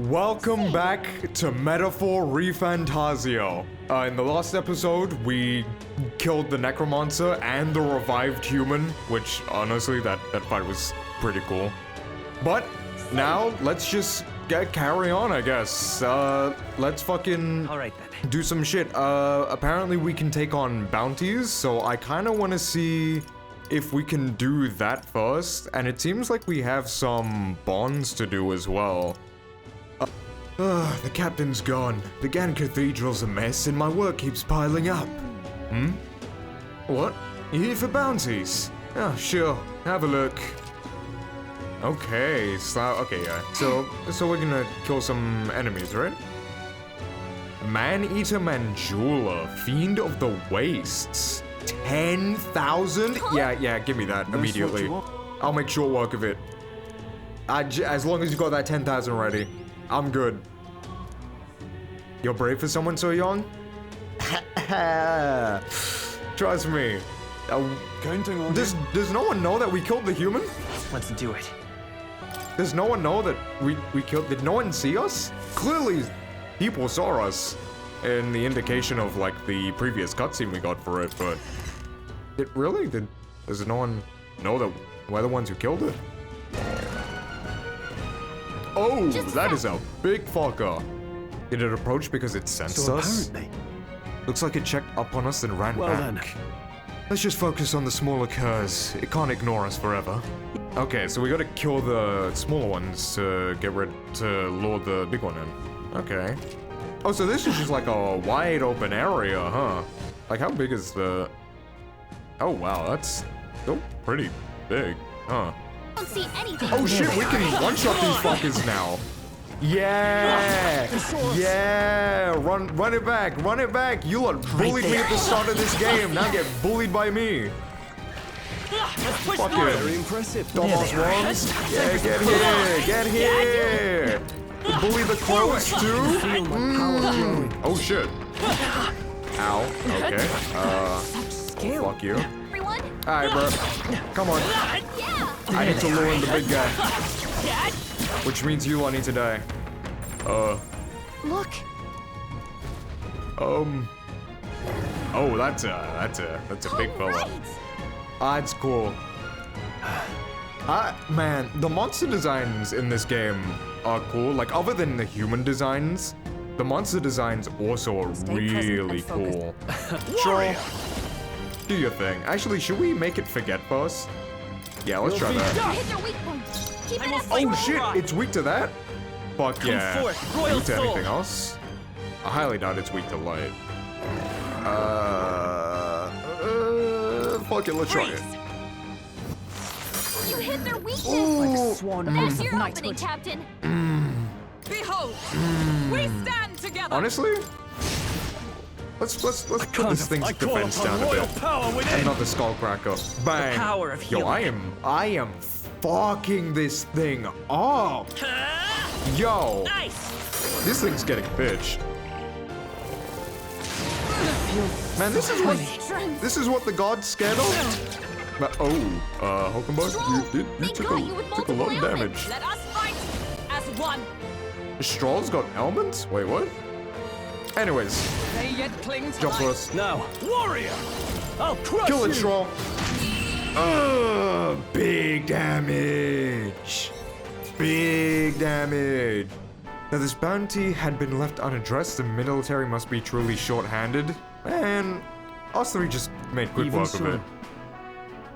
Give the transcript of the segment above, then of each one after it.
Welcome back to Metaphor ReFantasio. In the last episode, we killed the Necromancer and the revived human, which honestly, that fight was pretty cool. But now, let's just carry on, I guess. Let's fucking Alright then. do some shit. Apparently we can take on bounties, so I kinda wanna see if we can do that first, and it seems like we have some bonds to do as well. The captain's gone. The Gan Cathedral's a mess, and my work keeps piling up. What? You here for bounties? Oh, sure. Have a look. Okay, okay, yeah. So we're gonna kill some enemies, right? Man-Eater Manjula, Fiend of the Wastes. 10,000? Yeah, give me that immediately. I'll make short work of it. As long as you got that 10,000 ready, I'm good. You're brave for someone so young? Trust me. Does no one know that we killed the human? Let's do it. Does no one know that we killed? Did no one see us? Clearly, people saw us in the indication of like the previous cutscene we got for it, but does no one know that we're the ones who killed it? Oh, that is a big fucker. Did it approach because it sensed us? Apparently. Looks like it checked up on us and ran Well back. Let's just focus on the smaller curs. It can't ignore us forever. Okay, so we gotta kill the smaller ones to lure the big one in. Okay. Oh, so this is just like a wide open area, huh? Like how big is the... Oh wow, that's still pretty big, huh? Don't see anything. Oh shit, we can one-shot these fuckers now. Yeah! Yeah! Run it back! You lot bullied me at the start of this game, now get bullied by me. Fuck it. Very impressive. Dumbass ones. Yeah, get here! Bully the crows too? Oh shit. Ow, okay. Oh, fuck you. Everyone? Alright, bro. Come on. Yeah. I need to lure in the big guy. Which means you all need to die. Look. Oh, that's a big fella. It's cool. Man, the monster designs in this game are cool. Like, other than the human designs, the monster designs also are really cool. Sure. Do your thing. Actually, should we make it forget first? Yeah, let's try that. Hit their weak point. Keep it up. Oh shit, it's weak to that? Fuck yeah. forth, royal Weak to soul. anything else? I highly doubt it's weak to light. Fuck it, let's try it. You hit their weakness. Ooh. Swan There's of your opening, knighthood. Captain. Behold, we stand together. Honestly, let's put this thing's defense down a bit. Power within. Another skullcracker. Bang. power of Yo, healing. I am fucking this thing up. Yo, Nice. this thing's getting bitched. Man, this is what the gods scared of. But, Hulkenberg, you took a lot of damage. Let us fight as one. Stroll's got ailments? Wait, what? Anyways, They yet cling to jump life. first. Now, warrior. I'll crush Kill it, you. Stroll. Big damage. Big damage. Now, this bounty had been left unaddressed. The military must be truly short-handed. And us three just made quick Even work so. of it.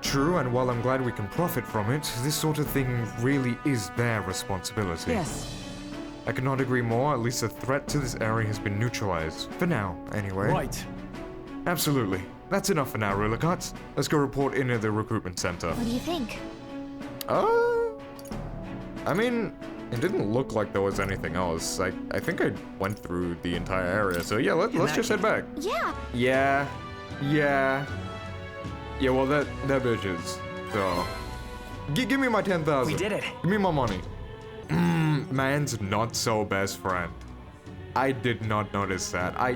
True, and while I'm glad we can profit from it, this sort of thing really is their responsibility. Yes. I could not agree more. At least the threat to this area has been neutralized. For now, anyway. Right. Absolutely. That's enough for now, Ruler Cuts. Let's go report into the recruitment center. What do you think? I mean, it didn't look like there was anything else. I think I went through the entire area, so yeah, let's just head back. Yeah. Yeah, well, they're bitches, so... Give me my 10,000. We did it. Give me my money. Man's not so best friend. I did not notice that. I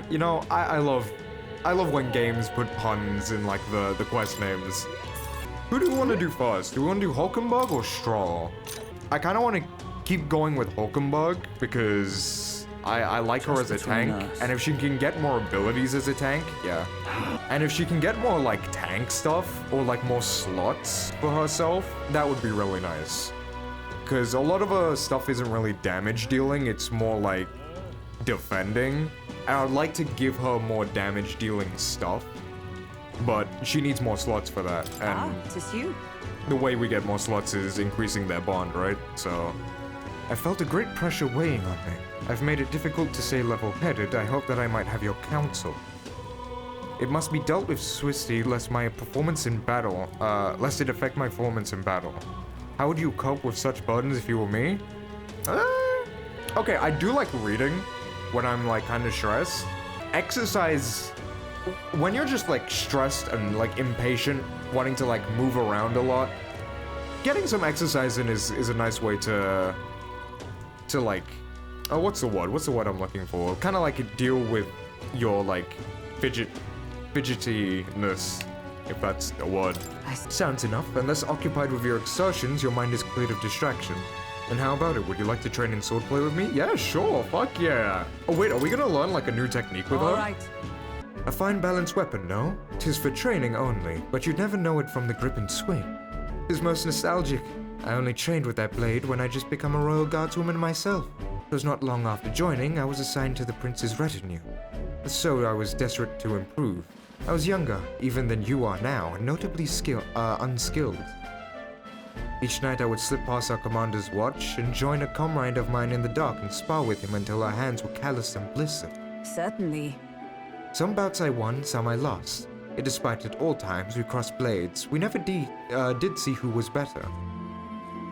love when games put puns in, like, the quest names. Who do we want to do first? Do we want to do Hulkenberg or Stroll? I kind of want to keep going with Hulkenberg because I like her as a tank, and if she can get more abilities as a tank, yeah. And if she can get more like tank stuff or like more slots for herself, that would be really nice. Because a lot of her stuff isn't really damage dealing, it's more like defending. And I'd like to give her more damage dealing stuff, but she needs more slots for that. And tis you. the way we get more slots is increasing their bond, right? So I felt a great pressure weighing on me. I've made it difficult to stay level-headed. I hope that I might have your counsel. It must be dealt with swiftly lest it affect my performance in battle. How would you cope with such burdens if you were me? Okay, I do like reading when I'm like kind of stressed. Exercise, when you're just like stressed and like impatient, wanting to like move around a lot, getting some exercise in is a nice way to like, oh, what's the word I'm looking for? Kind of like deal with your like fidgetiness, if that's a word. Sounds enough. Unless occupied with your exertions, your mind is cleared of distraction. And how about it? Would you like to train in swordplay with me? Yeah, sure. Fuck yeah. Oh wait, are we gonna learn like a new technique with her? All right. A fine balanced weapon, no? 'Tis for training only, but you'd never know it from the grip and swing. 'Tis most nostalgic. I only trained with that blade when I just become a royal guardswoman myself. It was not long after joining, I was assigned to the prince's retinue. So I was desperate to improve. I was younger, even than you are now, and notably unskilled. Each night I would slip past our commander's watch and join a comrade of mine in the dark and spar with him until our hands were calloused and blistered. Certainly. Some bouts I won, some I lost. Yet despite at all times we crossed blades, we never did see who was better.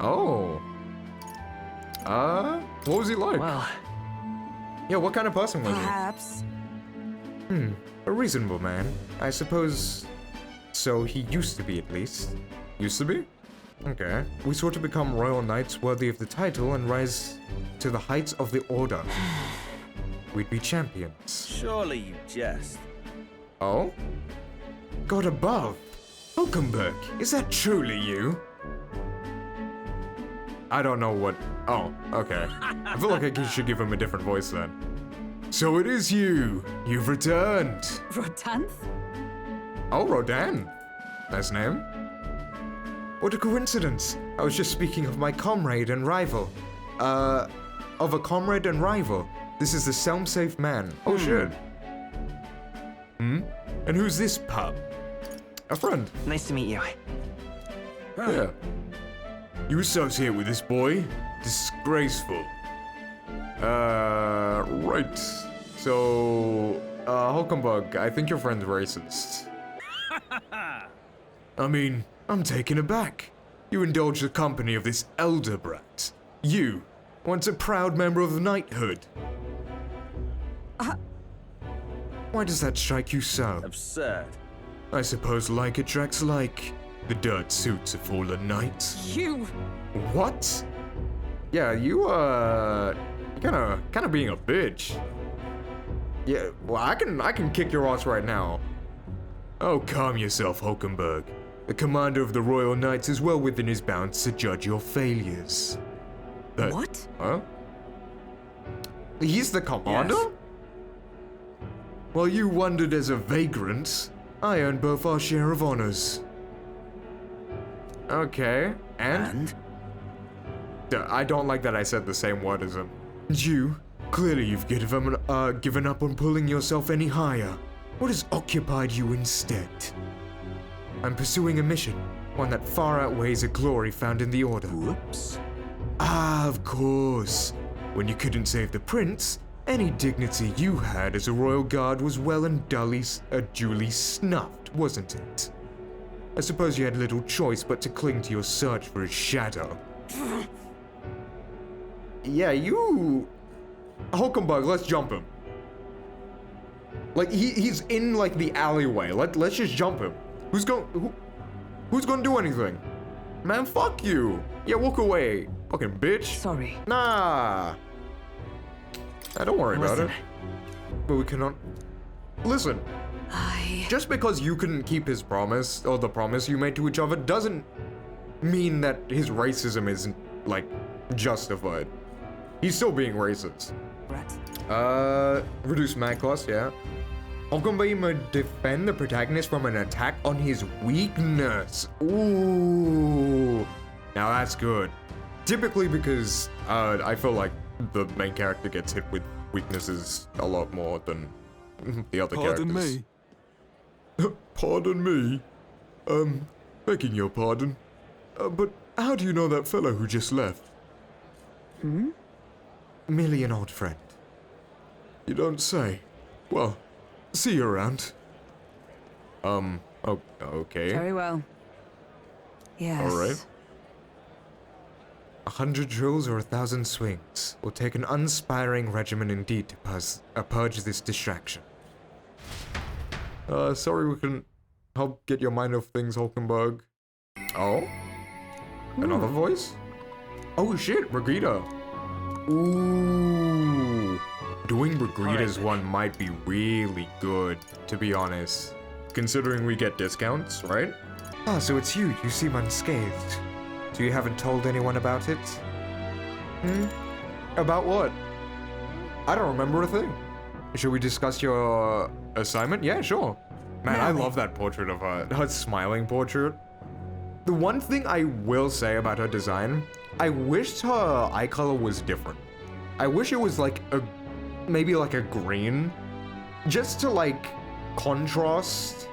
Oh. What was he like? Well, Yeah, what kind of person was he? Perhaps. A reasonable man, I suppose. So he used to be, at least. Used to be? Okay. We sought to become royal knights worthy of the title and rise to the heights of the order. We'd be champions. surely you jest. Oh? God above! Hulkenberg, is that truly you? I don't know what... Oh, okay. I feel like I should give him a different voice then. So it is you! You've returned! Rotanth? Oh, Rodan. Nice name. What a coincidence. I was just speaking of my comrade and rival. Of a comrade and rival. This is the Selmsafe man. Oh, shit. And who's this pup? A friend. Nice to meet you. Yeah. You associate with this boy? Disgraceful. Right. So, Hulkenberg, I think your friend's racist. I mean, I'm taken aback. You indulge the company of this elder brat. You, once a proud member of the knighthood. Why does that strike you so? Absurd. I suppose like attracts like. The dirt suits of fallen knights. You! What? Yeah, you kind of being a bitch. Yeah, well, I can kick your ass right now. Oh, calm yourself, Hulkenberg. The commander of the Royal Knights is well within his bounds to judge your failures. What? Huh? He's the commander? Yes. While you wandered as a vagrant, I earned both our share of honors. Okay, and? I don't like that I said the same word as him. You? Clearly you've given up on pulling yourself any higher. What has occupied you instead? I'm pursuing a mission, one that far outweighs a glory found in the Order. Whoops. Ah, of course. When you couldn't save the prince, any dignity you had as a royal guard was well and duly snuffed, wasn't it? I suppose you had little choice but to cling to your search for his shadow. Yeah, you... Hulkenberg, let's jump him. Like, he's in, like, the alleyway. Let's just jump him. Who's gonna do anything? Man, fuck you. Yeah, walk away. Fucking bitch. Sorry. Nah. Don't worry about it. But we cannot... Listen. Just because you couldn't keep his promise, or the promise you made to each other, doesn't mean that his racism isn't, like, justified. He's still being racist. Right. Reduce mag cost, yeah. Hulk'em Beam defend the protagonist from an attack on his weakness. Ooh. Now that's good. Typically because I feel like the main character gets hit with weaknesses a lot more than the other characters. Pardon me. Begging your pardon. But how do you know that fellow who just left? Merely an old friend. You don't say. Well, see you around. Okay. Very well. Yes. All right. 100 drills or 1,000 swings will take an uninspiring regimen indeed to purge this distraction. Sorry we couldn't help get your mind off things, Hulkenberg. Oh? Another voice? Oh shit, Brigitte. Ooh. Doing Brigitte's one might be really good, to be honest. Considering we get discounts, right? Ah, so it's you. You seem unscathed. So you haven't told anyone about it? About what? I don't remember a thing. Should we discuss your assignment? Yeah, sure. Man, I love that portrait of her. Her smiling portrait. The one thing I will say about her design, I wished her eye color was different. I wish it was like maybe like a green, just to like contrast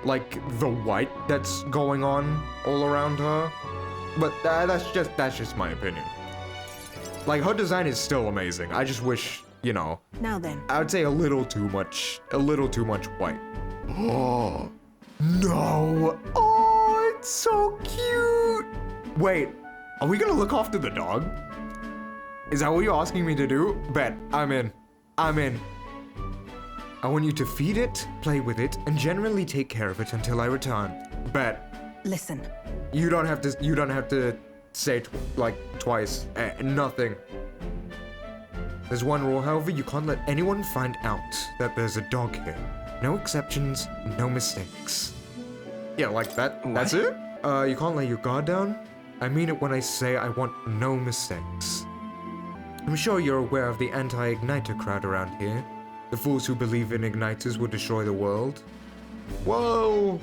like the white that's going on all around her. But that's just my opinion. Like, her design is still amazing. I just wish, you know, Now then. I would say a little too much white. Oh, no. Oh, it's so cute. Wait, are we gonna look after the dog? Is that what you're asking me to do? Bet, I'm in. I want you to feed it, play with it, and generally take care of it until I return. Bet. Listen. You don't have to say it like twice. Nothing. There's one rule, however, you can't let anyone find out that there's a dog here. No exceptions, no mistakes. Yeah, like that. What? That's it? You can't let your guard down? I mean it when I say I want no mistakes. I'm sure you're aware of the anti-igniter crowd around here. The fools who believe in igniters will destroy the world. Whoa!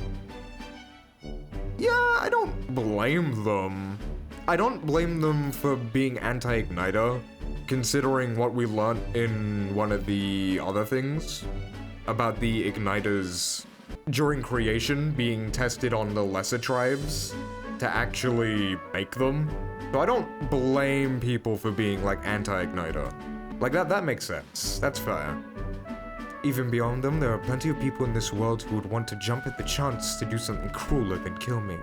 Yeah, I don't blame them. I don't blame them for being anti-igniter, considering what we learned in one of the other things about the igniters during creation being tested on the lesser tribes to actually make them. So I don't blame people for being like anti-igniter. Like that makes sense. That's fair. Even beyond them, there are plenty of people in this world who would want to jump at the chance to do something crueler than kill me.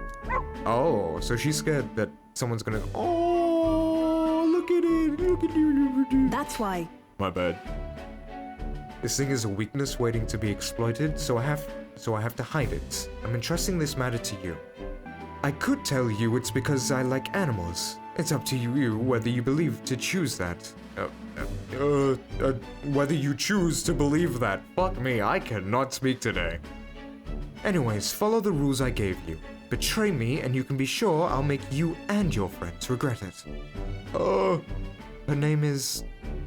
Oh, so she's scared that someone's gonna. Oh, look at it! Look at you! That's why. My bad. This thing is a weakness waiting to be exploited, so I have to hide it. I'm entrusting this matter to you. I could tell you it's because I like animals. It's up to you whether you believe to choose that. Whether you choose to believe that. Fuck me, I cannot speak today. Anyways, follow the rules I gave you. Betray me and you can be sure I'll make you and your friends regret it. Her name is...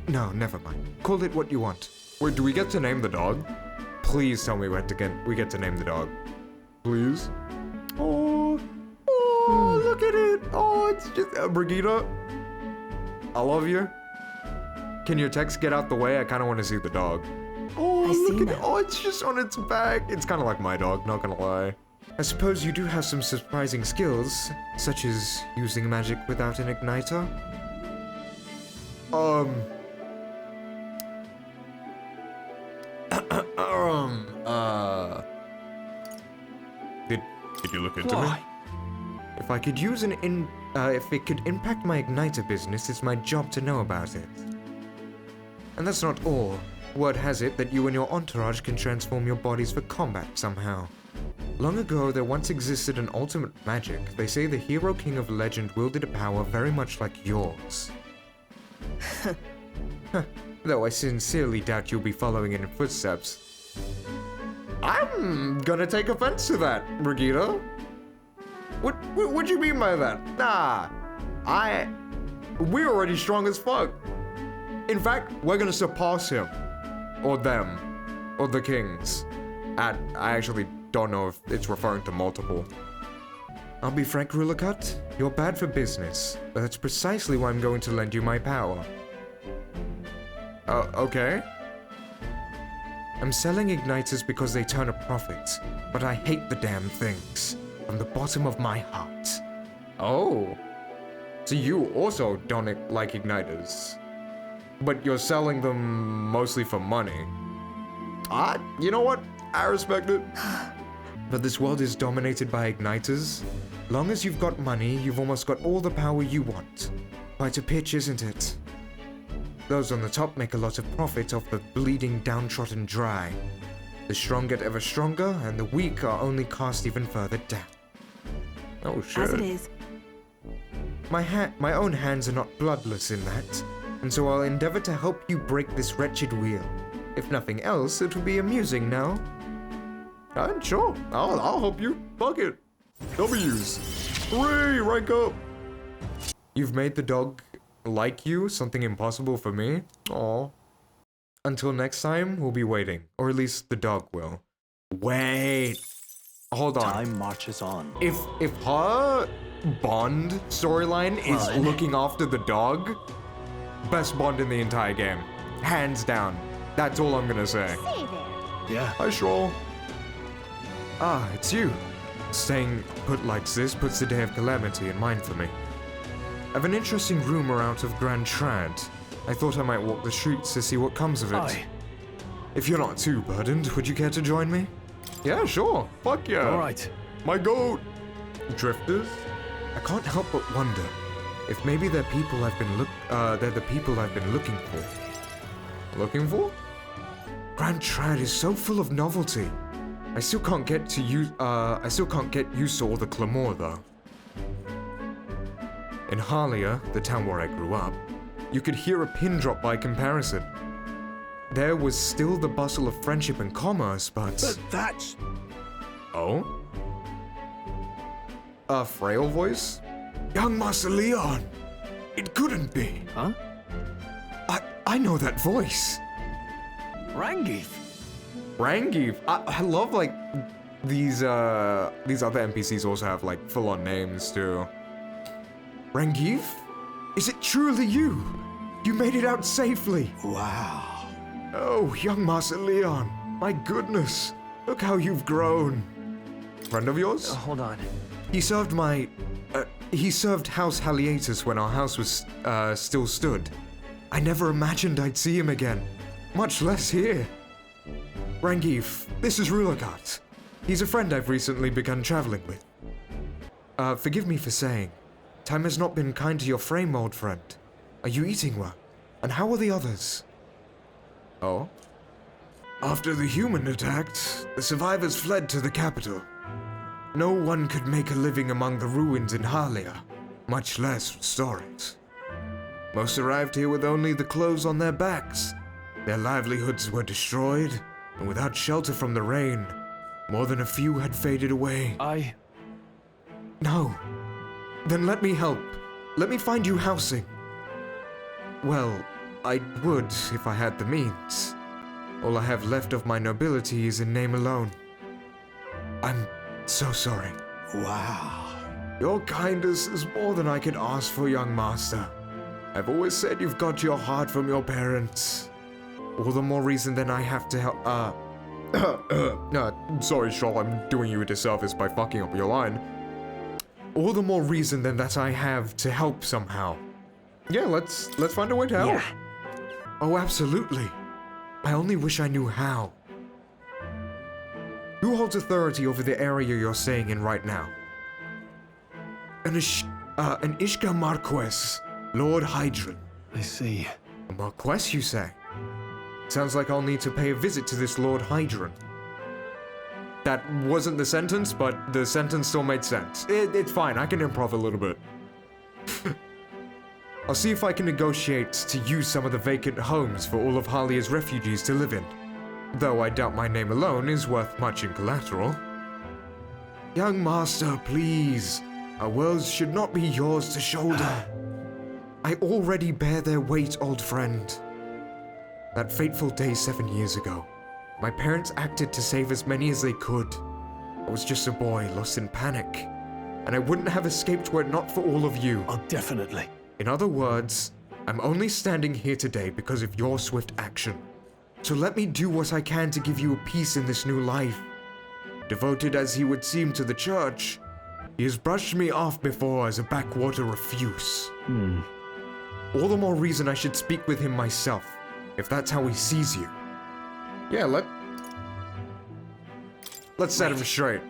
No, never mind. Call it what you want. Wait, do we get to name the dog? Please tell me we get to name the dog. Please? Oh, look at it. Oh, it's just... Brigitte, I love you. Can your text get out the way? I kind of want to see the dog. Oh, look at it. Oh, it's just on its back. It's kind of like my dog, not gonna lie. I suppose you do have some surprising skills, such as using magic without an igniter. Did you look into me? If I could use if it could impact my igniter business, it's my job to know about it. And that's not all. Word has it that you and your entourage can transform your bodies for combat somehow. Long ago, there once existed an ultimate magic. They say the hero king of legend wielded a power very much like yours. Though I sincerely doubt you'll be following in footsteps. I'm gonna take offense to that, Brigitte. What you mean by that? Nah, we're already strong as fuck. In fact, we're gonna surpass him. Or them. Or the kings. I actually don't know if it's referring to multiple. I'll be frank, Rulacut. You're bad for business, but that's precisely why I'm going to lend you my power. Okay. I'm selling igniters because they turn a profit, but I hate the damn things from the bottom of my heart. Oh. So you also don't like igniters, but you're selling them mostly for money. You know what? I respect it. But this world is dominated by igniters. Long as you've got money, you've almost got all the power you want. Quite a pitch, isn't it? Those on the top make a lot of profit off the bleeding, downtrodden dry. The strong get ever stronger, and the weak are only cast even further down. Oh shit. As it is. My own hands are not bloodless in that, and so I'll endeavor to help you break this wretched wheel. If nothing else, it will be amusing, no? Sure. I'll help you. Fuck it. W's. Hooray, rank up. You've made the dog like you, something impossible for me. Aw. Until next time, we'll be waiting. Or at least the dog will. Wait. Hold on. Time marches on. If her Bond storyline is looking after the dog, best Bond in the entire game. Hands down. That's all I'm gonna say. Hey there. Yeah. Hi, Stroll. Ah, it's you. Staying put like this puts the day of calamity in mind for me. I've an interesting rumor out of Grand Trad. I thought I might walk the streets to see what comes of it. Aye. If you're not too burdened, would you care to join me? Yeah, sure. Fuck yeah. All right. My goat. Drifters? I can't help but wonder if maybe they're the people I've been looking for. Looking for? Grand Trad is so full of novelty. I still can't get used to all the glamour though. In Halia, the town where I grew up, you could hear a pin drop by comparison. There was still the bustle of friendship and commerce, but that's... Oh? A frail voice? Young Master Leon! It couldn't be. Huh? I know that voice. Rangief. Rangief. I love like these other NPCs also have like full-on names too. Rangief? Is it truly you? You made it out safely. Wow. Oh, young Master Leon. My goodness. Look how you've grown. Friend of yours? Hold on. He served House Haliatus when our house was, still stood. I never imagined I'd see him again, much less here. Rangief, this is Rulagat. He's a friend I've recently begun traveling with. Forgive me for saying, time has not been kind to your frame, old friend. Are you eating well? And how are the others? Oh? After the human attacked, the survivors fled to the capital. No one could make a living among the ruins in Halia, much less restore it. Most arrived here with only the clothes on their backs. Their livelihoods were destroyed, and without shelter from the rain, more than a few had faded away. No. Then let me help. Let me find you housing. Well, I would if I had the means. All I have left of my nobility is in name alone. I'm so sorry. Wow. Your kindness is more than I could ask for, young master. I've always said you've got your heart from your parents. All the more reason then I have to help, sorry, Stroll, I'm doing you a disservice by fucking up your line. All the more reason then that I have to help somehow. Yeah, let's find a way to help. Yeah. Oh, absolutely. I only wish I knew how. Who holds authority over the area you're staying in right now? An Ishka Marquess, Lord Hydron. I see. A Marquess, you say? Sounds like I'll need to pay a visit to this Lord Hydron. That wasn't the sentence, but the sentence still made sense. It's fine, I can improv a little bit. I'll see if I can negotiate to use some of the vacant homes for all of Halia's refugees to live in. Though I doubt my name alone is worth much in collateral. Young master, please. Our worlds should not be yours to shoulder. I already bear their weight, old friend. That fateful day 7 years ago, my parents acted to save as many as they could. I was just a boy lost in panic, and I wouldn't have escaped were it not for all of you. Oh, definitely. In other words, I'm only standing here today because of your swift action. So let me do what I can to give you a peace in this new life. Devoted as he would seem to the church, he has brushed me off before as a backwater refuse. All the more reason I should speak with him myself, if that's how he sees you. Yeah, let's set him straight.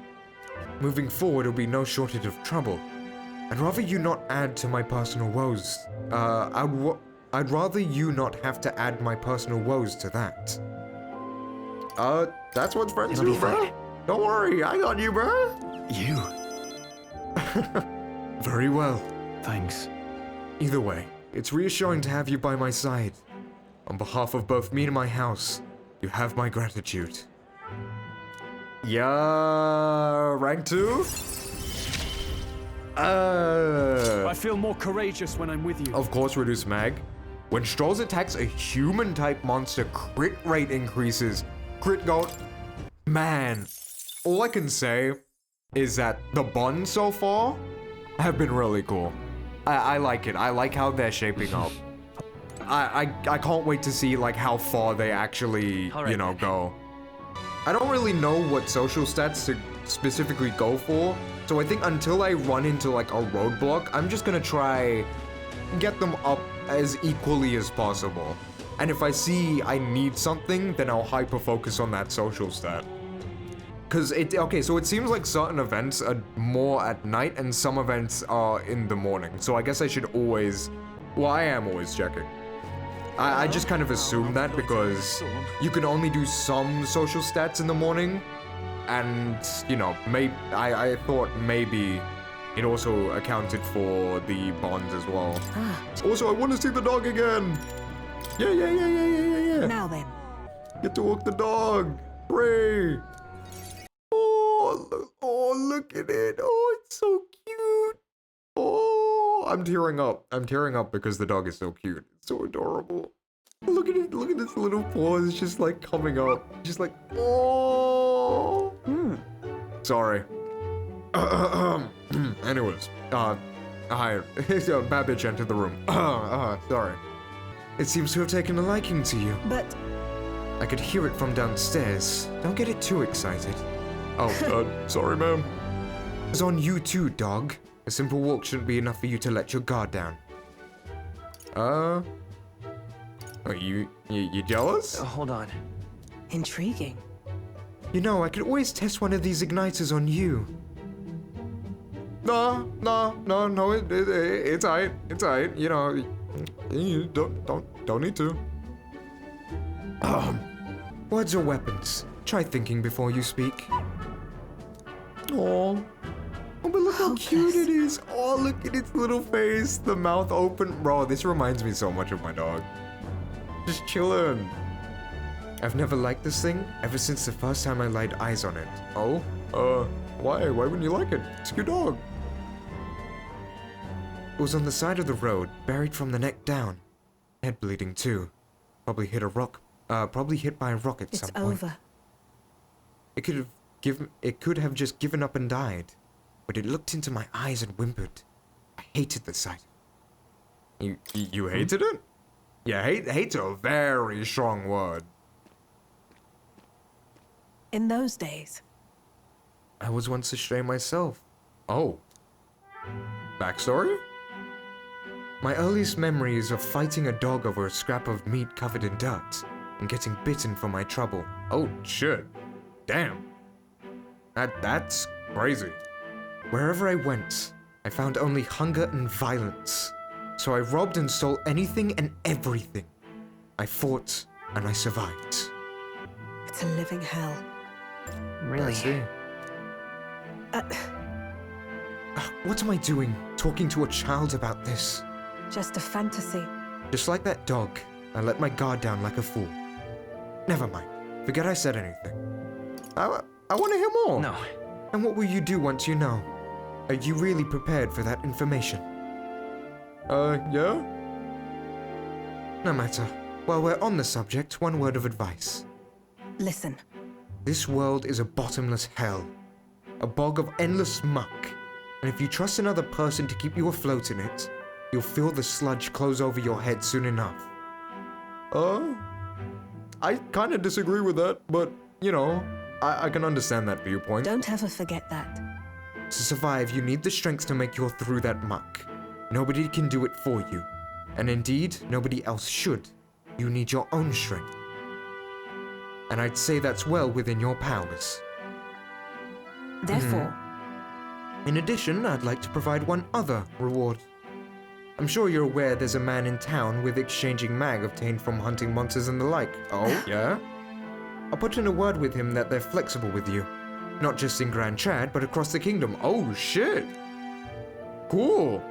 Moving forward will be no shortage of trouble. I'd rather you not add to my personal woes. I'd rather you not have to add my personal woes to that. That's what friends It'll do, be bro. fine. Don't worry, I got you, bro. You. Very well. Thanks. Either way, it's reassuring to have you by my side. On behalf of both me and my house, you have my gratitude. Yeah, rank 2? I feel more courageous when I'm with you. Of course, reduce mag. When Strolls attacks a human-type monster, crit rate increases. Crit go... Man, all I can say is that the bonds so far have been really cool. I like it. I like how they're shaping up. I can't wait to see like how far they actually, you know, go. I don't really know what social stats to specifically go for, so I think until I run into like a roadblock, I'm just gonna try get them up as equally as possible. And if I see I need something, then I'll hyper-focus on that social stat. Okay, so it seems like certain events are more at night and some events are in the morning. So I guess I should always, well, I am always checking. I just kind of assume that because you can only do some social stats in the morning. And, you know, I thought maybe it also accounted for the bonds as well. Also, I want to see the dog again. Yeah. Now then. Get to walk the dog. Hooray. Oh, look at it. Oh, it's so cute. Oh, I'm tearing up. I'm tearing up because the dog is so cute. It's so adorable. Look at it. Look at its little paws just like coming up. Just like, oh. Sorry. Anyways, hi. Babbage entered the room. Sorry. It seems to have taken a liking to you. But I could hear it from downstairs. Don't get it too excited. Oh, sorry, ma'am. It's on you too, dog. A simple walk shouldn't be enough for you to let your guard down. Are you jealous? Hold on. intriguing. You know, I could always test one of these igniters on you. No, it's alright. You know, you don't need to. Words are weapons. Try thinking before you speak. Oh, but look how cute it is. Oh, look at its little face, the mouth open. Bro, this reminds me so much of my dog. Just chillin'. I've never liked this thing ever since the first time I laid eyes on it. Oh? Why? Why wouldn't you like it? It's a good dog. It was on the side of the road, buried from the neck down. Head bleeding too. Probably hit by a rock at some point. It's over. It could have just given up and died, but it looked into my eyes and whimpered. I hated the sight. You hated it? Yeah, hate's a very strong word. In those days. I was once a stray myself. Oh. Backstory? My earliest memory is of fighting a dog over a scrap of meat covered in dirt and getting bitten for my trouble. Oh, shit. Damn. That's crazy. Wherever I went, I found only hunger and violence. So I robbed and stole anything and everything. I fought and I survived. It's a living hell. Really? I see. What am I doing, talking to a child about this? Just a fantasy. Just like that dog, I let my guard down like a fool. Never mind. Forget I said anything. I want to hear more. No. And what will you do once you know? Are you really prepared for that information? Yeah? No matter. While we're on the subject, one word of advice. Listen, This world is a bottomless hell. A bog of endless muck. And if you trust another person to keep you afloat in it, you'll feel the sludge close over your head soon enough. I kinda disagree with that, but, you know, I can understand that viewpoint. don't ever forget that. To survive, you need the strength to make your through that muck. Nobody can do it for you. And indeed, nobody else should. You need your own strength. And I'd say that's well within your powers. Therefore, In addition, I'd like to provide one other reward. I'm sure you're aware there's a man in town with exchanging mag obtained from hunting monsters and the like. Oh, yeah? I'll put in a word with him that they're flexible with you. Not just in Grand Chad, but across the kingdom. Oh, shit! Cool!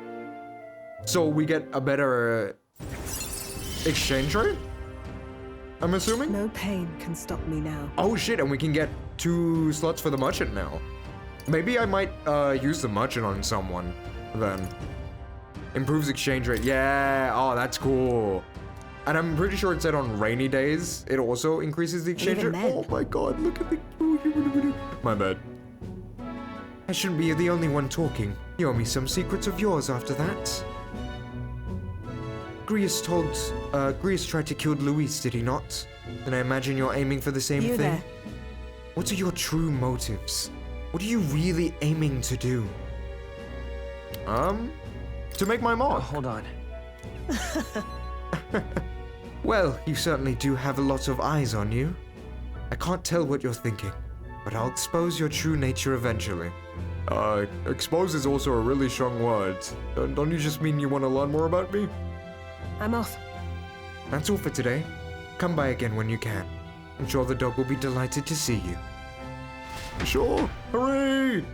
So we get a better exchange rate? I'm assuming? no pain can stop me now. Oh shit, and we can get 2 slots for the merchant now. Maybe I might use the merchant on someone then. Improves exchange rate. Yeah, oh, that's cool. And I'm pretty sure it said on rainy days, it also increases the exchange Even rate. then. Oh my god, look at the... My bad. I shouldn't be the only one talking. You owe me some secrets of yours after that. Grius tried to kill Luis, did he not? Then I imagine you're aiming for the same You thing. there. What are your true motives? What are you really aiming to do? To make my mark. Hold on. Well, you certainly do have a lot of eyes on you. I can't tell what you're thinking, but I'll expose your true nature eventually. Expose is also a really strong word. Don't you just mean you want to learn more about me? I'm off. That's all for today. Come by again when you can. I'm sure the dog will be delighted to see you. Sure. Hooray!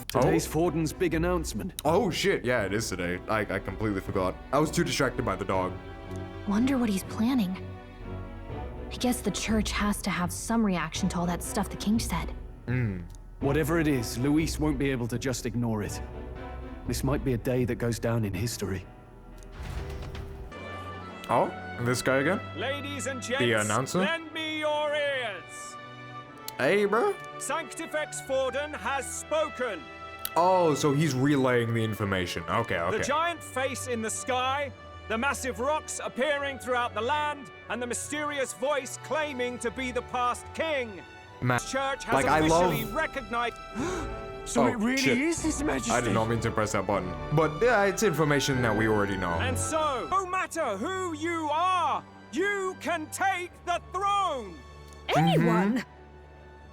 Today's Forden's big announcement. Oh shit, yeah, it is today. I completely forgot. I was too distracted by the dog. Wonder what he's planning. I guess the church has to have some reaction to all that stuff the king said. Whatever it is, Luis won't be able to just ignore it. This might be a day that goes down in history. Oh, and this guy again? Ladies and gents, The announcer? lend me your ears. Hey, bro. Sanctifex Forden has spoken. Oh, so he's relaying the information. Okay, The okay. giant face in the sky, the massive rocks appearing throughout the land, and the mysterious voice claiming to be the past king. Church has Like, I officially love- recognized. So Oh, it really shit. is His Majesty. I did not mean to press that button. But yeah, it's information that we already know. And so, no matter who you are, you can take the throne. Anyone?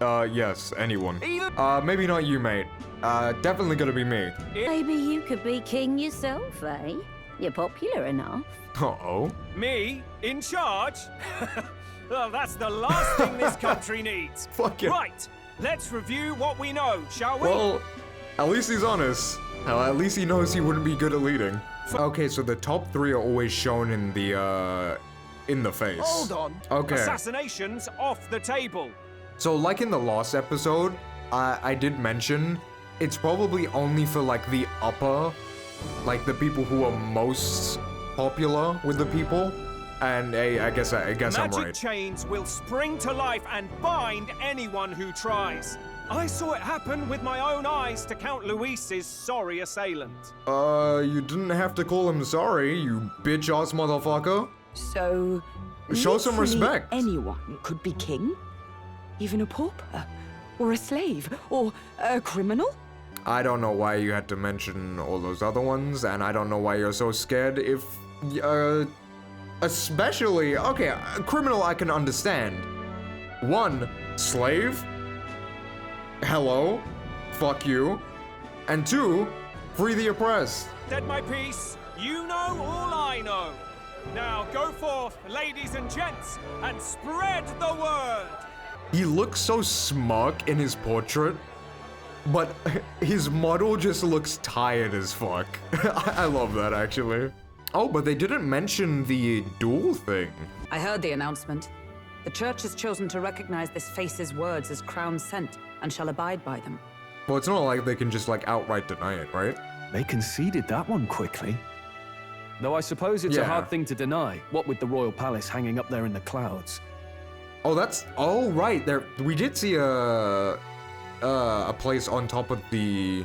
Yes, anyone. Maybe not you, mate. Definitely gonna be me. Maybe you could be king yourself, eh? You're popular enough. Uh-oh. Me in charge? Well, that's the last thing this country needs. Fuck it. Right, let's review what we know, shall we? Well, at least he's honest. Hell, at least he knows he wouldn't be good at leading. Okay, so the top 3 are always shown in the face. Hold on. Okay. Assassinations off the table. So like in the last episode, I did mention it's probably only for like the upper, like the people who are most popular with the people. And hey, I guess I'm Magic right. chains will spring to life and bind anyone who tries. I saw it happen with my own eyes to Count Luis's sorry assailant. You didn't have to call him sorry, you bitch-ass motherfucker. So, Show some literally respect. Anyone could be king, even a pauper, or a slave, or a criminal. I don't know why you had to mention all those other ones, and I don't know why you're so scared if, especially, okay, a criminal I can understand. 1, slave? Hello? Fuck you. And 2, free the oppressed. Dead my piece, you know all I know. Now go forth, ladies and gents, and spread the word. He looks so smug in his portrait, but his model just looks tired as fuck. I love that, actually. Oh, but they didn't mention the duel thing. I heard the announcement. The church has chosen to recognize this face's words as crown sent and shall abide by them. Well, it's not like they can just, like, outright deny it, right? They conceded that one quickly. Though I suppose it's a Yeah. hard thing to deny, what with the royal palace hanging up there in the clouds. Oh, that's... Oh, right. There, we did see a place on top of the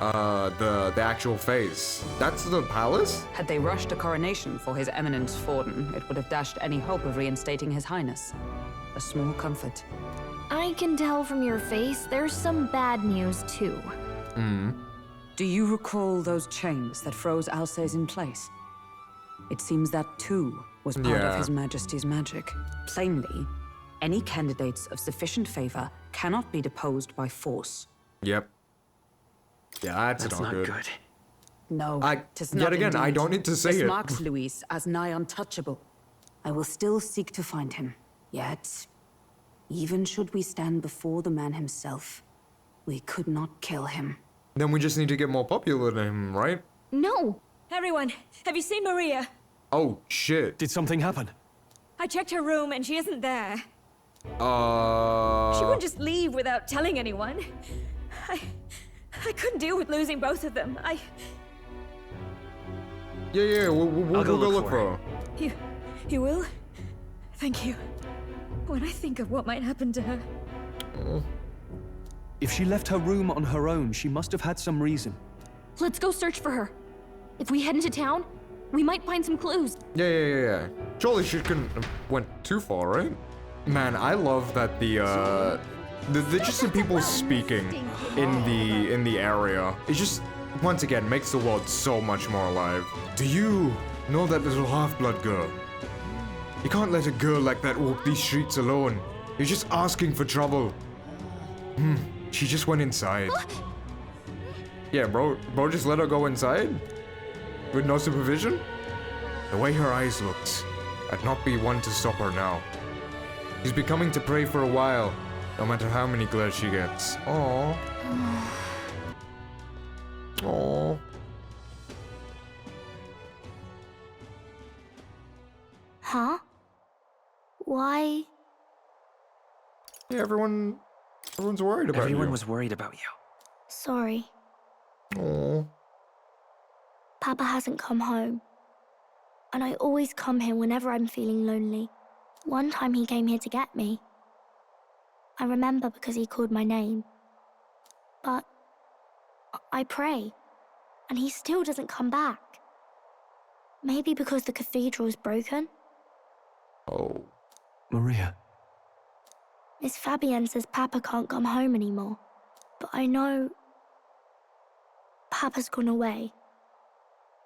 actual face. That's the palace? Had they rushed a coronation for His Eminence Forden, it would have dashed any hope of reinstating His Highness. A small comfort. I can tell from your face there's some bad news too. Do you recall those chains that froze Alsace in place? It seems that too was part Yeah. of His Majesty's magic. Plainly, any candidates of sufficient favor cannot be deposed by force. Yep. Yeah, that's not good. No, I- 'tis yet not again, I indeed. don't need to say this it. marks Luis as nigh untouchable. I will still seek to find him. Yet, even should we stand before the man himself, we could not kill him. Then we just need to get more popular than him, right? No! Everyone, have you seen Maria? Oh, shit. Did something happen? I checked her room and she isn't there. She Uh... wouldn't just leave without telling anyone. I couldn't deal with losing both of them. Yeah, we'll go look for her. You will? Thank you. When I think of what might happen to her. If she left her room on her own, she must have had some reason. Let's go search for her. If we head into town, we might find some clues. Yeah. Surely she couldn't have went too far, right? Man, I love that the just the people speaking in the area. It just, once again, makes the world so much more alive. Do you know that little half-blood girl? You can't let a girl like that walk these streets alone. You're just asking for trouble. She just went inside. Yeah, bro just let her go inside? With no supervision? The way her eyes looked, I'd not be one to stop her now. She's been coming to pray for a while, no matter how many glares she gets. Aww. Aww. Huh? Why? Yeah, everyone's worried about you. Everyone was worried about you. Sorry. Aww. Papa hasn't come home. And I always come here whenever I'm feeling lonely. One time he came here to get me. I remember because he called my name. But I pray, and he still doesn't come back. Maybe because the cathedral's broken? Oh. Maria. Miss Fabienne says Papa can't come home anymore. But I know Papa's gone away.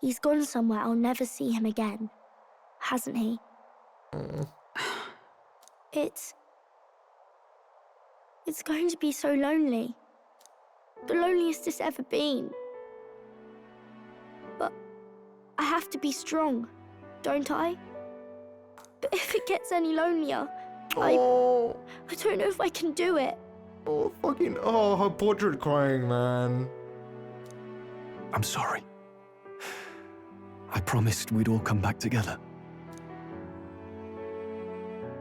He's gone somewhere I'll never see him again. Hasn't he? It's going to be so lonely. The loneliest it's ever been. But I have to be strong, don't I? But if it gets any lonelier, I don't know if I can do it. Oh, her portrait crying, man. I'm sorry. I promised we'd all come back together.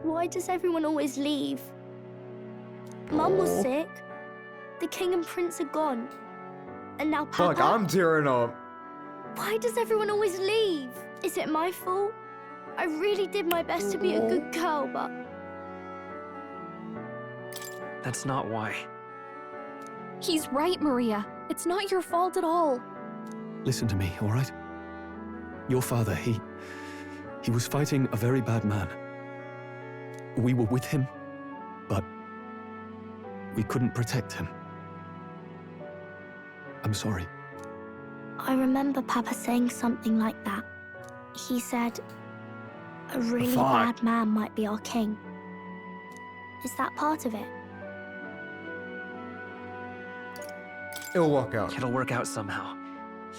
Why does everyone always leave? Mum was sick. The king and prince are gone. And now Papa... Fuck, I'm tearing up. Why does everyone always leave? Is it my fault? I really did my best to be a good girl, but... That's not why. He's right, Maria. It's not your fault at all. Listen to me, all right? Your father, he was fighting a very bad man. We were with him, but we couldn't protect him. I'm sorry. I remember Papa saying something like that. He said, a really bad man might be our king. Is that part of it? It'll work out. It'll work out somehow.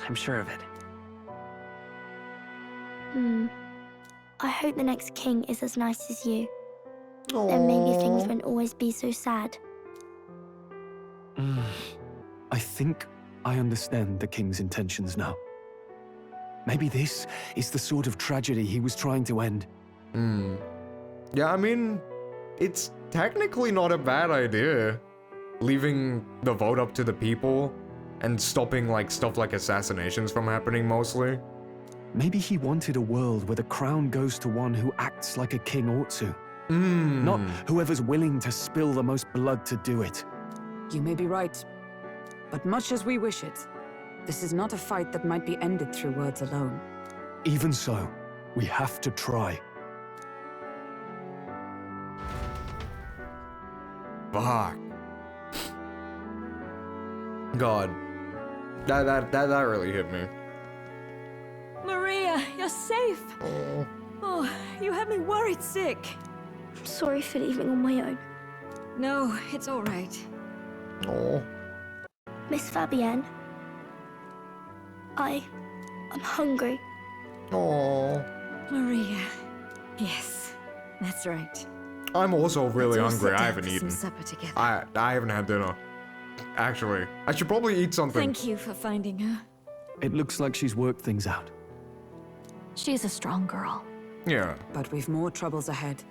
I'm sure of it. I hope the next king is as nice as you. Then maybe things won't always be so sad. I think I understand the king's intentions now. Maybe this is the sort of tragedy he was trying to end. Yeah, I mean, it's technically not a bad idea. Leaving the vote up to the people and stopping like stuff like assassinations from happening mostly. Maybe he wanted a world where the crown goes to one who acts like a king ought to. Not whoever's willing to spill the most blood to do it. You may be right. But much as we wish it, this is not a fight that might be ended through words alone. Even so, we have to try. Fuck. God. That really hit me. Maria, you're safe. Oh. Oh, you had me worried sick. I'm sorry for leaving on my own. No, it's all right. Oh. Miss Fabienne, I'm hungry. Oh. Maria. Yes, that's right. I'm also really Let's all hungry. sit I down haven't for eaten. some supper together. I haven't had dinner. Actually, I should probably eat something. Thank you for finding her. It looks like she's worked things out. She's a strong girl. Yeah. But we've more troubles ahead.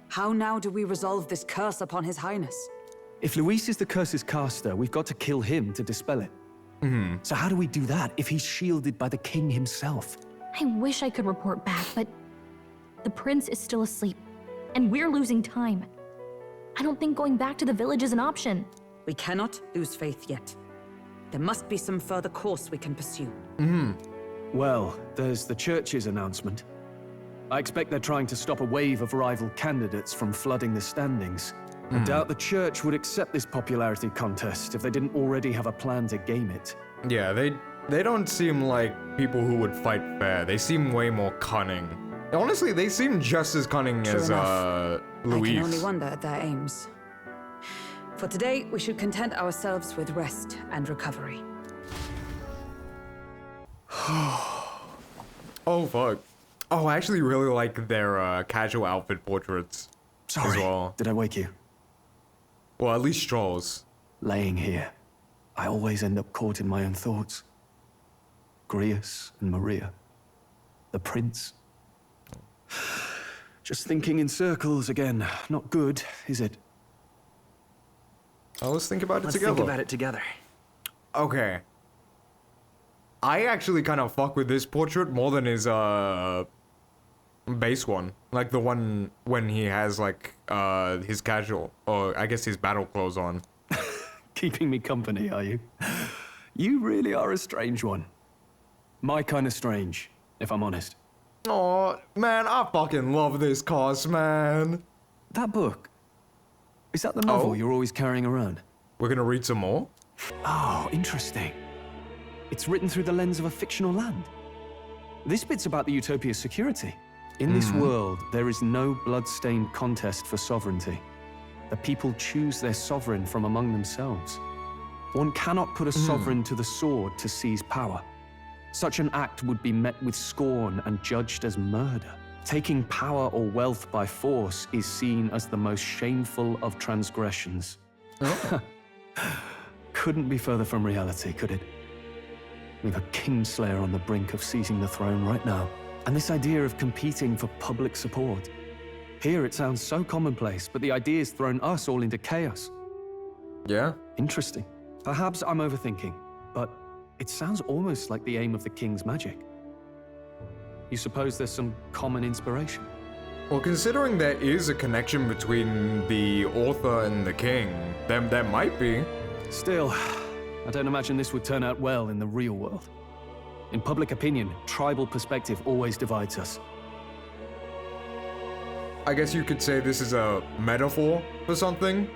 How now do we resolve this curse upon His Highness? If Luis is the curse's caster, we've got to kill him to dispel it. So how do we do that if he's shielded by the king himself? I wish I could report back, but the prince is still asleep, and we're losing time. I don't think going back to the village is an option. We cannot lose faith yet. There must be some further course we can pursue. Well, there's the church's announcement. I expect they're trying to stop a wave of rival candidates from flooding the standings. I doubt the church would accept this popularity contest if they didn't already have a plan to game it. Yeah, they don't seem like people who would fight fair. They seem way more cunning. Honestly, they seem just as cunning True as enough. Luis. I can only wonder at their aims. For today, we should content ourselves with rest and recovery. Oh fuck. Oh, I actually really like their casual outfit portraits Sorry, as well. did I wake you? Well, at least Stroll's. Laying here, I always end up caught in my own thoughts. Grius and Maria. The prince. Just thinking in circles again. Not good, is it? Well, let's think about it Let's together. think about it together. Okay. I actually kind of fuck with this portrait more than his base one. Like the one when he has like his casual, or I guess his battle clothes on. Keeping me company, are you? You really are a strange one. My kind of strange, if I'm honest. Oh man, I fucking love this cast, man. That book. Is that the novel Oh? you're always carrying around? We're gonna read some more? Oh, interesting. It's written through the lens of a fictional land. This bit's about the Utopia's security. In this world, there is no blood-stained contest for sovereignty. The people choose their sovereign from among themselves. One cannot put a sovereign to the sword to seize power. Such an act would be met with scorn and judged as murder. Taking power or wealth by force is seen as the most shameful of transgressions. Couldn't be further from reality, could it? We've a kingslayer on the brink of seizing the throne right now. And this idea of competing for public support. Here it sounds so commonplace, but the idea's thrown us all into chaos. Yeah? Interesting. Perhaps I'm overthinking, but it sounds almost like the aim of the king's magic. You suppose there's some common inspiration? Well, considering there is a connection between the author and the king, then there might be. Still, I don't imagine this would turn out well in the real world. In public opinion, tribal perspective always divides us. I guess you could say this is a metaphor for something.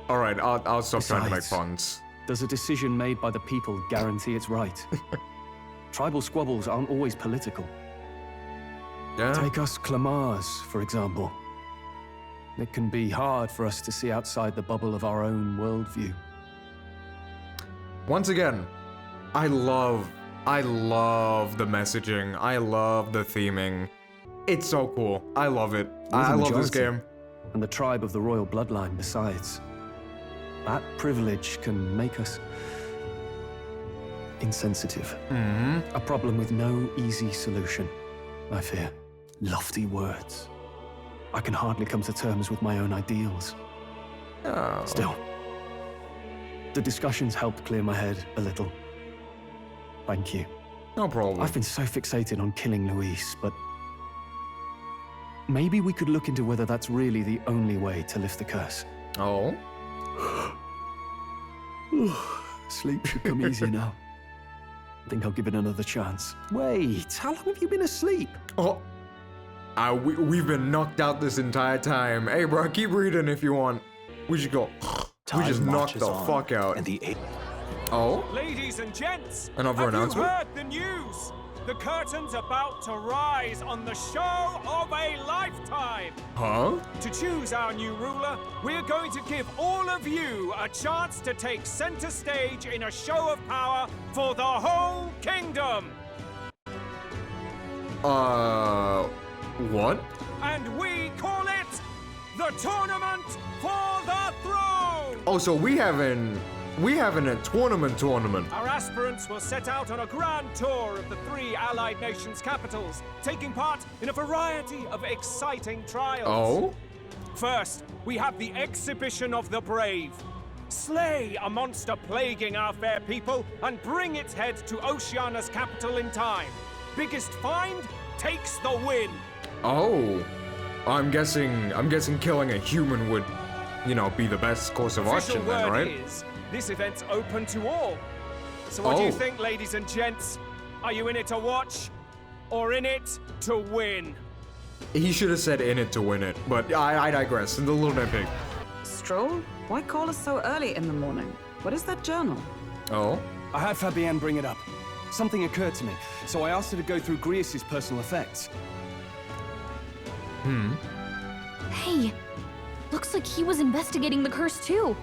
All right, I'll stop trying to make Besides, puns. Does a decision made by the people guarantee it's right? Tribal squabbles aren't always political. Yeah. Take us Clamars, for example. It can be hard for us to see outside the bubble of our own worldview. Once again, I love the messaging. I love the theming. It's so cool. I love it. We're the I love this majority, game. And the tribe of the royal bloodline besides. That privilege can make us insensitive. A problem with no easy solution, I fear. Lofty words. I can hardly come to terms with my own ideals. Oh. Still, the discussions helped clear my head a little. Thank you. No problem. I've been so fixated on killing Luis, but maybe we could look into whether that's really the only way to lift the curse. Oh? Sleep should come easier now. Think I'll give it another chance. Wait, how long have you been asleep? Oh. We've been knocked out this entire time. Hey, bro, keep reading if you want. We should go. We just knocked the fuck out. And the Oh? Ladies and gents, Another announcement? have you heard the news? The curtain's about to rise on the show of a lifetime. Huh? To choose our new ruler, we're going to give all of you a chance to take center stage in a show of power for the whole kingdom. What? And we call it the Tournament for the Throne. Oh, so we having a tournament. Our aspirants will set out on a grand tour of the 3 allied nations' capitals, taking part in a variety of exciting trials. Oh? First, we have the Exhibition of the Brave. Slay a monster plaguing our fair people and bring its head to Oceania's capital in time. Biggest find takes the win. Oh. I'm guessing killing a human would, be the best course of action then, right? Is, this event's open to all. So what do you think, ladies and gents? Are you in it to watch or in it to win? He should have said in it to win it, but I digress. The little nitpick. Stroll? Why call us so early in the morning? What is that journal? Oh? I had Fabienne bring it up. Something occurred to me, so I asked her to go through Grius' personal effects. Hey, looks like he was investigating the curse too.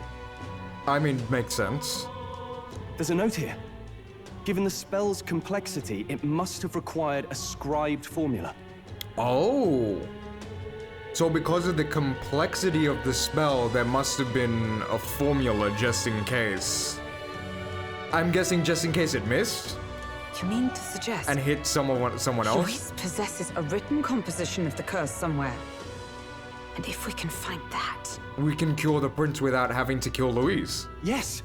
I mean, makes sense. There's a note here. Given the spell's complexity, it must have required a scribed formula. Oh. So because of the complexity of the spell, there must have been a formula just in case. I'm guessing just in case it missed? You mean to suggest... And hit someone else? Luis possesses a written composition of the curse somewhere. And if we can find that... We can cure the prince without having to kill Luis. Yes!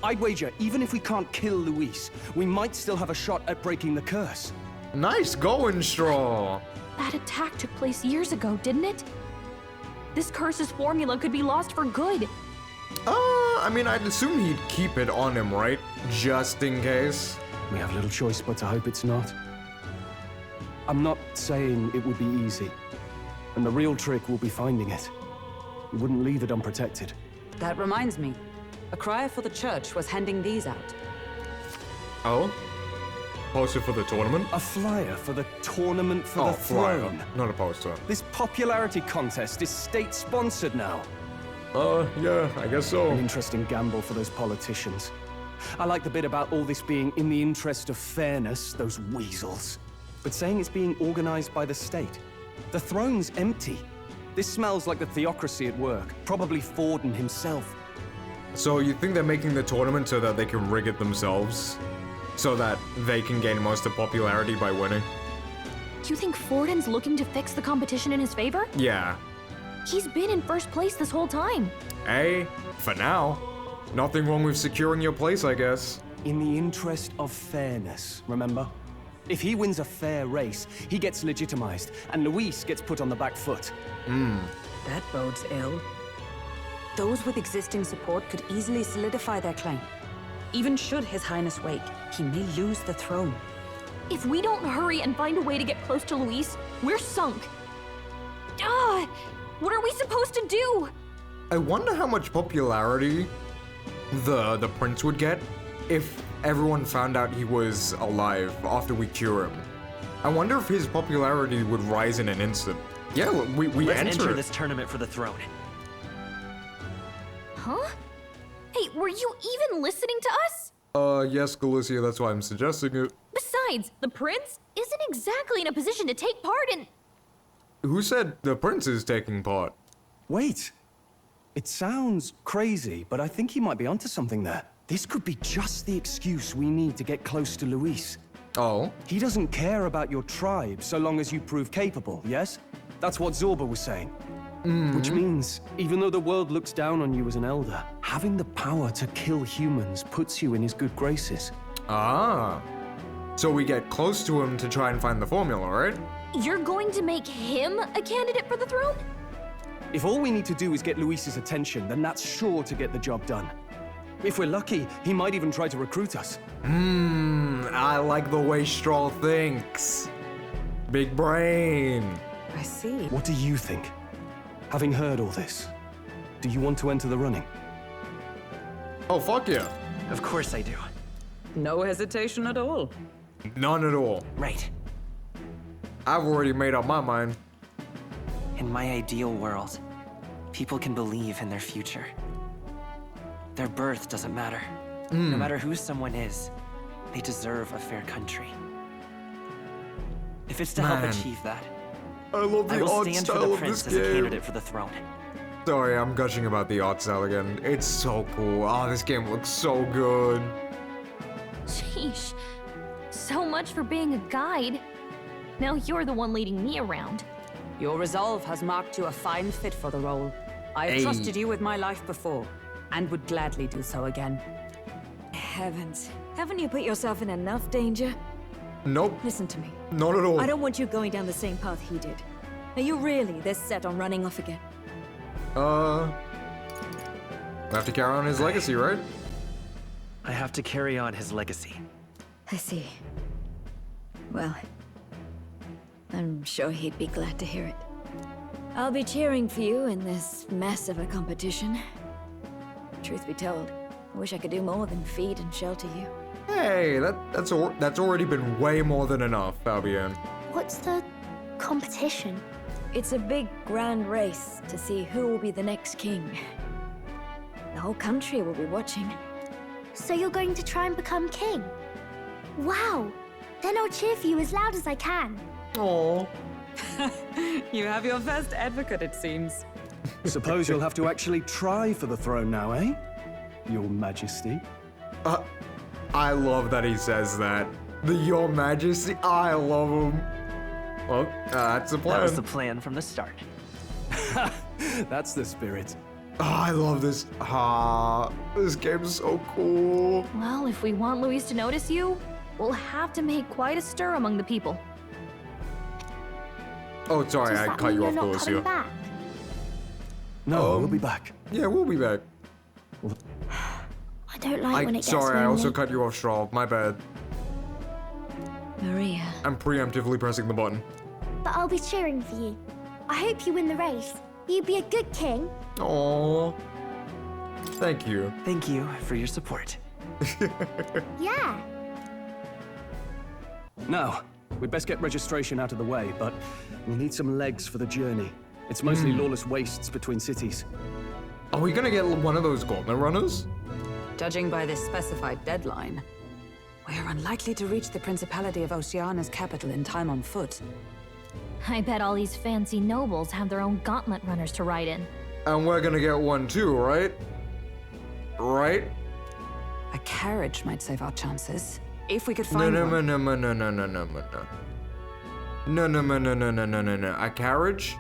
I'd wager, even if we can't kill Luis, we might still have a shot at breaking the curse. Nice going, Straw! That attack took place years ago, didn't it? This curse's formula could be lost for good. I mean, I'd assume he'd keep it on him, right? Just in case. We have little choice but to hope it's not. I'm not saying it would be easy. And the real trick will be finding it. We wouldn't leave it unprotected. That reminds me. A crier for the church was handing these out. Oh? Poster for the tournament? A flyer for the Tournament for the flyer, Throne. not a poster. This popularity contest is state-sponsored now. Yeah, I guess so. An interesting gamble for those politicians. I like the bit about all this being in the interest of fairness, those weasels. But saying it's being organized by the state. The throne's empty. This smells like the theocracy at work, probably Forden himself. So you think they're making the tournament so that they can rig it themselves? So that they can gain most of popularity by winning? Do you think Forden's looking to fix the competition in his favor? Yeah. He's been in first place this whole time. Hey, for now. Nothing wrong with securing your place, I guess. In the interest of fairness, remember? If he wins a fair race, he gets legitimized, and Luis gets put on the back foot. That bodes ill. Those with existing support could easily solidify their claim. Even should His Highness wake, he may lose the throne. If we don't hurry and find a way to get close to Luis, we're sunk. What are we supposed to do? I wonder how much popularity the prince would get if everyone found out he was alive after we cure him. I wonder if his popularity would rise in an instant. Yeah, Let's enter it. this tournament for the throne. Huh? Hey, were you even listening to us? Yes, Galicia, that's why I'm suggesting it. Besides, the prince isn't exactly in a position to take part in... Who said the prince is taking part? Wait. It sounds crazy, but I think he might be onto something there. This could be just the excuse we need to get close to Luis. Oh? He doesn't care about your tribe so long as you prove capable, yes? That's what Zorba was saying. Which means, even though the world looks down on you as an elder, having the power to kill humans puts you in his good graces. Ah. so we get close to him to try and find the formula, right? You're going to make him a candidate for the throne? If all we need to do is get Luis's attention, then that's sure to get the job done. If we're lucky, he might even try to recruit us. I like the way Stroll thinks. Big brain. I see. What do you think? Having heard all this, do you want to enter the running? Oh, fuck yeah. Of course I do. No hesitation at all. None at all. Right. I've already made up my mind. In my ideal world, people can believe in their future. Their birth doesn't matter. No matter who someone is, they deserve a fair country. If it's to help achieve that, I love I the will art stand for style the of this prince as a game. candidate for the throne. Sorry, I'm gushing about the art style again. It's so cool. Oh, this game looks so good. Sheesh. So much for being a guide. Now you're the one leading me around. Your resolve has marked you a fine fit for the role. I have trusted you with my life before, and would gladly do so again. Heavens. Haven't you put yourself in enough danger? Nope, Listen to me. not at all. I don't want you going down the same path he did. Are you really this set on running off again? I have to carry on his legacy, right? I have to carry on his legacy. I see. Well, I'm sure he'd be glad to hear it. I'll be cheering for you in this mess of a competition. Truth be told, I wish I could do more than feed and shelter you. Hey, that's already been way more than enough, Fabian. What's the competition? It's a big, grand race to see who will be the next king. The whole country will be watching. So you're going to try and become king? Wow! Then I'll cheer for you as loud as I can. Oh. You have your first advocate, it seems. Suppose you'll have to actually try for the throne now, eh? Your Majesty. I love that he says that. The Your Majesty, I love him. Well, that's the plan. That was the plan from the start. That's the spirit. Oh, I love this. This game's so cool. Well, if we want Luis to notice you, we'll have to make quite a stir among the people. Oh, sorry, Does I that cut mean you you're off, not Lucio. coming back? No, we'll be back. Yeah, we'll be back. I don't like when it gets Sorry, I also lonely. cut you off, Straw. My bad. Maria. I'm preemptively pressing the button. But I'll be cheering for you. I hope you win the race. You'd be a good king. Oh, thank you. Thank you for your support. Yeah. Now, we'd best get registration out of the way, but we'll need some legs for the journey. It's mostly lawless wastes between cities. Are we gonna get one of those gauntlet runners? Judging by this specified deadline, we're unlikely to reach the Principality of Oceana's capital in time on foot. I bet all these fancy nobles have their own gauntlet runners to ride in. And we're gonna get one too, right? Right? A carriage might save our chances, if we could No, find no, one. no, no, no, no, no, no, no, no. No, no, no, no, no, no, no, no, no. A carriage?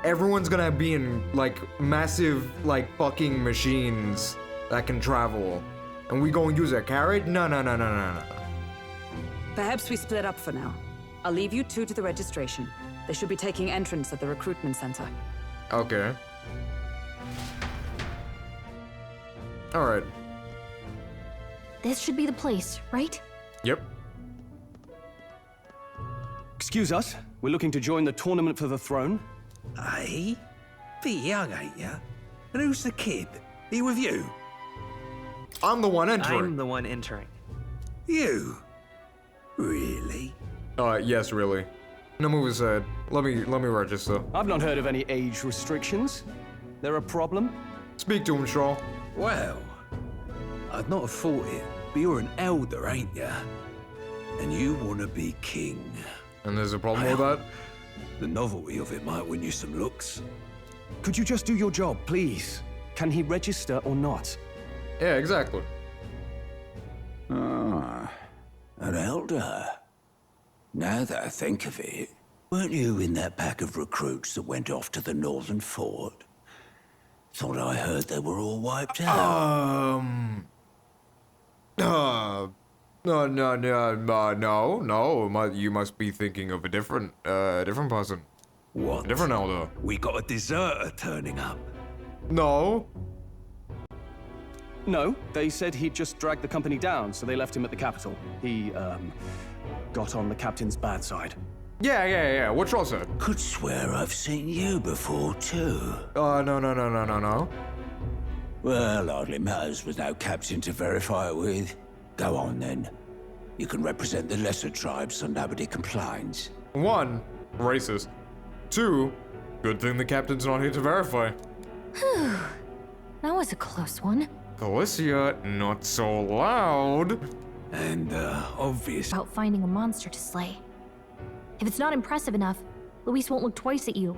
Everyone's gonna be in, like, massive, like, fucking machines that can travel. And we gonna use a carriage? No, no, no, no, no, no. Perhaps we split up for now. I'll leave you two to the registration. They should be taking entrance at the recruitment center. Okay. Alright. This should be the place, right? Yep. Excuse us, we're looking to join the tournament for the throne. Aye? Bit young, ain't ya? And who's the kid? He with you? I'm the one entering. I'm the one entering. You? Really? Yes, really. No move aside. Let me register. I've not heard of any age restrictions. There a problem? Speak to him, Shaw. Well, I'd not have thought it, but you're an elder, ain't ya? And you want to be king. And there's a problem with that? The novelty of it might win you some looks. Could you just do your job, please? Can he register or not? Yeah, exactly. Ah, an elder. Now that I think of it, weren't you in that pack of recruits that went off to the northern fort? Thought I heard they were all wiped out. No. You must be thinking of a different person. What? A different elder. We got a deserter turning up. No. No, they said he'd just dragged the company down, so they left him at the capital. He, got on the captain's bad side. Yeah. What Shaw said. Could swear I've seen you before, too. No. Well, hardly matters with no captain to verify it with. Go on, then. You can represent the lesser tribes so nobody complains. 1, racist. 2, good thing the captain's not here to verify. Whew. That was a close one. Galicia, not so loud. And, obvious. About finding a monster to slay. If it's not impressive enough, Luis won't look twice at you.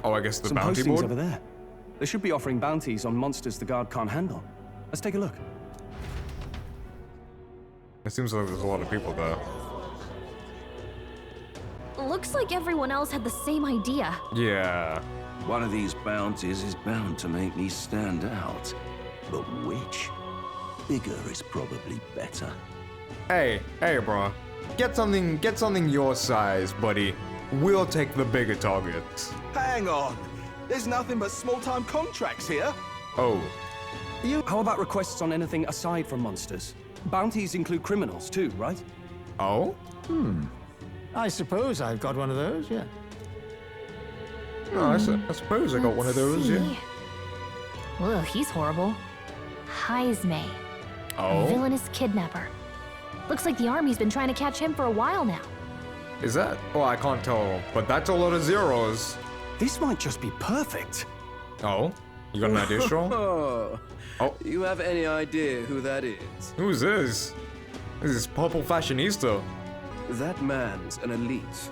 Oh, I guess the Some bounty postings board? over there. They should be offering bounties on monsters the guard can't handle. Let's take a look. It seems like there's a lot of people there. Looks like everyone else had the same idea. Yeah. One of these bounties is bound to make me stand out. But which? Bigger is probably better. Hey, bro. Get something your size, buddy. We'll take the bigger targets. Hang on. There's nothing but small-time contracts here. Oh. How about requests on anything aside from monsters? Bounties include criminals too, right? Oh? I suppose I've got one of those, yeah. No, I suppose I got one of those, yeah. Ugh, he's horrible. Heisme. Oh? Villainous kidnapper. Looks like the army's been trying to catch him for a while now. Is that? Oh, I can't tell, but that's a lot of zeros. This might just be perfect. Oh? You got an idea, Shaw? Oh. You have any idea who that is? Who's this? This is Purple Fashionista. That man's an elite.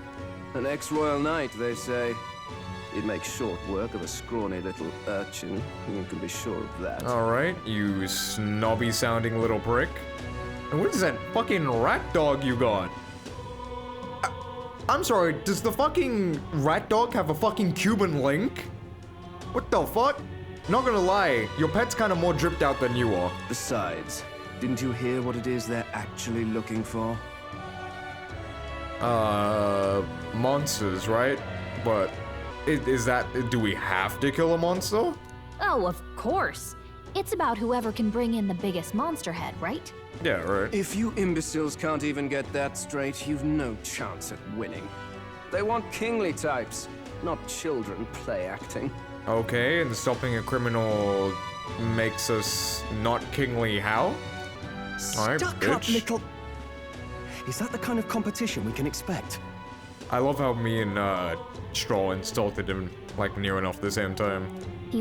An ex-royal knight, they say. He'd make short work of a scrawny little urchin. You can be sure of that. Alright, you snobby-sounding little prick. And what is that fucking rat dog you got? I'm sorry, does the fucking rat dog have a fucking Cuban link? What the fuck? Not gonna lie, your pet's kind of more dripped out than you are. Besides, didn't you hear what it is they're actually looking for? Monsters, right? But is that, do we have to kill a monster? Oh, of course. It's about whoever can bring in the biggest monster head, right? Yeah, right. If you imbeciles can't even get that straight, you've no chance at winning. They want kingly types, not children play acting. Okay, and stopping a criminal makes us not kingly how? Alright, Stuck up, bitch. little... Is that the kind of competition we can expect? I love how me and Straw insulted him like near enough at the same time.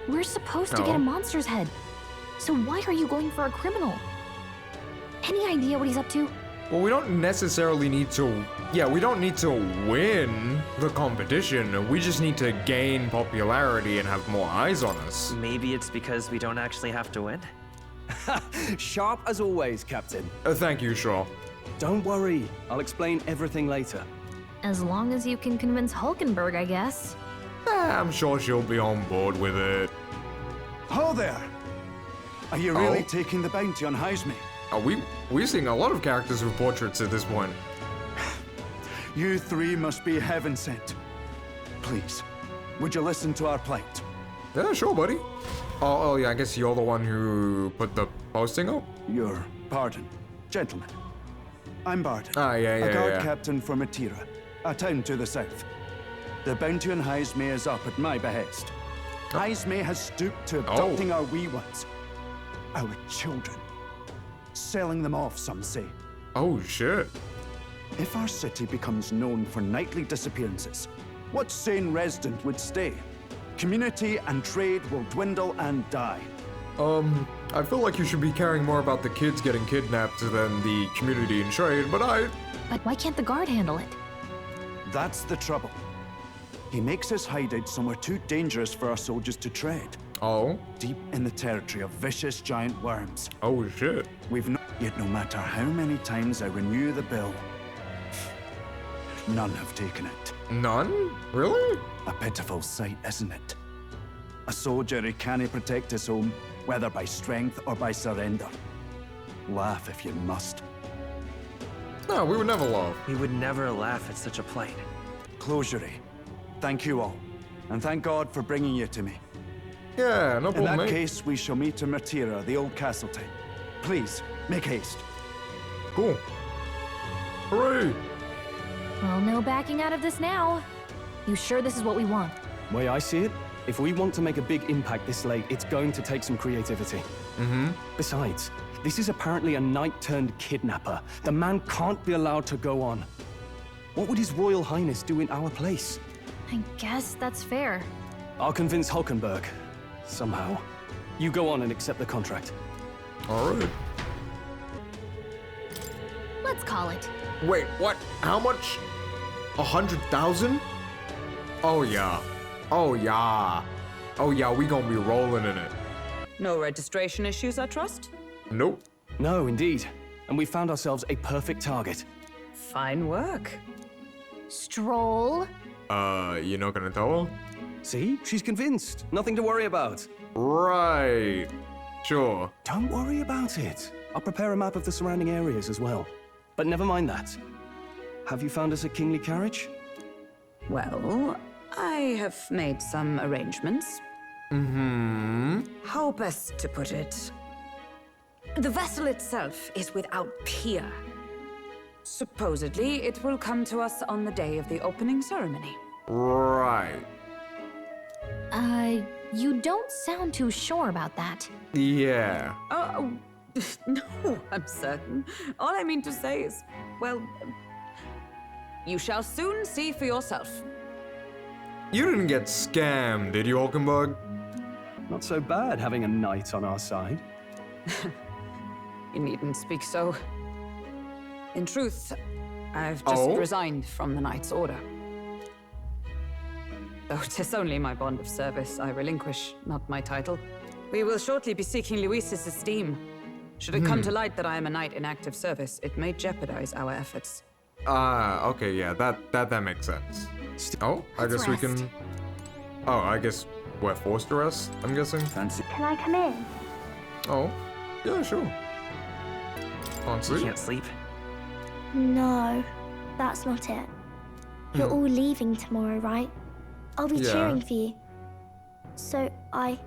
We're supposed to get a monster's head. So why are you going for a criminal? Any idea what he's up to? Well, we don't necessarily need to... Yeah, we don't need to win the competition. We just need to gain popularity and have more eyes on us. Maybe it's because we don't actually have to win? Sharp as always, Captain. Thank you, Shaw. Don't worry. I'll explain everything later. As long as you can convince Hulkenberg, I guess. I'm sure she'll be on board with it. Ho there! Are you really taking the bounty on Heisme? We're seeing a lot of characters with portraits at this point. You three must be heaven sent. Please, would you listen to our plight? Yeah, sure, buddy. Oh, yeah, I guess you're the one who put the posting up? Your pardon, gentlemen. I'm Barton, yeah, a guard yeah. captain from Atira, a town to the south. The bounty on Heisme is up at my behest. Heisme has stooped to abducting our wee ones, our children. Selling them off, some say. Oh, shit. If our city becomes known for nightly disappearances, what sane resident would stay? Community and trade will dwindle and die. I feel like you should be caring more about the kids getting kidnapped than the community and trade, but But why can't the guard handle it? That's the trouble. He makes his hideout somewhere too dangerous for our soldiers to tread. Oh? Deep in the territory of vicious giant worms. Oh, shit. Yet no matter how many times I renew the bill, none have taken it. None? Really? A pitiful sight, isn't it? A soldier who can't protect his home whether by strength or by surrender. Laugh if you must. No, we would never laugh. We would never laugh at such a plight. Closure. Thank you all, and thank God for bringing you to me. Yeah, no problem, In that mate. case, we shall meet in Martira, the old Castleton. Please, make haste. Cool. Hooray! Well, no backing out of this now. You sure this is what we want? Way I see it, if we want to make a big impact this late, it's going to take some creativity. Besides, this is apparently a knight-turned-kidnapper. The man can't be allowed to go on. What would His Royal Highness do in our place? I guess that's fair. I'll convince Hulkenberg. Somehow. You go on and accept the contract. All right. Let's call it. Wait, what? How much? 100,000? Oh yeah. Oh yeah. Oh yeah, we gonna be rolling in it. No registration issues, I trust? Nope. No, indeed. And we found ourselves a perfect target. Fine work. Stroll. You're not gonna tell her? See? She's convinced. Nothing to worry about. Right. Sure. Don't worry about it. I'll prepare a map of the surrounding areas as well. But never mind that. Have you found us a kingly carriage? Well, I have made some arrangements. How best to put it? The vessel itself is without peer. Supposedly, it will come to us on the day of the opening ceremony. Right. You don't sound too sure about that. Yeah. Oh, no, I'm certain. All I mean to say is, well, you shall soon see for yourself. You didn't get scammed, did you, Hulkenberg? Not so bad having a knight on our side. You needn't speak so. In truth, I've just resigned from the Knight's Order. Though 'tis only my bond of service I relinquish, not my title. We will shortly be seeking Luis's esteem. Should it come to light that I am a knight in active service, it may jeopardize our efforts. Okay, yeah, that makes sense. Oh, I guess we can... Oh, I guess we're forced to rest, I'm guessing? Fancy. Can I come in? Oh, yeah, sure. Can't sleep? You can't sleep? No, that's not it. You're all leaving tomorrow, right? I'll be cheering for you. So I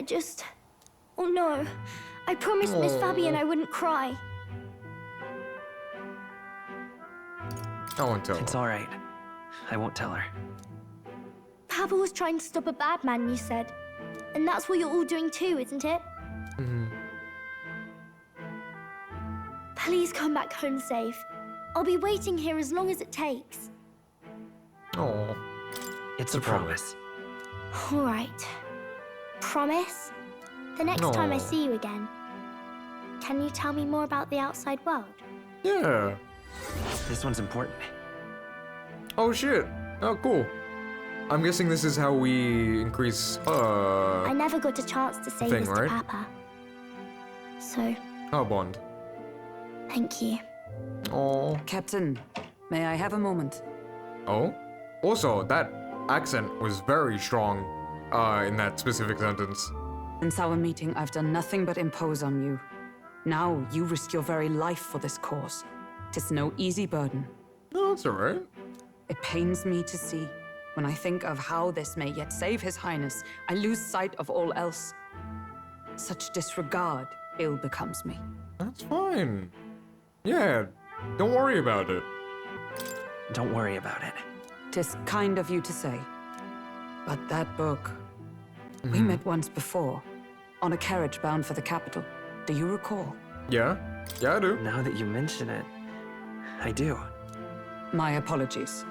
just... Oh no. I promised Miss Fabian I wouldn't cry. I won't tell her. It's all right. I won't tell her. Papa was trying to stop a bad man, you said. And that's what you're all doing too, isn't it? Please come back home safe. I'll be waiting here as long as it takes. Oh. It's a promise. All right. Promise? The next time I see you again, can you tell me more about the outside world? Yeah. This one's important. Oh shit. Oh, cool. I'm guessing this is how we increase, I never got a chance to say thing, this to right? Papa. So, Oh, bond. thank you. Oh. Captain, may I have a moment? Oh? Also, that accent was very strong, in that specific sentence. Since our meeting, I've done nothing but impose on you. Now you risk your very life for this cause. 'Tis no easy burden. No, that's alright. It pains me to see. When I think of how this may yet save His Highness, I lose sight of all else. Such disregard ill becomes me. That's fine. Yeah, don't worry about it. Don't worry about it. 'Tis kind of you to say. But that book... We met once before, on a carriage bound for the capital. Do you recall? Yeah? Yeah, I do. Now that you mention it, I do. My apologies.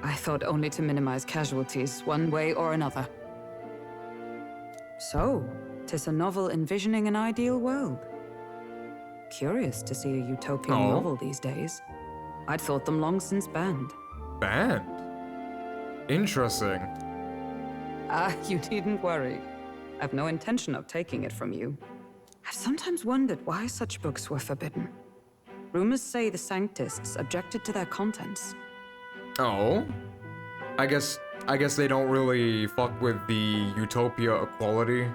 I thought only to minimize casualties, one way or another. So, 'tis a novel envisioning an ideal world. Curious to see a utopian novel these days. I'd thought them long since banned. Banned? Interesting. You needn't worry. I've no intention of taking it from you. I've sometimes wondered why such books were forbidden. Rumors say the Sanctists objected to their contents. Oh? I guess I guess they don't really fuck with the utopia equality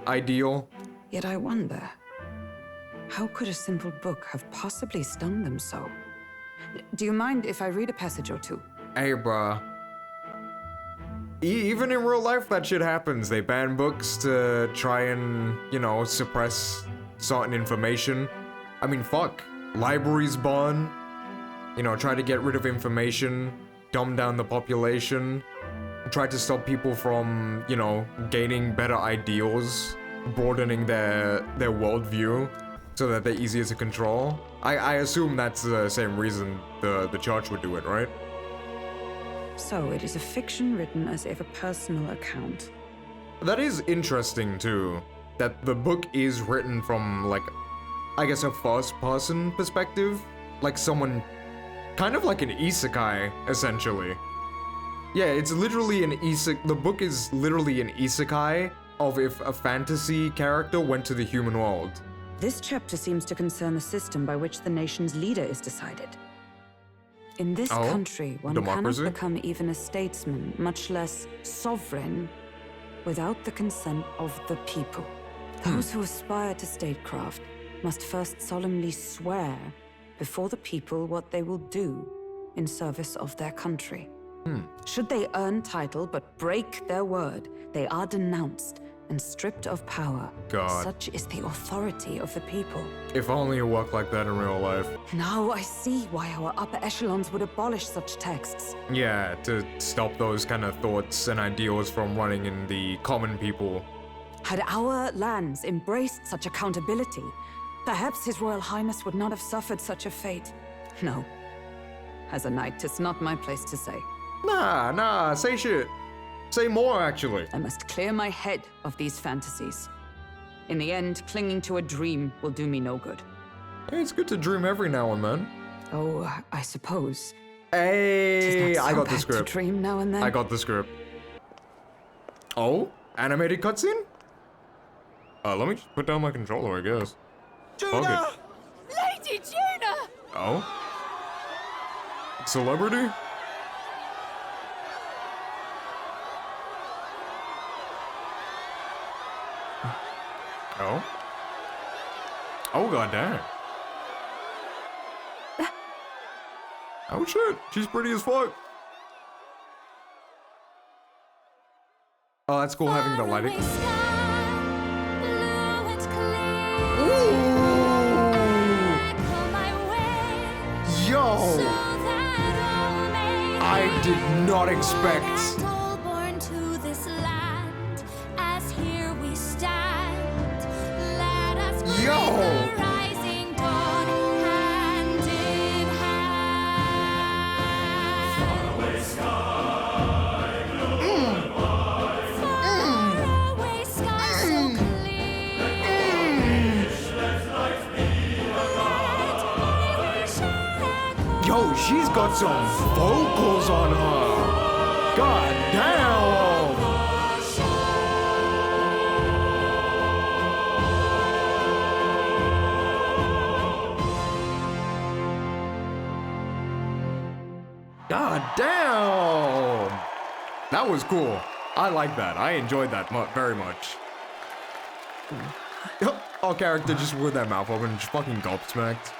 ideal. Yet I wonder, how could a simple book have possibly stung them so? Do you mind if I read a passage or two? Hey, bruh. Even in real life, that shit happens. They ban books to try and, you know, suppress certain information. I mean, fuck. Libraries ban. You know, try to get rid of information, dumb down the population, try to stop people from, you know, gaining better ideals, broadening their worldview so that they're easier to control. I assume that's the same reason the church would do it, right? So it is a fiction written as if a personal account. That is interesting too, that the book is written from, like, I guess a first-person perspective, like someone, kind of like an isekai, essentially. Yeah, it's literally an isekai, the book is literally an isekai of if a fantasy character went to the human world. This chapter seems to concern the system by which the nation's leader is decided. In this country, one democracy? cannot become even a statesman, much less sovereign, without the consent of the people. Those who aspire to statecraft must first solemnly swear before the people what they will do in service of their country. Should they earn title but break their word, they are denounced and stripped of power. God. Such is the authority of the people. If only it worked like that in real life. Now I see why our upper echelons would abolish such texts. Yeah, to stop those kind of thoughts and ideals from running in the common people. Had our lands embraced such accountability, perhaps His Royal Highness would not have suffered such a fate. No. As a knight, 'tis not my place to say. Nah, say shit. Say more, actually. I must clear my head of these fantasies. In the end, clinging to a dream will do me no good. Hey, it's good to dream every now and then. Oh, I suppose. Hey, I got the bad to script. dream now and then. I got the script. Oh, animated cutscene? Let me just put down my controller, I guess. Juna! Lady Juna! Oh? Celebrity? Oh? Oh, goddamn. Oh shit, she's pretty as fuck. Oh, that's cool having the lighting. Yo! I did not expect. Yo! Yo, she's got some vocals on her. God damn. God damn. That was cool. I like that. I enjoyed that very much. Our character just with their mouth open and just fucking gobsmacked.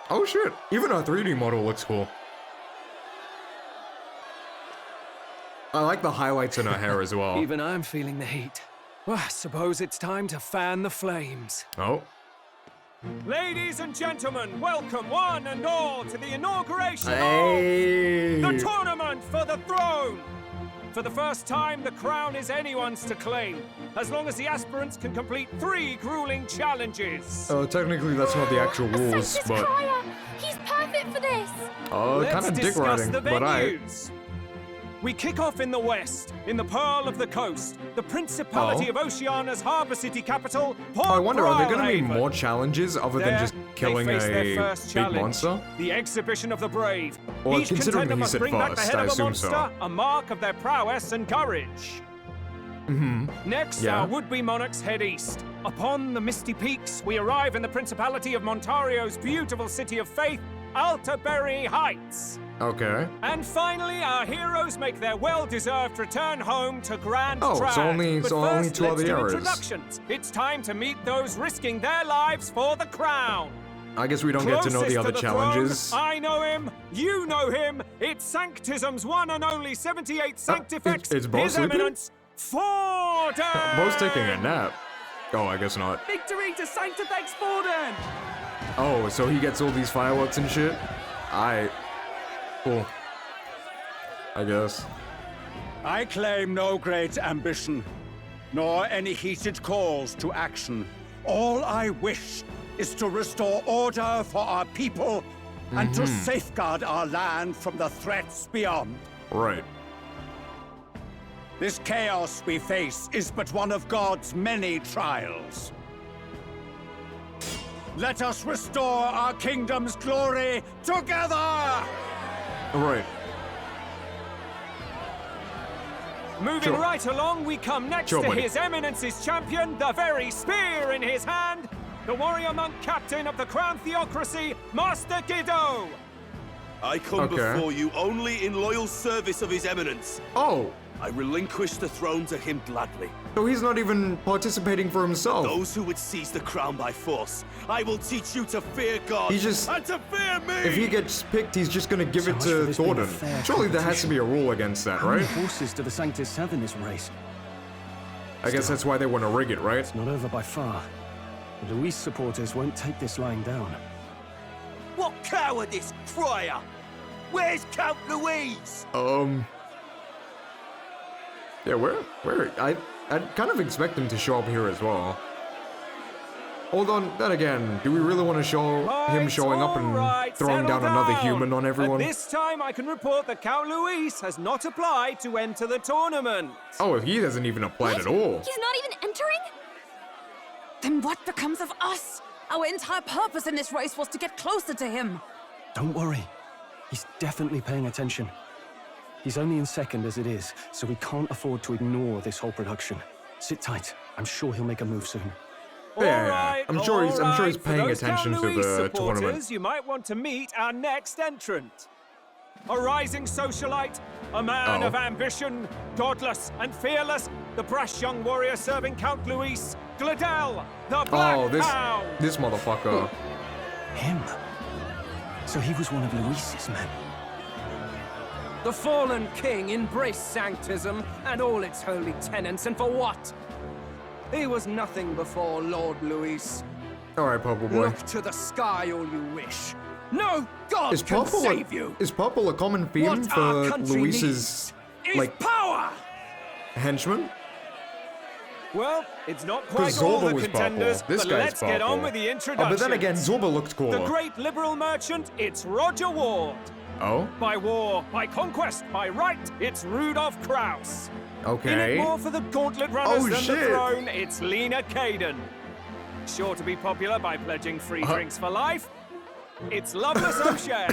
Oh shit, even our 3D model looks cool. I like the highlights in her hair as well. Even I'm feeling the heat. Well, I suppose it's time to fan the flames. Oh. Ladies and gentlemen, welcome one and all to the inauguration of the Tournament for the Throne! For the first time, the crown is anyone's to claim, as long as the aspirants can complete 3 grueling challenges. Technically that's not the actual rules, but... He's perfect for this! Kind of dick riding, the but venues. We kick off in the west, in the Pearl of the Coast, the Principality of Oceania's harbour city capital, Port I wonder, are there going to be Brilhaven. more challenges other than just killing they face their a first big challenge, monster? The Exhibition of the Brave. Well, Each considering contender he must said bring back the first, head I of a assume monster, so. a mark of their prowess and courage. Next, Yeah. our would-be monarchs head east. Upon the misty peaks, we arrive in the Principality of Montario's beautiful city of faith, Altaberry Heights. Okay. And finally, our heroes make their well-deserved return home to Grand Oh, Trad. so only- But so only first, two let's other do eras. introductions. It's time to meet those risking their lives for the crown. I guess we don't get to know the Closest other to challenges. Throne, I know him. You know him. It's Sanctism's one and only 78 Sanctifex. it's Bo His sleeping? Eminence, Forden. Bo's taking a nap. Oh, I guess not. Victory to Sanctifex Forden. Oh, so he gets all these fireworks and shit? Cool. I guess. I claim no great ambition, nor any heated calls to action. All I wish is to restore order for our people and to safeguard our land from the threats beyond. Right. This chaos we face is but one of God's many trials. Let us restore our kingdom's glory together! Right. Moving Sure. right along, we come next Sure, to buddy. His Eminence's champion, the very spear in his hand, the warrior monk captain of the Crown Theocracy, Master Giddo. I come Okay. before you only in loyal service of His Eminence. Oh, I relinquish the throne to him gladly. so he's not even participating for himself. Those who would seize the crown by force, I will teach you to fear God He just- and to fear me! If he gets picked, he's just gonna give So it much to for this being a Thornton. fair Surely there has to be a rule against that, How many right? horses do the Sanctus have in this race? I guess that's why they want to rig it, right? It's not over by far. The Luis supporters won't take this lying down. What cowardice, Friar! Where's Count Louise? Yeah, where? I'd kind of expect him to show up here as well. Hold on, then again, do we really want to show him showing up and throwing settle down another human on everyone? At this time, I can report that Count Luis has not applied to enter the tournament. Oh, he hasn't even applied at all. He's not even entering? Then what becomes of us? Our entire purpose in this race was to get closer to him. Don't worry. He's definitely paying attention. He's only in second as it is, so we can't afford to ignore this whole production. Sit tight. I'm sure he'll make a move soon. Yeah, I'm sure he's For paying those attention Count to Luis the supporters, tournament. You might want to meet our next entrant. A rising socialite, a man of ambition, godless and fearless, the brash young warrior serving Count Luis, Gladel, the Black Oh, Hound. this motherfucker. Him? So he was one of Luis's men. The fallen king embraced Sanctism and all its holy tenets, and for what? He was nothing before Lord Luis. All right, Purple Boy. Look to the sky all you wish. No God Is can purple save you. is purple a common theme What our for country Luis's is like power. henchmen? Well, it's not quite 'Cause all Zorba the was contenders, purple. This but guy's let's get on purple. with the Oh, introduction. but then again, Zorba looked cooler. The great liberal merchant, it's Roger Ward. Oh, By war, by conquest, by right, it's Rudolph Kraus. In okay. it more for the gauntlet runners Oh, than shit. the throne, it's Lena Caden. Sure to be popular by pledging free drinks for life, it's Loveless O'Shea.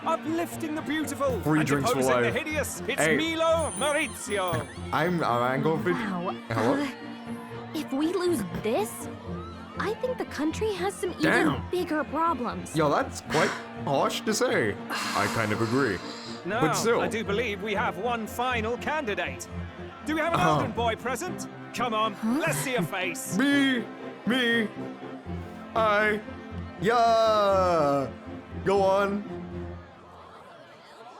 Uplifting the beautiful Free and drinks for opposing the life. hideous, it's Hey. Milo Maurizio. I'm Anglefish. Wow. Hello? If we lose this, I think the country has some even Damn. bigger problems. Yo, that's quite harsh to say. I kind of agree. Now, But still. I do believe we have one final candidate. Do we have an Uh-huh. Elden boy present? Come on, let's see a face. Me, yeah. Go on.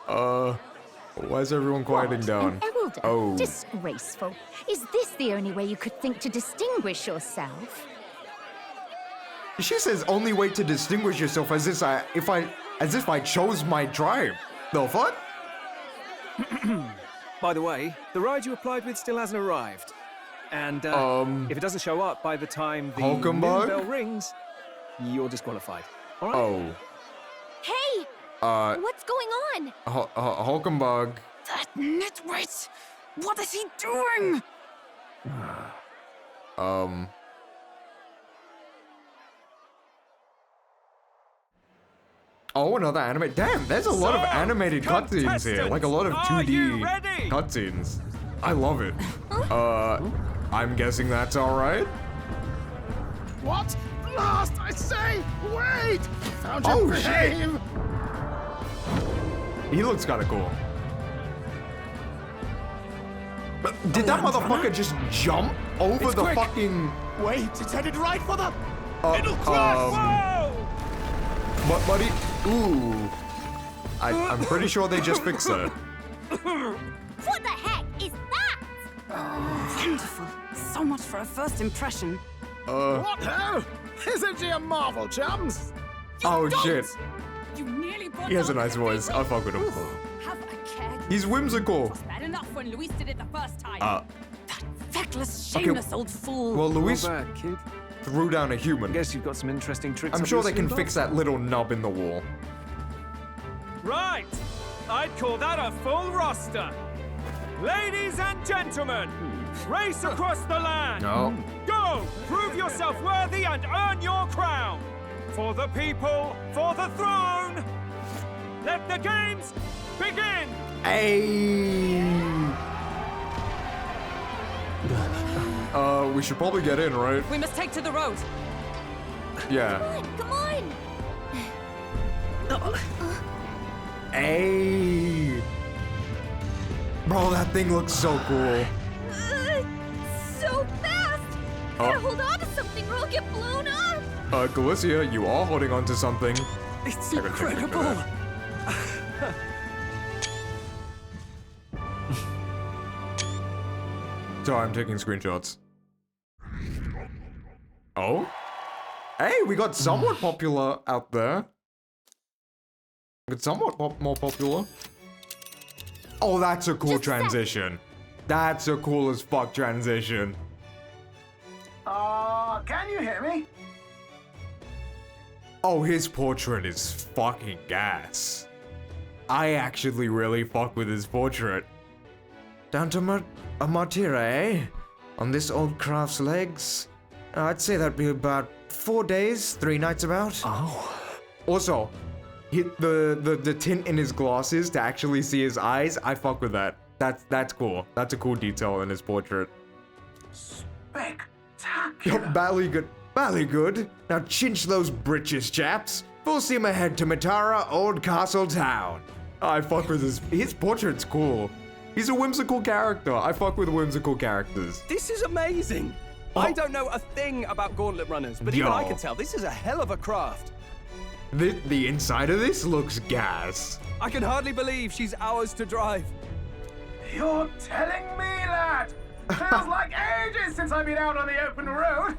Why is everyone quieting down? An elder? Oh. Disgraceful. Is this the only way you could think to distinguish yourself? She says only way to distinguish yourself as if I chose my tribe. The fuck? By the way, the ride you applied with still hasn't arrived. And if it doesn't show up by the time the noon Hulkenberg? bell rings, you're disqualified. All right? Oh. Hey! What's going on? Hulkenberg. That nitwit! What is he doing? Oh, another anime. Damn, there's a lot of So, animated cutscenes here. Like a lot of Are you 2D ready? cutscenes. I love it. I'm guessing that's alright. What? Last, I say! Wait! Found your Oh, shit. brave! He looks kind of cool. But did that motherfucker just jump over It's the quick. fucking... Wait, it's headed right for the middle um, class! What, buddy? Ooh. I'm pretty sure they just fixed that. What the heck is that? Wonderful. So much for a first impression. What ho? Isn't she a marvel, chums? Oh, shit. You nearly brought He has a down nice voice. I fuck with him. Have a care. He's whimsical. Bad enough when Luis did it the first time. That feckless, okay. shameless old fool. Well, Luis Not bad, kid. threw down a human. Guess you've got some interesting tricks. I'm up sure your they can sleeve, fix that little nub in the wall. Right! I'd call that a full roster. Ladies and gentlemen, race across the land. No. Go! Prove yourself worthy and earn your crown. For the people, for the throne. Let the games begin! Hey! We should probably get in, right? We must take to the road. Yeah. Come on! Hey! Bro, that thing looks so cool. So fast! Oh. Gotta hold on to something or I'll get blown up! Galicia, you are holding on to something. It's I gotta take a picture of incredible. that. Sorry, I'm taking screenshots. Oh? Hey, we got somewhat popular out there. It's somewhat more popular. Oh, that's a cool transition. That's a cool as fuck transition. Can you hear me? Oh, his portrait is fucking gas. I actually really fuck with his portrait. Down to a martyra, eh? On this old craft's legs? I'd say that'd be about 4 days, 3 nights about. Oh. Also, the tint in his glasses to actually see his eyes, I fuck with that. That's cool. That's a cool detail in his portrait. Yo, bally good. Now chinch those britches, chaps. Full steam ahead to Matara, Old Castle Town. I fuck with his portrait's cool. He's a whimsical character. I fuck with whimsical characters. This is amazing. I don't know a thing about gauntlet runners, but even I can tell this is a hell of a craft. The inside of this looks gas. I can hardly believe she's ours to drive. You're telling me that? Feels like ages since I've been out on the open road.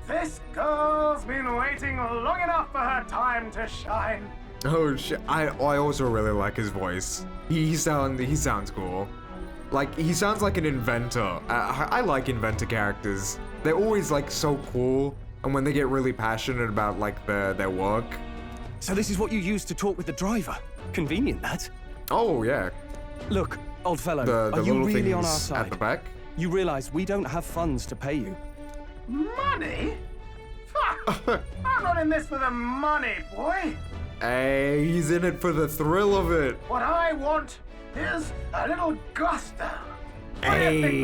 This girl's been waiting long enough for her time to shine. Oh shit! I also really like his voice. He sounds cool. Like he sounds like an inventor. I like inventor characters. They're always like so cool, and when they get really passionate about like their work. So this is what you use to talk with the driver. Convenient, that. Oh yeah. Look, old fellow, The are you little really on our things side? at the back. You realize we don't have funds to pay you. Money? Fuck! I'm not in this for the money, boy. Hey, he's in it for the thrill of it. What I want is a little gusto. Hey.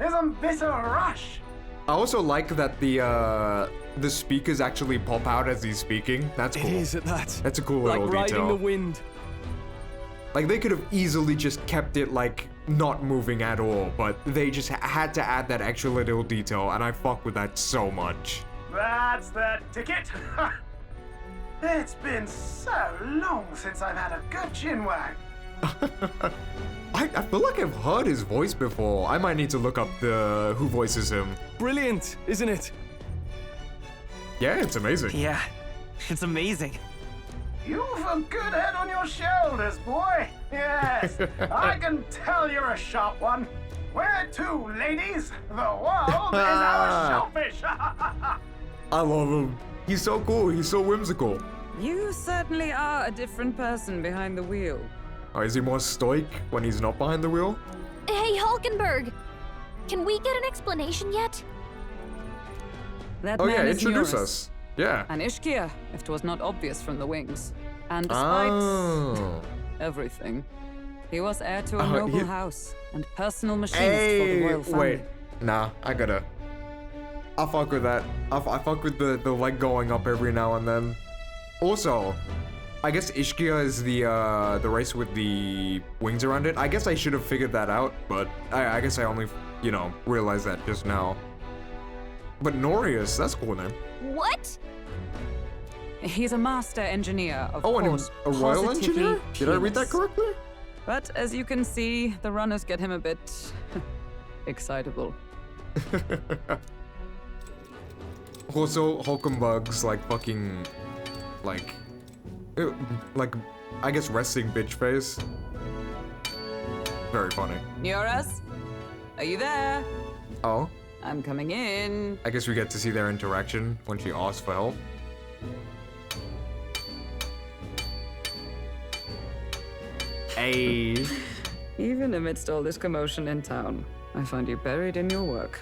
Isn't this a rush? I also like that the speakers actually pop out as he's speaking. That's cool. It is at that. That's a cool Like little riding detail. the wind. Like they could have easily just kept it like not moving at all, but they just had to add that extra little detail, and I fuck with that so much. That's the ticket. It's been so long since I've had a good chinwag. I feel like I've heard his voice before. I might need to look up who voices him. Brilliant, isn't it? Yeah, it's amazing. Yeah, it's amazing. You've a good head on your shoulders, boy. Yes, I can tell you're a sharp one. Where to, ladies? The world is our shellfish. I love him. He's so cool. He's so whimsical. You certainly are a different person behind the wheel. Oh, is he more stoic when he's not behind the wheel? Hey, Hulkenberg! Can we get an explanation yet? That Oh man yeah, is introduce Eurus. us. Yeah. An Ishkia, if 'twas not obvious from the wings. And despite everything, He was heir to a noble house and personal machinist for the royal family. Wait. Nah, I gotta. I'll fuck with that. I fuck with the leg going up every now and then. Also, I guess Ishkia is the race with the wings around it. I guess I should have figured that out, but I guess I only, you know, realized that just now. But Norius, that's a cool name. What? He's a master engineer, of course. course. And a royal engineer? Did I read that correctly? But as you can see, the runners get him a bit excitable. Also, Hulkenbug's like fucking, like, I guess resting bitch face. Very funny. Nioras, are you there? Oh? I'm coming in. I guess we get to see their interaction when she asks for help. Hey. Even amidst all this commotion in town, I find you buried in your work.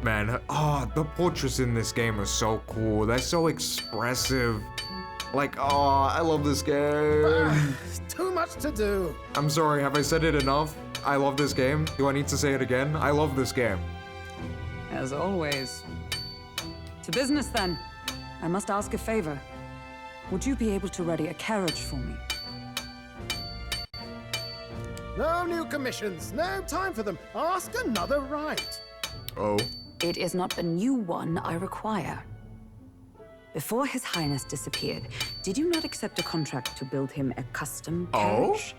Man, the portraits in this game are so cool. They're so expressive. Like, I love this game. Too much to do. I'm sorry, have I said it enough? I love this game. Do I need to say it again? I love this game. As always. To business then. I must ask a favor. Would you be able to ready a carriage for me? No new commissions. No time for them. Ask another right. Oh. It is not a new one I require. Before His Highness disappeared, did you not accept a contract to build him a custom carriage?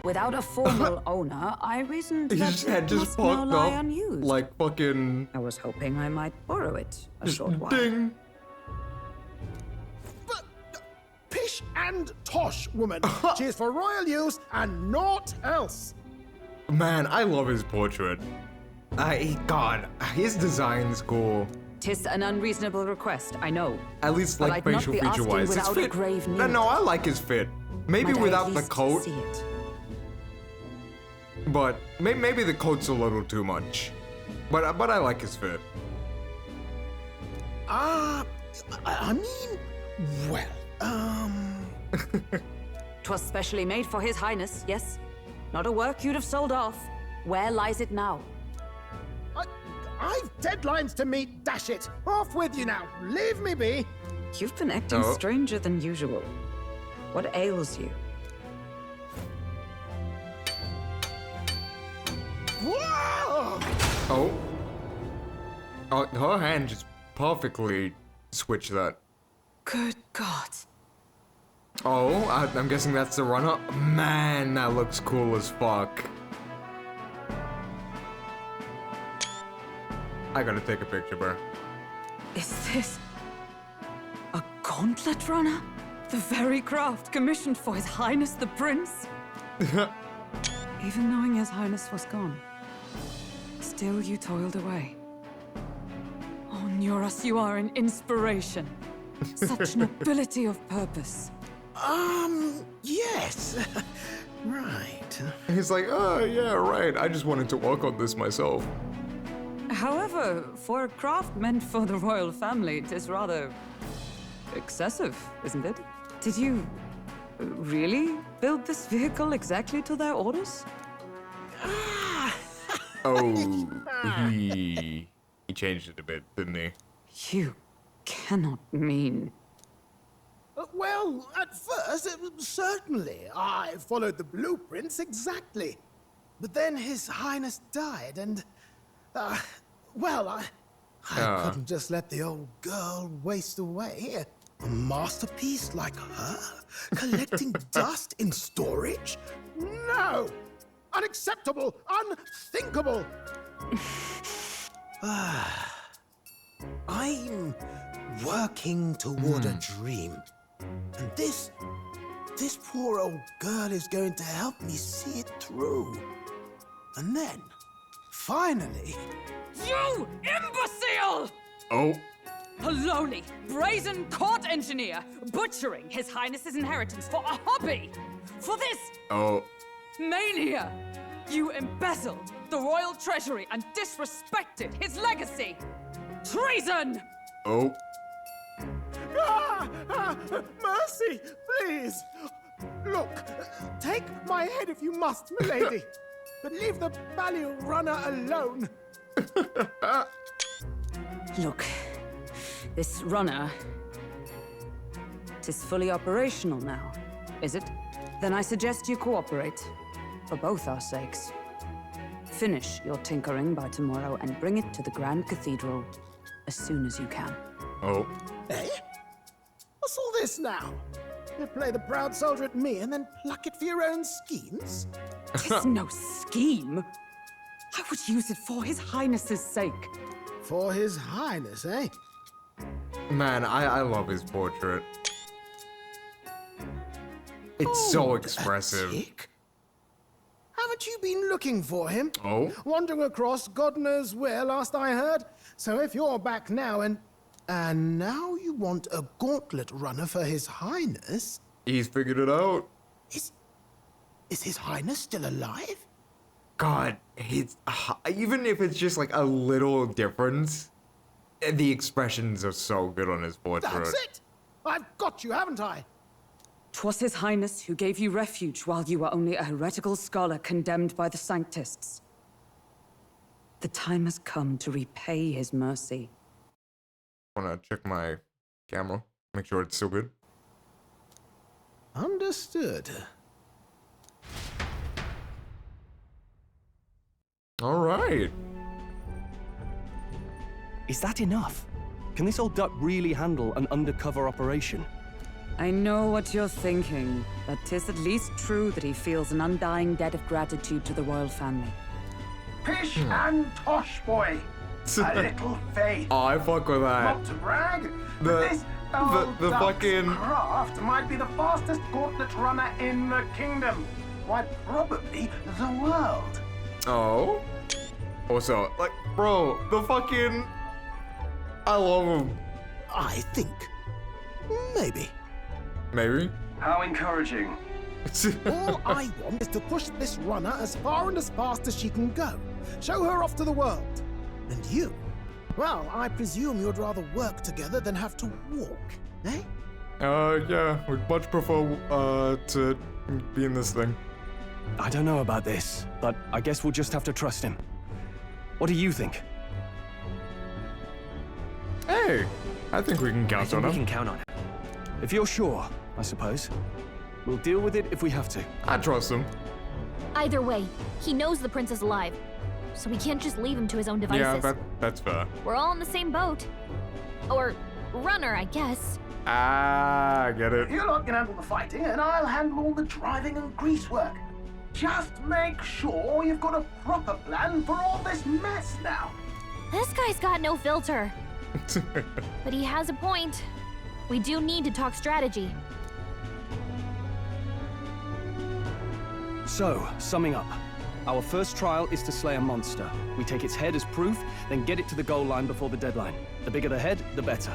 Without a formal owner, I reasoned that it must now lie unused. Like fucking... I was hoping I might borrow it a short while. Ding! But, pish and tosh, woman. She is for royal use and naught else. Man, I love his portrait. God, his design's cool. 'Tis an unreasonable request, I know. At least like facial feature-wise. His fit. No, I like his fit. Maybe without the coat. But maybe the coat's a little too much. But I like his fit. I mean, well, 'Twas specially made for His Highness, yes? Not a work you'd have sold off. Where lies it now? I've deadlines to meet, dash it! Off with you now, leave me be! You've been acting stranger than usual. What ails you? Whoa! Oh, her hand just perfectly switched that. Good God. Oh, I'm guessing that's the runner. Man, that looks cool as fuck. I gotta take a picture, bro. Is this a gauntlet runner? The very craft commissioned for His Highness the Prince? Even knowing His Highness was gone, still you toiled away. Oh, Nioras, you are an inspiration. Such nobility of purpose. Yes. Right. He's like, oh, yeah, right. I just wanted to work on this myself. However, for a craft meant for the royal family, it is rather excessive, isn't it? Did you really build this vehicle exactly to their orders? Oh, he changed it a bit, didn't he? You cannot mean... Well, at first, certainly. I followed the blueprints exactly. But then His Highness died, and... well, I couldn't just let the old girl waste away. A masterpiece like her? Collecting dust in storage? No! Unacceptable! Unthinkable! I'm working toward a dream. And this poor old girl is going to help me see it through. And then, finally... You imbecile! Oh. A lowly, brazen court engineer butchering His Highness's inheritance for a hobby! For this... Oh. Mania! You embezzled the royal treasury and disrespected his legacy! Treason! Oh. Mercy, please! Look, take my head if you must, milady. But leave the Balliol runner alone. Look, this runner... It is fully operational now, is it? Then I suggest you cooperate, for both our sakes. Finish your tinkering by tomorrow and bring it to the Grand Cathedral as soon as you can. Oh. Eh? What's all this now? You play the proud soldier at me and then pluck it for your own schemes? Tis no scheme. I would use it for His Highness's sake. For His Highness, eh? Man, I love his portrait. It's so expressive. Haven't you been looking for him? Oh? Wandering across God knows where, last I heard. So if you're back now and now you want a gauntlet runner for His Highness? He's figured it out. Is His Highness still alive? God, even if it's just like a little difference, the expressions are so good on his portrait. That's it! I've got you, haven't I? 'Twas His Highness who gave you refuge while you were only a heretical scholar condemned by the Sanctists. The time has come to repay His mercy. I wanna check my camera, make sure it's still good. Understood. All right. Is that enough? Can this old duck really handle an undercover operation? I know what you're thinking, but 'tis at least true that he feels an undying debt of gratitude to the royal family. Pish and tosh, boy. A little faith. Oh, I fuck with that. Not to brag, The- but this old the duck's fucking- craft might be the fastest gauntlet runner in the kingdom. Why, probably the world. Oh? Also, like, bro, the fucking... I love him. I think. Maybe. Maybe? How encouraging. All I want is to push this runner as far and as fast as she can go. Show her off to the world. And you? Well, I presume you'd rather work together than have to walk, eh? Yeah, we'd much prefer, to be in this thing. I don't know about this, but I guess we'll just have to trust him. What do you think? Hey, I think we can count on him. We can count on him. If you're sure, I suppose. We'll deal with it if we have to. I trust him. Either way, he knows the prince is alive, so we can't just leave him to his own devices. Yeah, that's fair. We're all in the same boat. Or runner, I guess. Ah, I get it. You lot can handle the fighting, and I'll handle all the driving and greasework. Just make sure you've got a proper plan for all this mess now. This guy's got no filter. But he has a point. We do need to talk strategy. So, summing up. Our first trial is to slay a monster. We take its head as proof, then get it to the goal line before the deadline. The bigger the head, the better.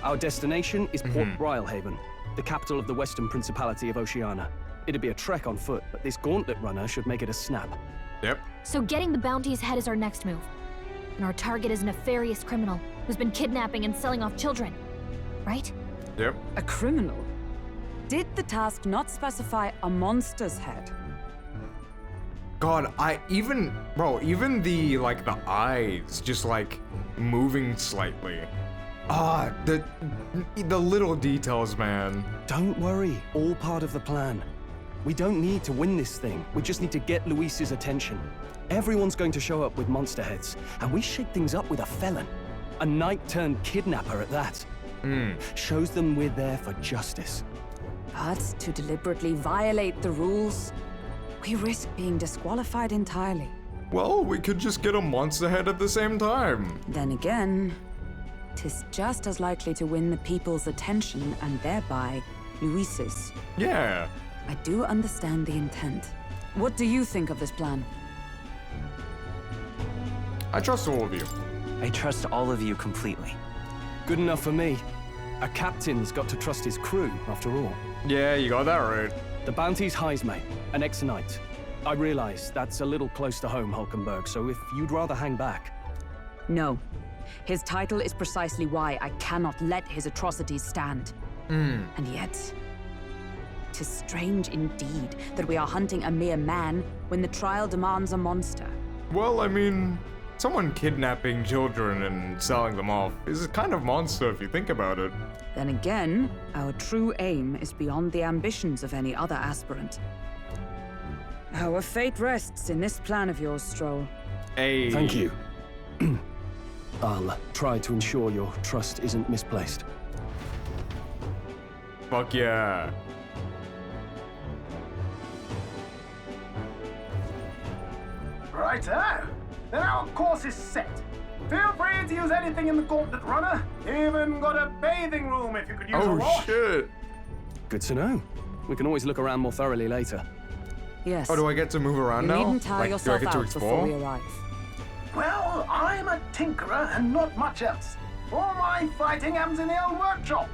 Our destination is Port Brialhaven, the capital of the Western Principality of Oceania. It'd be a trek on foot, but this gauntlet runner should make it a snap. Yep. So getting the bounty's head is our next move. And our target is a nefarious criminal who's been kidnapping and selling off children. Right? Yep. A criminal? Did the task not specify a monster's head? God, even the, like, the eyes just, like, moving slightly. Ah, the little details, man. Don't worry, all part of the plan. We don't need to win this thing. We just need to get Luis's attention. Everyone's going to show up with monster heads, and we shake things up with a felon. A knight-turned-kidnapper at that. Shows them we're there for justice. But to deliberately violate the rules, we risk being disqualified entirely. Well, we could just get a monster head at the same time. Then again, 'tis just as likely to win the people's attention and thereby Luis's. Yeah. I do understand the intent. What do you think of this plan? I trust all of you. I trust all of you completely. Good enough for me. A captain's got to trust his crew, after all. Yeah, you got that right. The bounty's Heisme, an ex-knight. I realize that's a little close to home, Hulkenberg, so if you'd rather hang back... No. His title is precisely why I cannot let his atrocities stand. And yet, 'Tis strange indeed that we are hunting a mere man when the trial demands a monster. Well, I mean, someone kidnapping children and selling them off is a kind of monster if you think about it. Then again, our true aim is beyond the ambitions of any other aspirant. Our fate rests in this plan of yours, Stroll. Hey. Thank you. I'll try to ensure your trust isn't misplaced. Fuck yeah. Righto. Then our course is set. Feel free to use anything in the Gauntlet Runner. Even got a bathing room if you could use a wash. Shit. Good to know. We can always look around more thoroughly later. Yes. Oh, do I get to move around You now? needn't tire Do I yourself get to out before we explore? arrive. Well, I'm a tinkerer and not much else. All my fighting happens in the old workshop.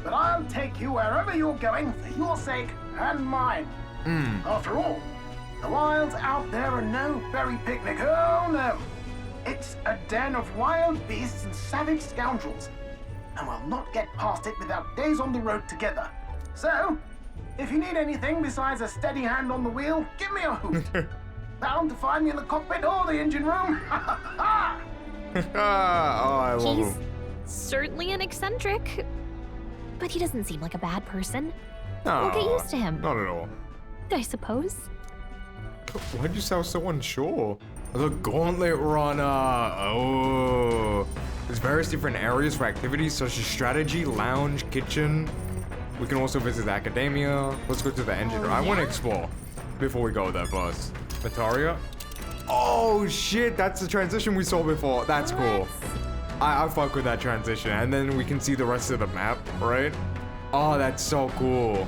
But I'll take you wherever you're going for your sake and mine. After all, the wilds out there are no berry picnic. Oh no. It's a den of wild beasts and savage scoundrels. And we'll not get past it without days on the road together. So, if you need anything besides a steady hand on the wheel, give me a hoot. Bound to find me in the cockpit or the engine room. Oh, I love He's him. certainly an eccentric, but he doesn't seem like a bad person. No, We'll get used to him, Not at all. I suppose. Why'd you sound so unsure? The Gauntlet Runner. Oh. There's various different areas for activities such as strategy, lounge, kitchen. We can also visit the academia. Let's go to the engine room. I want to explore before we go there first. Mataria. Oh shit, that's the transition we saw before. That's cool. I fuck with that transition. And then we can see the rest of the map, right? Oh, that's so cool.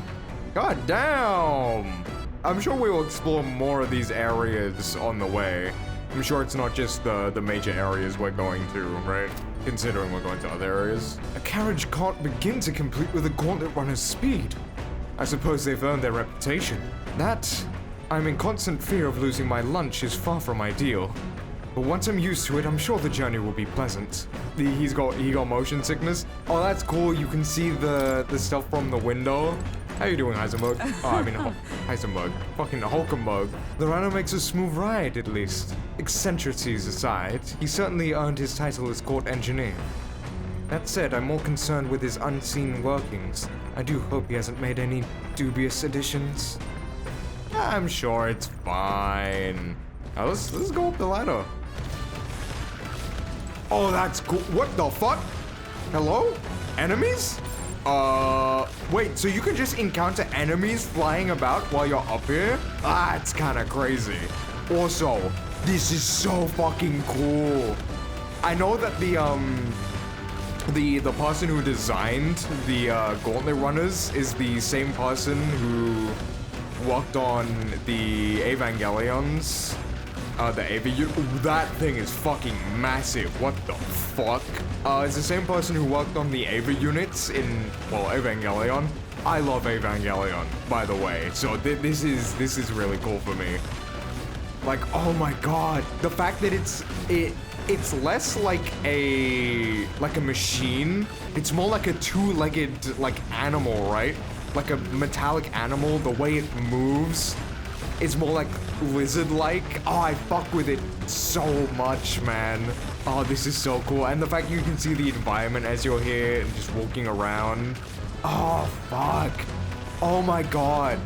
God damn. I'm sure we will explore more of these areas on the way. I'm sure it's not just the major areas we're going to, right? Considering we're going to other areas. A carriage can't begin to compete with a Gauntlet Runner's speed. I suppose they've earned their reputation. That, I'm in constant fear of losing my lunch is far from ideal. But once I'm used to it, I'm sure the journey will be pleasant. He got motion sickness. Oh, that's cool. You can see the stuff from the window. How you doing, Heisenberg? Oh, I mean, Heisenberg. Fucking Hulkenberg. The Rhino makes a smooth ride, at least. Eccentricities aside, he certainly earned his title as court engineer. That said, I'm more concerned with his unseen workings. I do hope he hasn't made any dubious additions. I'm sure it's fine. Now let's go up the ladder. Oh, that's cool. What the fuck? Hello? Enemies? Wait, so you can just encounter enemies flying about while you're up here? That's kind of crazy. Also, this is so fucking cool. I know that the person who designed the Gauntlet Runners is the same person who worked on the Evangelions. That thing is fucking massive. What the fuck? It's the same person who worked on the Ava units in, well, Evangelion. I love Evangelion, by the way. So this is really cool for me. Like, oh my god, the fact that it's less like a machine. It's more like a two-legged like animal, right? Like a metallic animal. The way it moves. It's more like lizard-like. Oh, I fuck with it so much, man. Oh, this is so cool. And the fact you can see the environment as you're here and just walking around. Oh, fuck. Oh my god.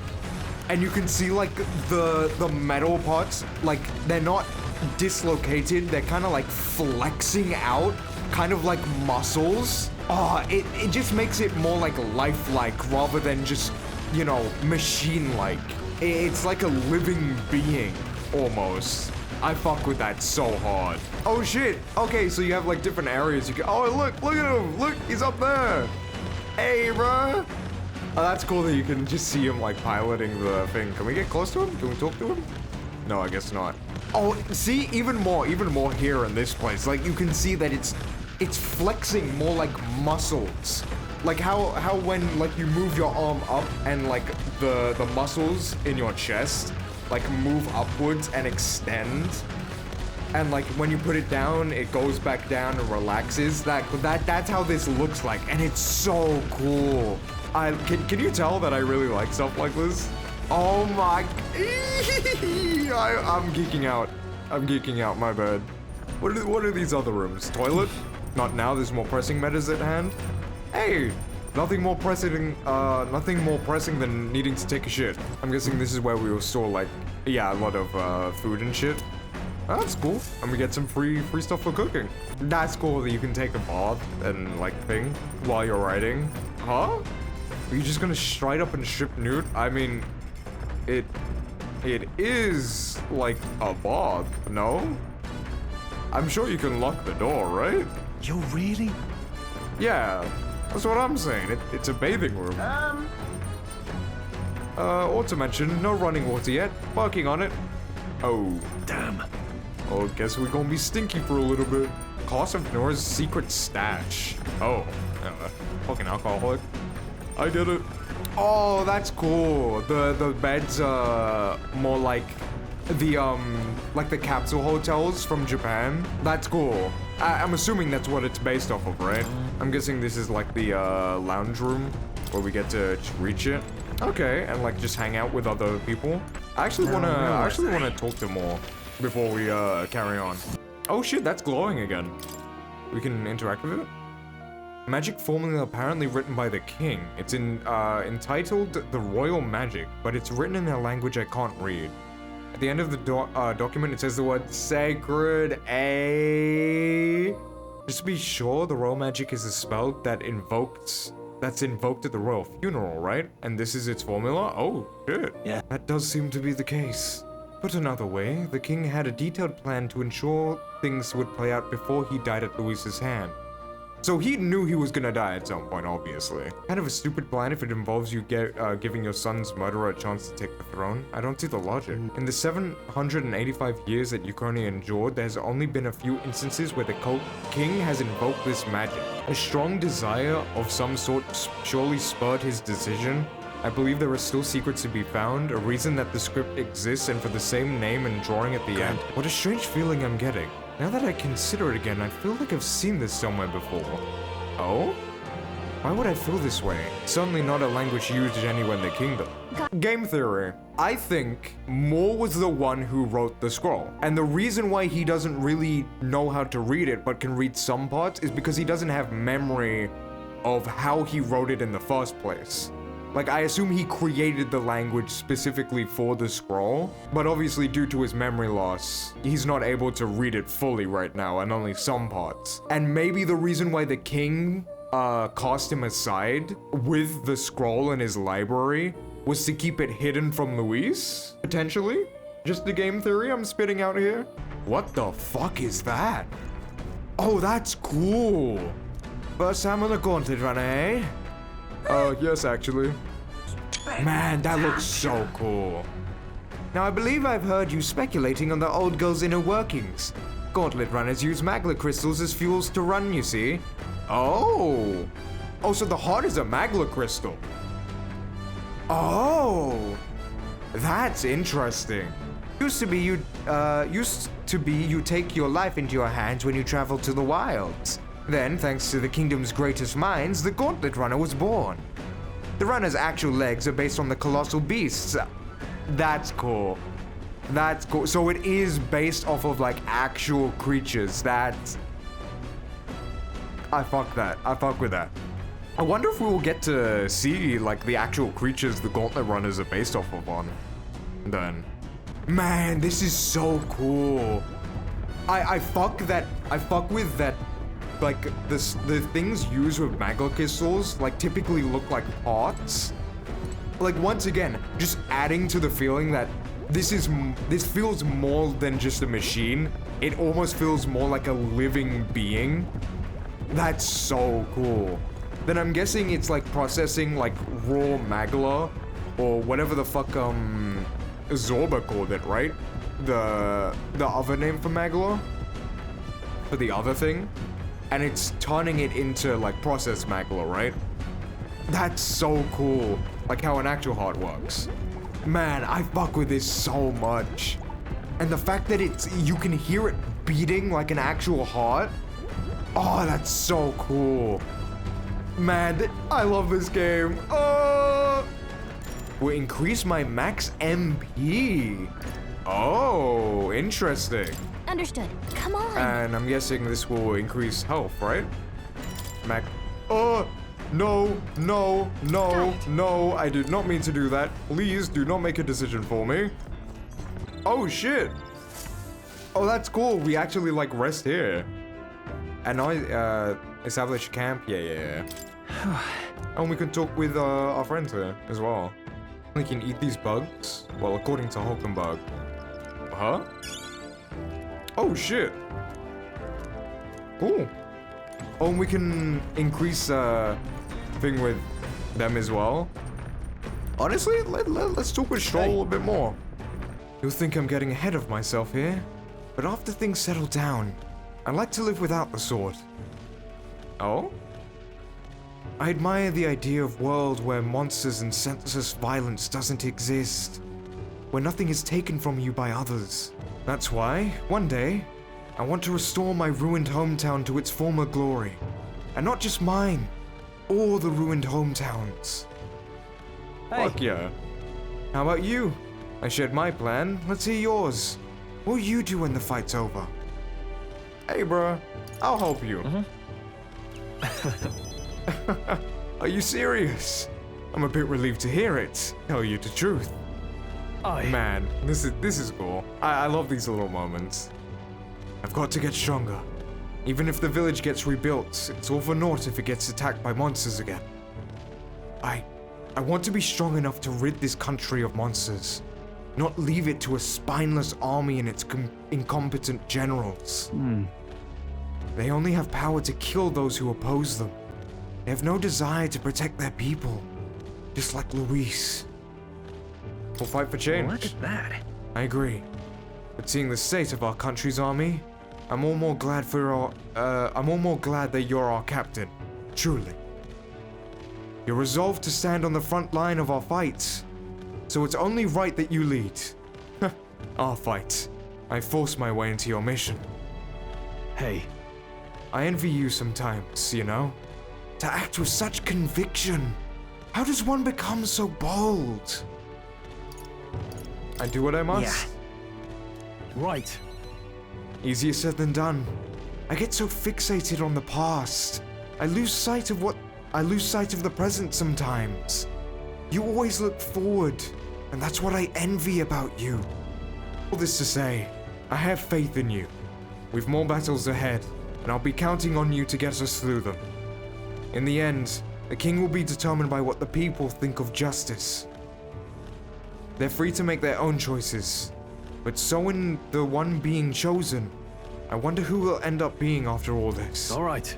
And you can see like the metal parts, like they're not dislocated. They're kind of like flexing out, kind of like muscles. Oh, it just makes it more like lifelike rather than just, you know, machine-like. It's like a living being, almost. I fuck with that so hard. Oh shit, okay, so you have like different areas you can, oh look at him, look, he's up there. Hey, bro. Oh, that's cool that you can just see him like piloting the thing. Can we get close to him? Can we talk to him? No, I guess not. Oh, see, even more here in this place. Like you can see that it's flexing more like muscles. Like how when like you move your arm up and like the muscles in your chest like move upwards and extend, and like when you put it down it goes back down and relaxes. That's how this looks like, and it's so cool. Can you tell that I really like stuff like this? Oh my... I'm geeking out. I'm geeking out, my bad. What are these other rooms? Toilet? Not now, there's more pressing matters at hand. Hey! Nothing more pressing than needing to take a shit. I'm guessing this is where we will store, like, yeah, a lot of food and shit. That's cool. And we get some free stuff for cooking. That's cool that you can take a bath and, like, thing while you're riding. Huh? Are you just gonna straight up and strip nude? I mean, it is like a bath, no? I'm sure you can lock the door, right? You really? Yeah, that's what I'm saying. It's a bathing room. Or to mention, no running water yet. Working on it. Oh, damn. Oh, guess we're gonna be stinky for a little bit. Cost of Nora's secret stash. Oh, fucking alcoholic. I get it. Oh, that's cool. The beds are more like the capsule hotels from Japan. That's cool. I'm assuming that's what it's based off of, right? I'm guessing this is like the lounge room where we get to reach it. Okay, and like just hang out with other people. I actually wanna talk to more before we carry on. Oh shit, that's glowing again. We can interact with it. Magic formula apparently written by the king. It's entitled The Royal Magic, but it's written in a language I can't read. At the end of the document, it says the word Sacred A. Just to be sure, the Royal Magic is a spell that's invoked at the royal funeral, right? And this is its formula? Oh, shit. Yeah. That does seem to be the case. Put another way, the king had a detailed plan to ensure things would play out before he died at Luis's hand. So he knew he was gonna die at some point, obviously. Kind of a stupid plan if it involves you giving your son's murderer a chance to take the throne. I don't see the logic. In the 785 years that Yukonia endured, there's only been a few instances where the king has invoked this magic. A strong desire of some sort surely spurred his decision. I believe there are still secrets to be found, a reason that the script exists, and for the same name and drawing at the end. What a strange feeling I'm getting. Now that I consider it again, I feel like I've seen this somewhere before. Oh? Why would I feel this way? Certainly not a language used anywhere in the kingdom. Game theory. I think Moore was the one who wrote the scroll. And the reason why he doesn't really know how to read it, but can read some parts, is because he doesn't have memory of how he wrote it in the first place. Like, I assume he created the language specifically for the scroll, but obviously due to his memory loss, he's not able to read it fully right now, and only some parts. And maybe the reason why the king cast him aside with the scroll in his library was to keep it hidden from Luis, potentially? Just the game theory I'm spitting out here? What the fuck is that? Oh, that's cool. First time on the Gauntlet Runner, eh? Yes, actually. Man, that looks so cool. Now, I believe I've heard you speculating on the old girl's inner workings. Gauntlet runners use magla crystals as fuels to run, you see. Oh. Oh, so the heart is a magla crystal. Oh. That's interesting. Used to be you take your life into your hands when you travel to the wilds. Then, thanks to the kingdom's greatest minds, the Gauntlet Runner was born. The runner's actual legs are based on the colossal beasts. That's cool. That's cool. So it is based off of, like, actual creatures. That's... I fuck that. I fuck with that. I wonder if we will get to see, like, the actual creatures the Gauntlet Runners are based off of on. Then. Man, this is so cool. I fuck with that. Like, the things used with magla crystals, like, typically look like pots. Like, once again, just adding to the feeling that this feels more than just a machine. It almost feels more like a living being. That's so cool. Then I'm guessing it's, like, processing, like, raw magla, or whatever the fuck, Zorba called it, right? The other name for magla? For the other thing? And it's turning it into, like, processed magla, right? That's so cool. Like how an actual heart works. Man, I fuck with this so much. And the fact that you can hear it beating like an actual heart. Oh, that's so cool. Man, I love this game. Will increase my max MP. Oh, interesting. Understood. Come on. And I'm guessing this will increase health, right? Oh, no, no, no, no. I did not mean to do that. Please do not make a decision for me. Oh, shit. Oh, that's cool. We actually, like, rest here. And now, establish camp. Yeah. And we can talk with our friends here as well. We can eat these bugs. Well, according to Hulkenberg. Huh? Oh, shit. Cool. Oh, and we can increase thing with them as well. Honestly, let's talk with Stroll a bit more. You'll think I'm getting ahead of myself here, but after things settle down, I'd like to live without the sword. Oh? I admire the idea of a world where monsters and senseless violence doesn't exist, where nothing is taken from you by others. That's why, one day, I want to restore my ruined hometown to its former glory. And not just mine, all the ruined hometowns. Hey. Fuck yeah. How about you? I shared my plan, let's hear yours. What will you do when the fight's over? Hey bruh, I'll help you. Are you serious? I'm a bit relieved to hear it, tell you the truth. Man, this is cool. I love these little moments. I've got to get stronger. Even if the village gets rebuilt, it's all for naught if it gets attacked by monsters again. I want to be strong enough to rid this country of monsters, not leave it to a spineless army and its incompetent generals. They only have power to kill those who oppose them. They have no desire to protect their people, just like Luis. We'll fight for change. Look at that. I agree. But seeing the state of our country's army, I'm all more glad that you're our captain. Truly. You're resolved to stand on the front line of our fight, so it's only right that you lead. Our fight. I forced my way into your mission. Hey. I envy you sometimes, you know? To act with such conviction. How does one become so bold? I do what I must. Yeah. Right. Easier said than done. I get so fixated on the past. I lose sight of the present sometimes. You always look forward, and that's what I envy about you. All this to say, I have faith in you. We've more battles ahead, and I'll be counting on you to get us through them. In the end, the king will be determined by what the people think of justice. They're free to make their own choices, but so in the one being chosen, I wonder who will end up being after all this. All right.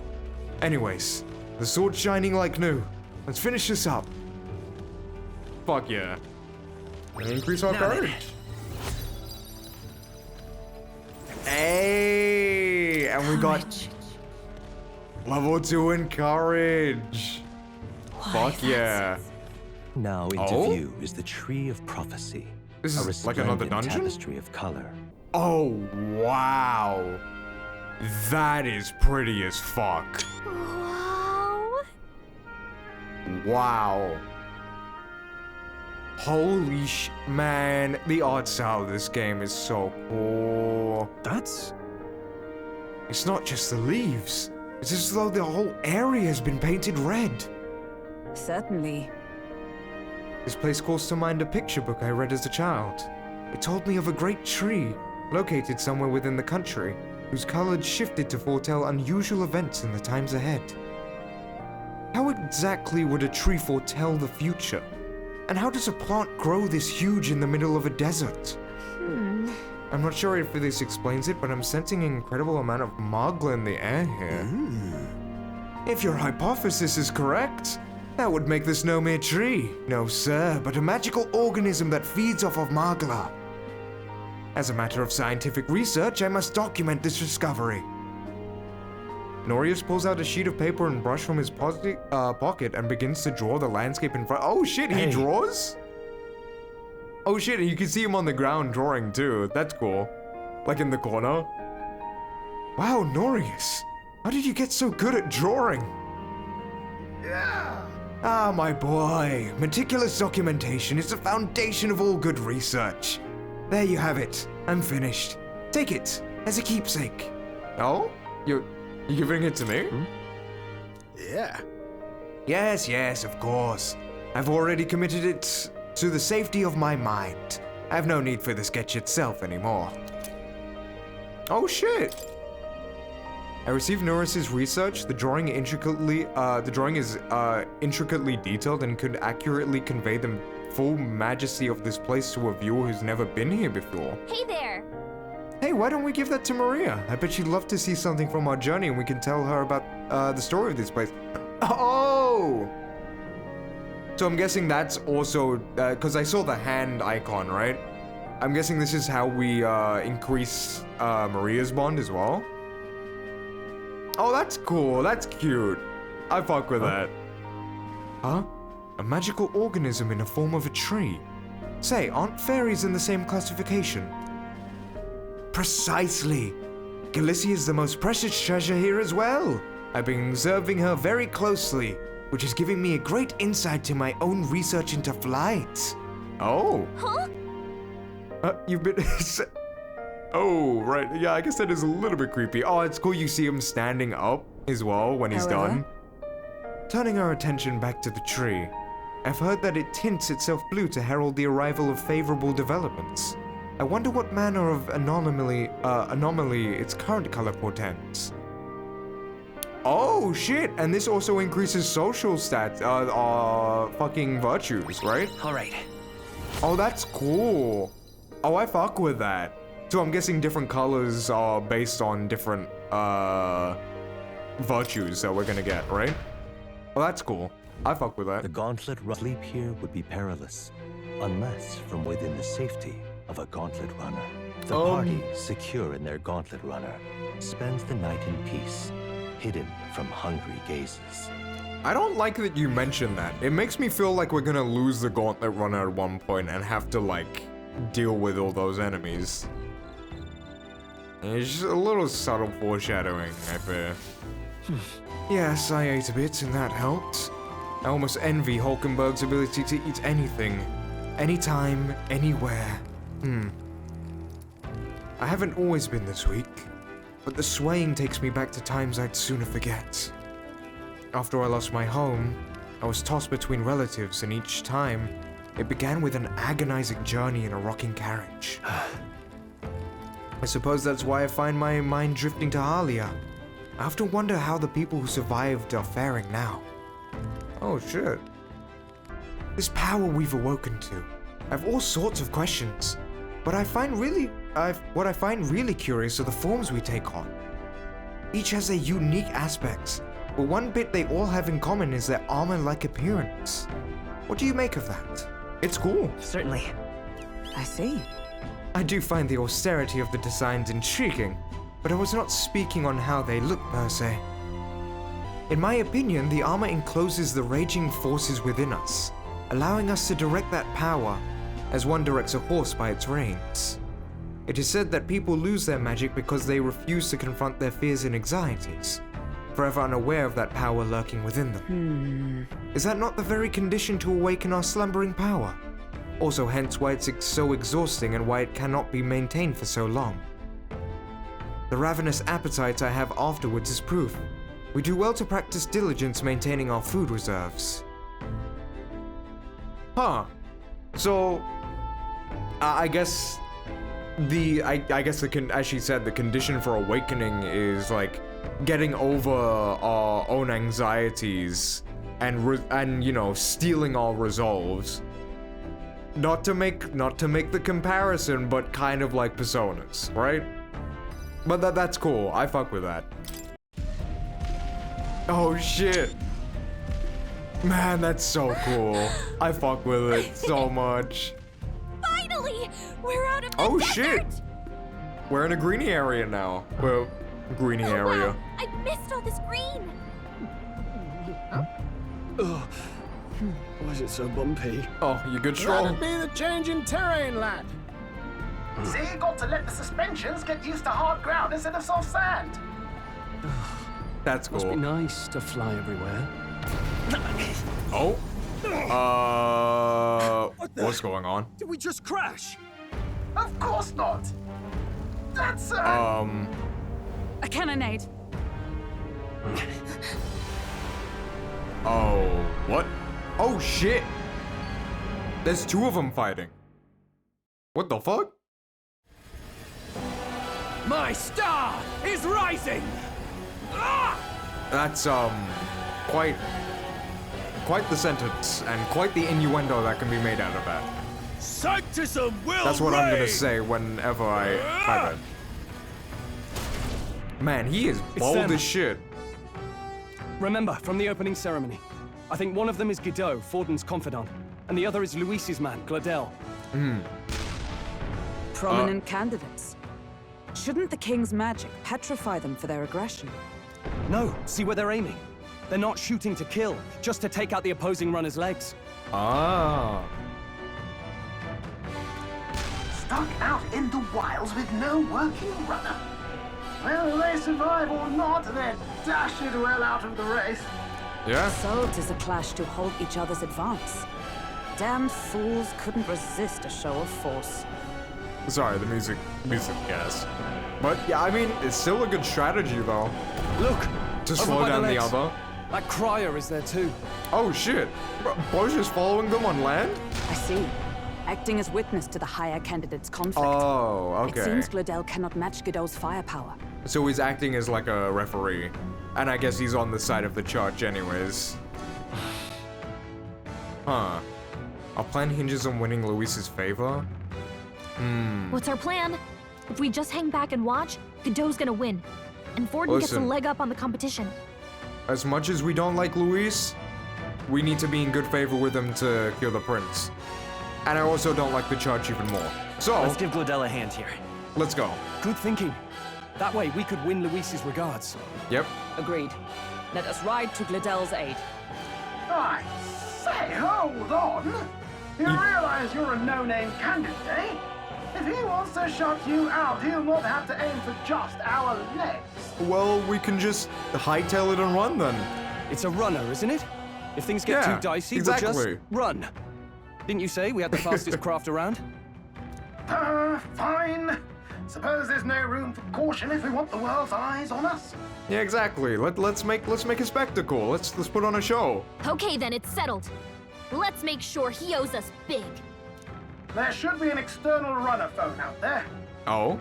Anyways, the sword's shining like new. Let's finish this up. Fuck yeah. And increase our courage. Hey, and we got level 2 in courage. Fuck yeah. Now into view is the Tree of Prophecy. This is like another dungeon? Tapestry of color. Oh, wow. That is pretty as fuck. Wow. Wow. Holy man, the art style of this game is so cool. It's not just the leaves. It's as though the whole area has been painted red. Certainly. This place calls to mind a picture book I read as a child. It told me of a great tree, located somewhere within the country, whose colors shifted to foretell unusual events in the times ahead. How exactly would a tree foretell the future? And how does a plant grow this huge in the middle of a desert? I'm not sure if this explains it, but I'm sensing an incredible amount of Magla in the air here. If your hypothesis is correct, that would make this no mere tree. No, sir, but a magical organism that feeds off of Magla. As a matter of scientific research, I must document this discovery. Norius pulls out a sheet of paper and brush from his pocket and begins to draw the landscape in front. Oh shit, he draws? Oh shit, you can see him on the ground drawing too. That's cool. Like in the corner. Wow, Norius. How did you get so good at drawing? Ah, my boy. Meticulous documentation is the foundation of all good research. There you have it. I'm finished. Take it as a keepsake. Oh? You're giving it to me? Yeah. Yes, of course. I've already committed it to the safety of my mind. I have no need for the sketch itself anymore. Oh shit! I received Norris's research. The drawing is intricately detailed and could accurately convey the full majesty of this place to a viewer who's never been here before. Hey there! Hey, why don't we give that to Maria? I bet she'd love to see something from our journey and we can tell her about the story of this place. Oh! So I'm guessing that's also, because I saw the hand icon, right? I'm guessing this is how we increase Maria's bond as well. Oh, that's cool. That's cute. I fuck with that. Huh? A magical organism in the form of a tree. Say, aren't fairies in the same classification? Precisely. Galicia is the most precious treasure here as well. I've been observing her very closely, which is giving me a great insight to my own research into flight. Oh. Huh? You've been... Oh, right. Yeah, I guess that is a little bit creepy. Oh, it's cool you see him standing up as well when he's done. Turning our attention back to the tree, I've heard that it tints itself blue to herald the arrival of favorable developments. I wonder what manner of anomaly its current color portends. Oh, shit! And this also increases social stats, fucking virtues, right? Alright. Oh, that's cool. Oh, I fuck with that. So I'm guessing different colors are based on different, virtues that we're gonna get, right? Well, that's cool. I fuck with that. The gauntlet sleep here would be perilous, unless from within the safety of a gauntlet runner. The party, secure in their gauntlet runner, spends the night in peace, hidden from hungry gazes. I don't like that you mentioned that. It makes me feel like we're gonna lose the gauntlet runner at one point and have to, like, deal with all those enemies. It's just a little subtle foreshadowing, I fear. Yes, I ate a bit and that helped. I almost envy Hulkenberg's ability to eat anything. Anytime, anywhere. I haven't always been this weak, but the swaying takes me back to times I'd sooner forget. After I lost my home, I was tossed between relatives, and each time, it began with an agonizing journey in a rocking carriage. I suppose that's why I find my mind drifting to Halia. I often wonder how the people who survived are faring now. Oh shit. This power we've awoken to. I have all sorts of questions, but what I find really curious are the forms we take on. Each has their unique aspects, but one bit they all have in common is their armor-like appearance. What do you make of that? It's cool. Certainly. I see. I do find the austerity of the designs intriguing, but I was not speaking on how they look per se. In my opinion, the armor encloses the raging forces within us, allowing us to direct that power as one directs a horse by its reins. It is said that people lose their magic because they refuse to confront their fears and anxieties, forever unaware of that power lurking within them. Is that not the very condition to awaken our slumbering power? Also hence why it's so exhausting and why it cannot be maintained for so long. The ravenous appetite I have afterwards is proof. We do well to practice diligence maintaining our food reserves. Huh. So, I guess as she said, the condition for awakening is like getting over our own anxieties and you know, stealing our resolves. Not to make the comparison, but kind of like Personas, right? But that's cool. I fuck with that. Oh shit. Man, that's so cool. I fuck with it so much. Finally! We're out of the Oh desert! shit! We're in a greeny area now. Well, greeny area. Wow. I missed all this green! Ugh. Why is it so bumpy? Oh, you good, Stroll? That'd be the change in terrain, lad. See, you got to let the suspensions get used to hard ground instead of soft sand. That's cool. Must be nice to fly everywhere. Oh. What's going on? Did we just crash? Of course not. That's A cannonade. Oh, what? Oh shit! There's two of them fighting. What the fuck? My star is rising! Ah! That's, quite the sentence, and quite the innuendo that can be made out of that. Sanctism will That's what I'm gonna reign! say whenever I type it. Man, he is It's bold them. as shit. Remember, from the opening ceremony, I think one of them is Guido, Forden's confidant, and the other is Luis's man, Gladel. Prominent candidates. Shouldn't the king's magic petrify them for their aggression? No, see where they're aiming. They're not shooting to kill, just to take out the opposing runner's legs. Ah. stuck out in the wilds with no working runner. Whether they survive or not, they're dashed well out of the race. Yeah? So 'tis a clash to halt each other's advance. Damned fools couldn't resist a show of force. Sorry, the music, yes. But yeah, I mean, it's still a good strategy though. Look! To over slow by down the legs. other. That crier is there too. Oh shit! Bo's just following them on land? I see. Acting as witness to the higher candidate's conflict. Oh, It okay. seems Gladel cannot match Godot's firepower. So he's acting as like a referee. And I guess he's on the side of the church anyways. Huh. Our plan hinges on winning Luis's favor? What's our plan? If we just hang back and watch, Godot's gonna win. And Forden gets a Listen. leg up on the competition. As much as we don't like Luis, we need to be in good favor with him to kill the prince. And I also don't like the church even more. So, Let's give Gladel a hand here. let's go. Good thinking. That way we could win Luis's regards. Yep. Agreed. Let us ride to Gladel's aid. I say, hold on. You realize you're a no-name candidate, eh? If he wants to shut you out, he'll not have to aim for just our legs. Well, we can just hightail it and run then. It's a runner, isn't it? If things get Yeah, too dicey, exactly. we'll just run. Didn't you say we had the fastest craft around? Fine. Suppose there's no room for caution if we want the world's eyes on us. Yeah, exactly. Let's make a spectacle. Let's put on a show. Okay, then it's settled. Let's make sure he owes us big. There should be an external runner phone out there. Oh?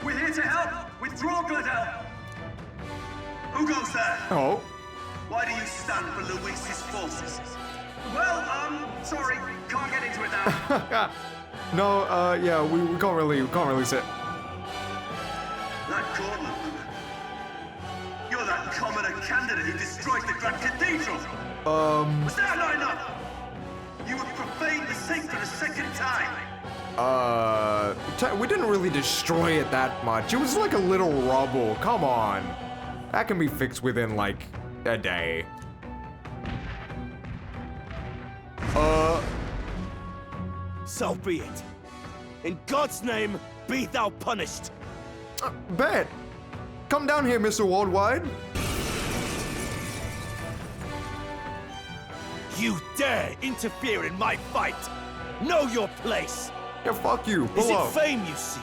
We're here to help! Withdraw, Gladel! Who goes there? Oh? Why do you stand for Luis's forces? Well, sorry, can't get into it now. No, yeah, we can't really say. That Cornland woman. You're that commoner candidate who destroyed the Grand Cathedral! Was that not enough? You would profane the sacred a second time! We didn't really destroy it that much. It was like a little rubble. Come on. That can be fixed within, like, a day. So be it. In God's name, be thou punished. Bet. Come down here, Mr. Worldwide. You dare interfere in my fight! Know your place! Yeah, fuck you. Pull Is it up. fame you seek?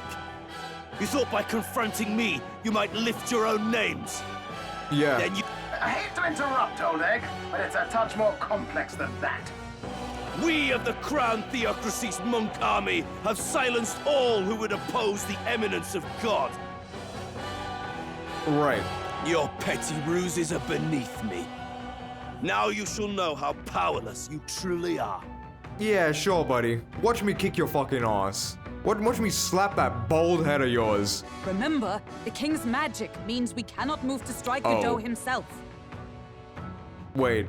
You thought by confronting me, you might lift your own names? Yeah. Then you... I hate to interrupt, Old Egg, but it's a touch more complex than that. We of the Crown Theocracy's monk army have silenced all who would oppose the eminence of God. Right. Your petty ruses are beneath me. Now you shall know how powerless you truly are. Yeah, sure, buddy. Watch me kick your fucking ass. Watch me slap that bald head of yours. Remember, the king's magic means we cannot move to strike Godot himself. Wait.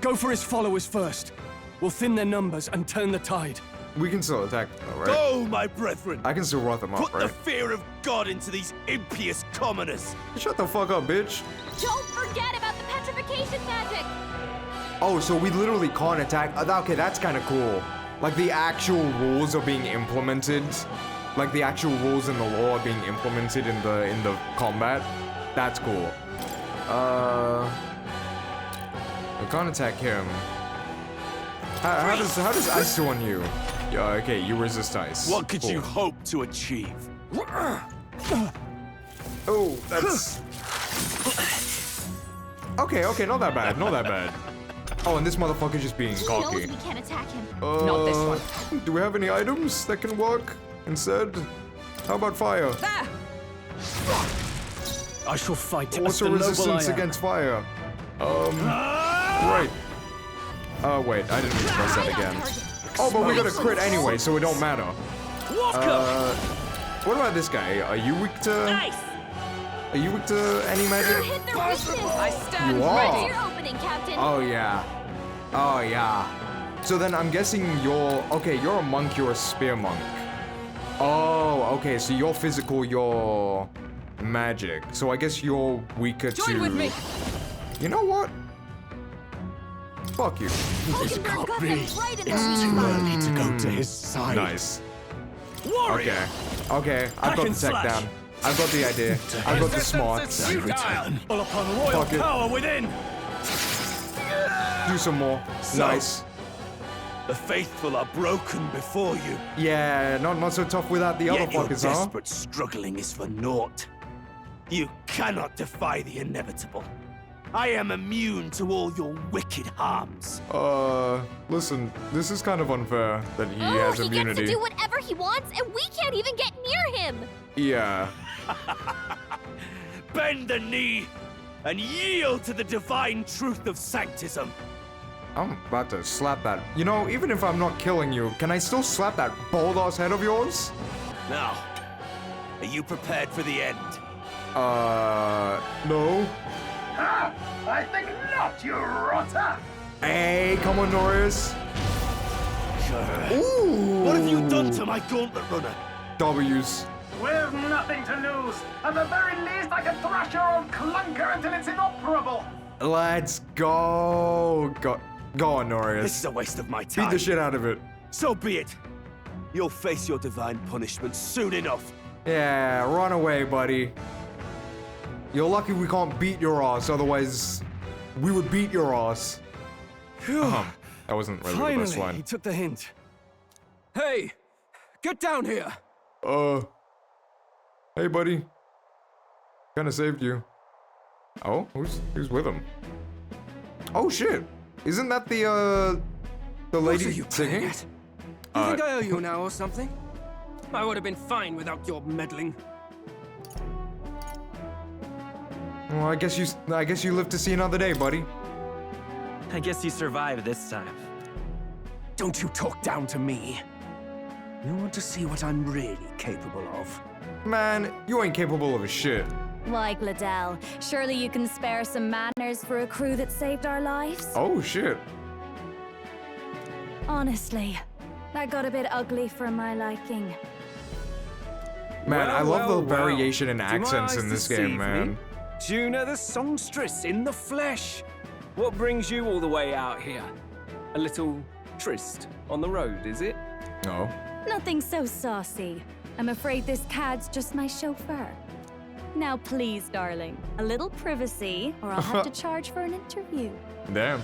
Go for his followers first. We'll thin their numbers and turn the tide. We can still attack them, though, right? Go, my brethren! I can still rough them up, Put the right? fear of God into these impious commoners! Shut the fuck up, bitch. Don't forget about the petrification magic! Oh, so we literally can't attack. Okay, that's kind of cool. Like the actual rules are being implemented. Like the actual rules in the law are being implemented in the combat. That's cool. I can't attack him. How does ice do on you? Yeah, okay, you resist ice. What could you hope to achieve? Oh, that's... Okay, not that bad, not that bad. Oh, and this motherfucker's just being He cocky. knows we can't attack him. Not this one. Do we have any items that can work instead? How about fire? I shall fight. What's as the the noble I resistance am. against fire? Right. Wait, I didn't mean to press that again. Oh, but we got a crit anyway, so it don't matter. What about this guy? Are you weak to... Are you weak to any magic? I stand You are. ready. Your opening, Captain. Oh, yeah. Oh, yeah. So then I'm guessing you're... Okay, you're a monk, you're a spear monk. Oh, okay, so you're physical, you're magic. So I guess you're weaker to... Join with me. You know what? Fuck you. This can't be. It's too early to go to his side. Nice. Warrior! Okay, I've got the tech down. I've got the idea. I've got the smarts. All upon royal Fuck it. power within. Do some more. So, Nice. The faithful are broken before you. Yeah, not so tough without the other Yet your fuckers, huh? desperate struggling is for naught. You cannot defy the inevitable. I am immune to all your wicked harms. Listen, this is kind of unfair that he has He immunity. gets to do whatever he wants, and we can't even get near him. Yeah. Bend the knee and yield to the divine truth of sanctism. I'm about to slap that. You know, even if I'm not killing you, can I still slap that bald-ass head of yours? Now, are you prepared for the end? No. Ah, I think not, you rotter! Hey, come on, Norris. Ooh. What have you done to my gauntlet runner? W's. With nothing to lose. At the very least, I can thrash your old clunker until it's inoperable. Let's go. Go on, Norris. This is a waste of my time. Beat the shit out of it. So be it. You'll face your divine punishment soon enough. Yeah, run away, buddy. You're lucky we can't beat your ass, otherwise we would beat your ass. That wasn't really the best Finally, line. he took the hint. Hey, get down here. Hey, buddy. Kinda saved you. Oh, who's with him? Oh shit! Isn't that the lady What are you singing? You think I owe you now or something? I would have been fine without your meddling. Well, I guess you live to see another day, buddy. I guess you survived this time. Don't you talk down to me. You want to see what I'm really capable of? Man, you ain't capable of a shit. Why, Gladell? Surely you can spare some manners for a crew that saved our lives? Oh shit. Honestly, that got a bit ugly for my liking. Man, I love the well. variation in Do my accents eyes in this deceive game, man. me? Juna the songstress in the flesh. What brings you all the way out here? A little tryst on the road, is it? No. Nothing so saucy. I'm afraid this cad's just my chauffeur. Now please, darling, a little privacy, or I'll have to charge for an interview. Damn.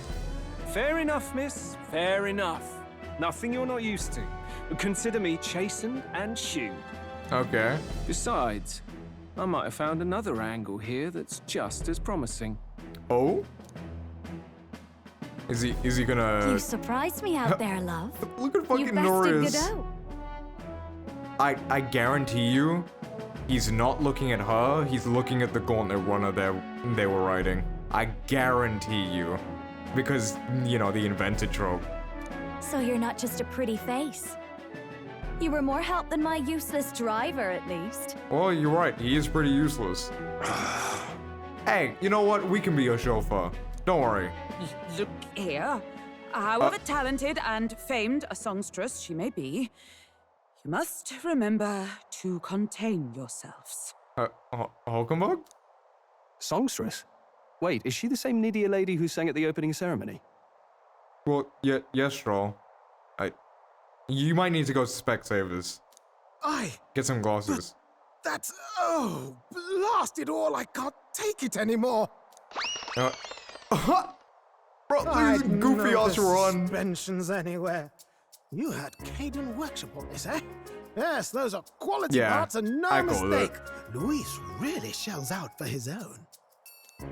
Fair enough, miss. Fair enough. Nothing you're not used to. Consider me chastened and shooed. Okay. Besides, I might have found another angle here that's just as promising. Oh? Is he gonna... You surprised me out there, love. Look at fucking You bested Norris. Godot. I guarantee you, he's not looking at her, he's looking at the gauntlet runner they were riding. I guarantee you. Because, you know, the invented trope. So you're not just a pretty face. You were more help than my useless driver, at least. Well, you're right, he is pretty useless. Hey, you know what? We can be your chauffeur. Don't worry. Look here. However talented and famed a songstress she may be, you must remember to contain yourselves. Hulkenberg? Songstress? Wait, is she the same Nydia lady who sang at the opening ceremony? Well, yeah, yes, Stroll. You might need to go to Specsavers. Get some glasses. That's... oh, blast it all, I can't take it anymore. Bro, there's a goofy ass run. Suspensions anywhere. You had Caden workshop on this, eh? Yes, those are quality parts and no mistake. Luis really shells out for his own.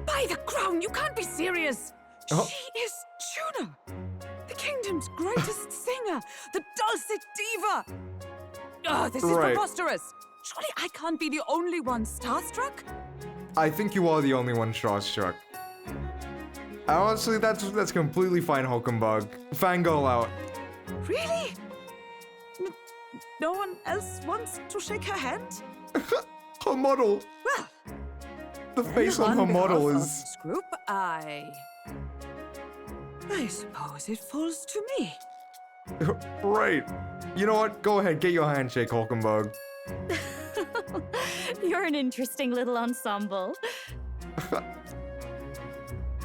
By the crown, you can't be serious! Oh. She is Juna! The kingdom's greatest singer! The dulcet diva! Oh, this is preposterous! Surely I can't be the only one starstruck? I think you are the only one starstruck. Honestly, that's completely fine, Hulkenberg. Fangirl out. Really? No one else wants to shake her hand? Her model. Well, the face on her model is. This group, I suppose it falls to me. Right. You know what? Go ahead, get your handshake, Hulkenberg. You're an interesting little ensemble.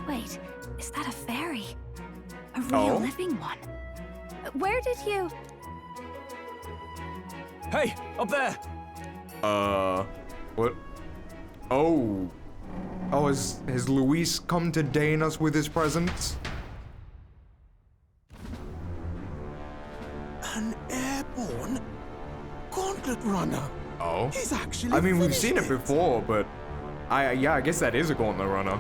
Wait, is that a fairy? A real living one. Where did you... Hey, up there! What? Oh. Oh, has Luis come to deign us with his presence? An airborne gauntlet runner. Oh. He's actually I mean, we've finished seen it before, but I guess that is a gauntlet runner.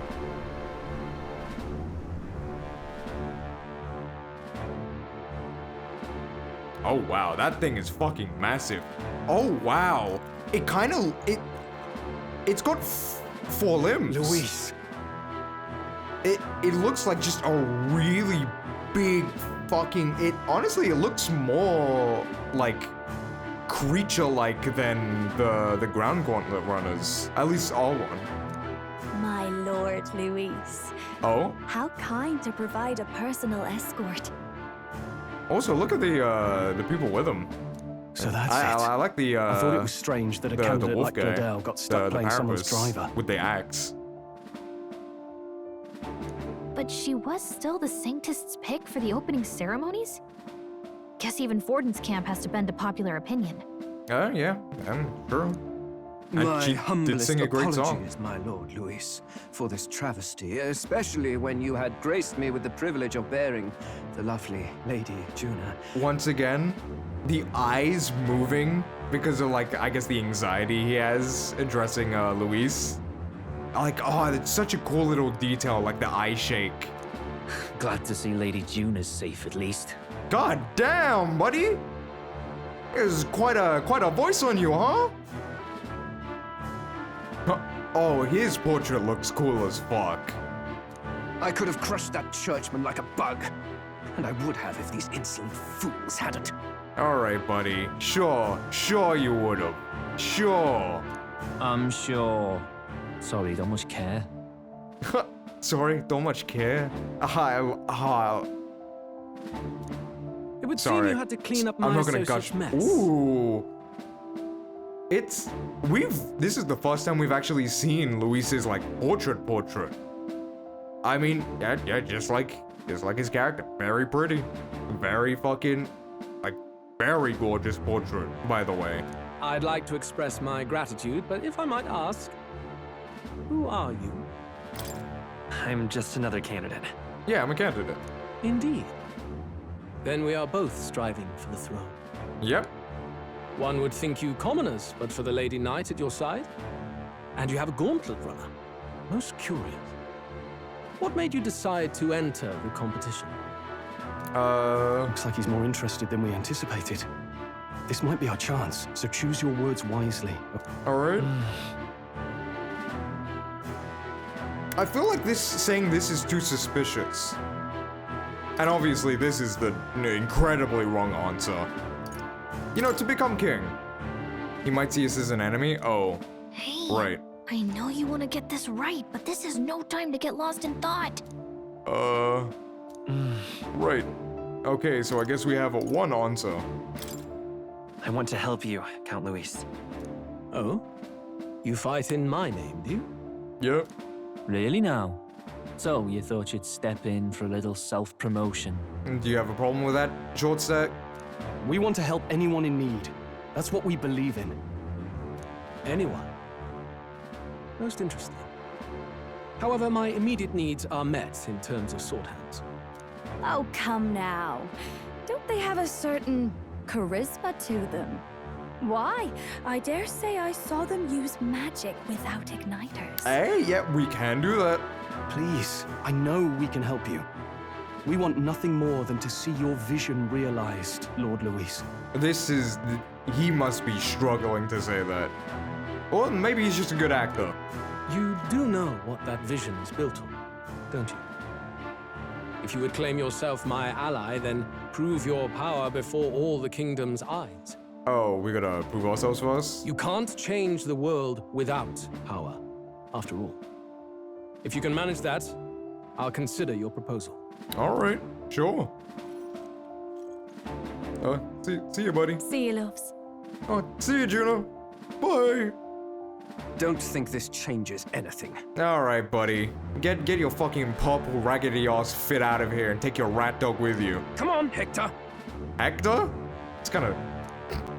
Oh wow, that thing is fucking massive. Oh wow, it's got 4 limbs. Luis. It looks like just a really big fucking. Honestly, it looks more like creature-like than the ground gauntlet runners. At least R1. My lord, Luis. Oh. How kind to provide a personal escort. Also, look at the people with him. So that's it. I like the. I thought it was strange that a candidate like Gladel got stuck playing someone's driver. With the axe. But she was still the Sanctist's pick for the opening ceremonies? Guess even Forden's camp has to bend to popular opinion. Yeah, I'm sure. My she did humblest sing a great song. apologies, my lord Luis, for this travesty, especially when you had graced me with the privilege of bearing the lovely Lady Juna. Once again, the eyes moving because of, like, I guess the anxiety he has addressing Luis. Like, oh, it's such a cool little detail, like the eye shake. Glad to see Lady Juna's safe, at least. God damn, buddy! There's quite a voice on you, huh? Oh, his portrait looks cool as fuck. I could have crushed that churchman like a bug. And I would have if these insolent fools hadn't. Alright, buddy. Sure you would've. Sure. I'm sure. Sorry, don't much care. Sorry, don't much care. It would seem you had to clean up my I'm not gonna associate's gush. mess. Ooh. This is the first time we've actually seen Luis's, like, portrait. I mean, yeah, just like his character. Very pretty. Very fucking, like, very gorgeous portrait, by the way. I'd like to express my gratitude, but if I might ask, who are you? I'm just another candidate. Yeah, I'm a candidate. Indeed. Then we are both striving for the throne. Yep. One would think you commoners, but for the Lady Knight at your side. And you have a gauntlet runner. Most curious. What made you decide to enter the competition? Looks like he's more interested than we anticipated. This might be our chance, so choose your words wisely. Alright. I feel like saying this is too suspicious. And obviously this is the incredibly wrong answer. You know, to become king, he might see us as an enemy? Oh, Hey, right. I know you want to get this right, but this is no time to get lost in thought. Right. Okay, so I guess we have a 1 answer. I want to help you, Count Luis. Oh? You fight in my name, do you? Yep. Really now? So, you thought you'd step in for a little self-promotion? Do you have a problem with that, short stack? We want to help anyone in need. That's what we believe in. Anyone? Most interesting. However, my immediate needs are met in terms of sword hands. Oh, come now. Don't they have a certain charisma to them? Why? I dare say I saw them use magic without igniters. Hey, yeah, we can do that. Please, I know we can help you. We want nothing more than to see your vision realized, Lord Luis. He must be struggling to say that. Or maybe he's just a good actor. You do know what that vision is built on, don't you? If you would claim yourself my ally, then prove your power before all the kingdom's eyes. Oh, we gotta prove ourselves first? You can't change the world without power, after all. If you can manage that, I'll consider your proposal. All right, sure. See you, buddy. See you, loves. Oh, see you, Juno. Bye. Don't think this changes anything. All right, buddy. Get your fucking purple raggedy ass fit out of here and take your rat dog with you. Come on, Hector. Hector? It's kind of...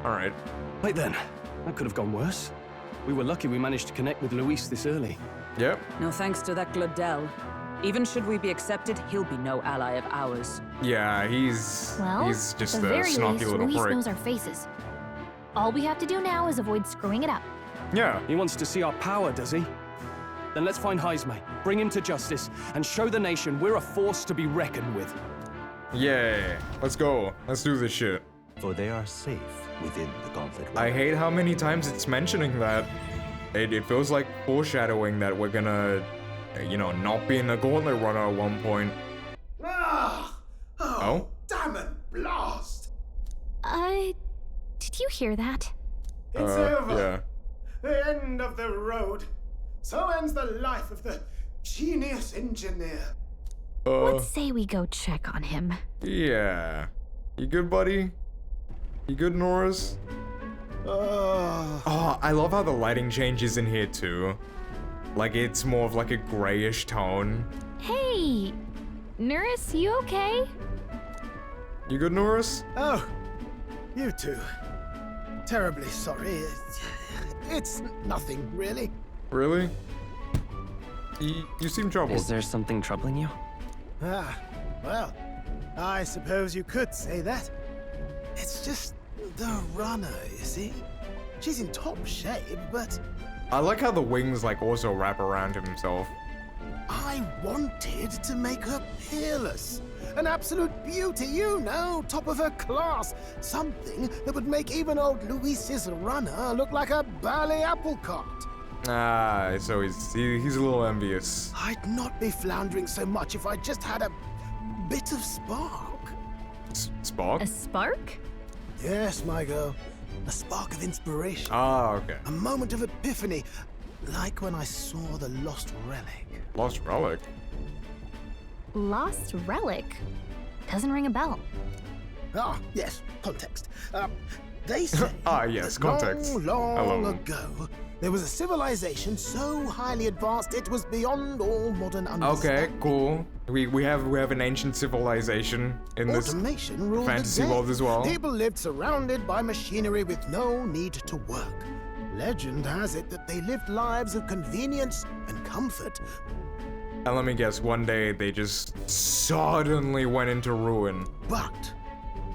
All right. Wait then, that could have gone worse. We were lucky we managed to connect with Luis this early. Yep. No thanks to that Glodell. Even should we be accepted, he'll be no ally of ours. Yeah, he's just at a the very snarky least, little Luis prick. knows our faces. All we have to do now is avoid screwing it up. Yeah. He wants to see our power, does he? Then let's find Heisme, bring him to justice, and show the nation we're a force to be reckoned with. Yeah, let's go. Let's do this shit. For they are safe within the Gauntlet Runner. I hate how many times it's mentioning that. It feels like foreshadowing that we're gonna, not be in the Gauntlet Runner at one point. Oh? Damn it, blast! Did you hear that? It's over. Yeah. The end of the road. So ends the life of the genius engineer. Let's say we go check on him. Yeah. You good, buddy? You good, Norris? Oh, I love how the lighting changes in here too. Like it's more of like a grayish tone. Hey, Norris, you okay? You good, Norris? Oh, you too. Terribly sorry. It's nothing, really. Really? You seem troubled. Is there something troubling you? Well, I suppose you could say that. It's just the runner, you see? She's in top shape, but... I like how the wings like also wrap around himself. I wanted to make her peerless. An absolute beauty, top of her class. Something that would make even old Luis's runner look like a bally apple cart. Ah, so he's a little envious. I'd not be floundering so much if I just had a bit of spark. Spark? A spark? Yes, my girl. A spark of inspiration. Ah, okay. A moment of epiphany, like when I saw the Lost Relic. Lost Relic? Lost Relic? Doesn't ring a bell. Ah, yes, context. They say yes, that context. long ago, there was a civilization so highly advanced it was beyond all modern understanding. Okay, cool. We have an ancient civilization in this Automation ruled fantasy the day. world as well. People lived surrounded by machinery with no need to work. Legend has it that they lived lives of convenience and comfort. And let me guess, one day they just suddenly went into ruin. But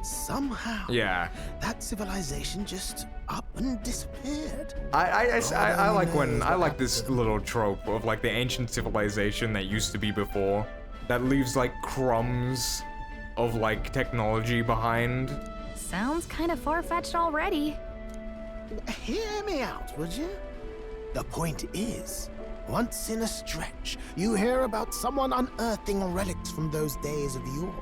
somehow, that civilization just up and disappeared. I like this little trope of like the ancient civilization that used to be before, that leaves like crumbs of like technology behind. Sounds kind of far-fetched already. Hear me out, would you? The point is, once in a stretch, you hear about someone unearthing relics from those days of yore.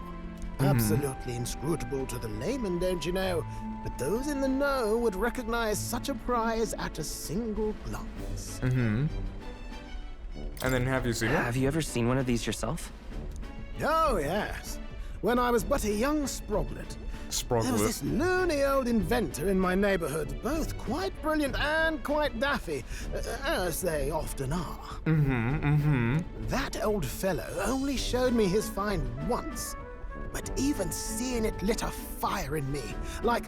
Absolutely inscrutable to the layman, don't you know? But those in the know would recognize such a prize at a single glance. And then have you seen it? Have you ever seen one of these yourself? Oh, yes. When I was but a young sproglet. There was this loony old inventor in my neighborhood, both quite brilliant and quite daffy, as they often are. That old fellow only showed me his find once, but even seeing it lit a fire in me, like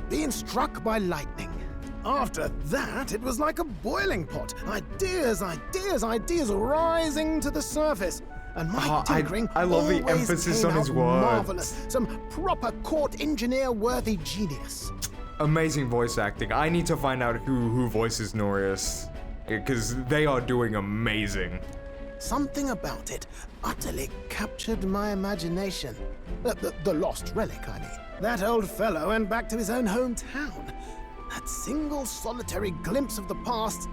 being struck by lightning. After that, it was like a boiling pot. Ideas, ideas are rising to the surface. And my tinkering I love the always emphasis came on his out words. marvelous. Some proper court engineer-worthy genius. Amazing voice acting. I need to find out who voices Norrius, because they are doing amazing. Something about it utterly captured my imagination. The lost relic, I mean. That old fellow went back to his own hometown. That single solitary glimpse of the past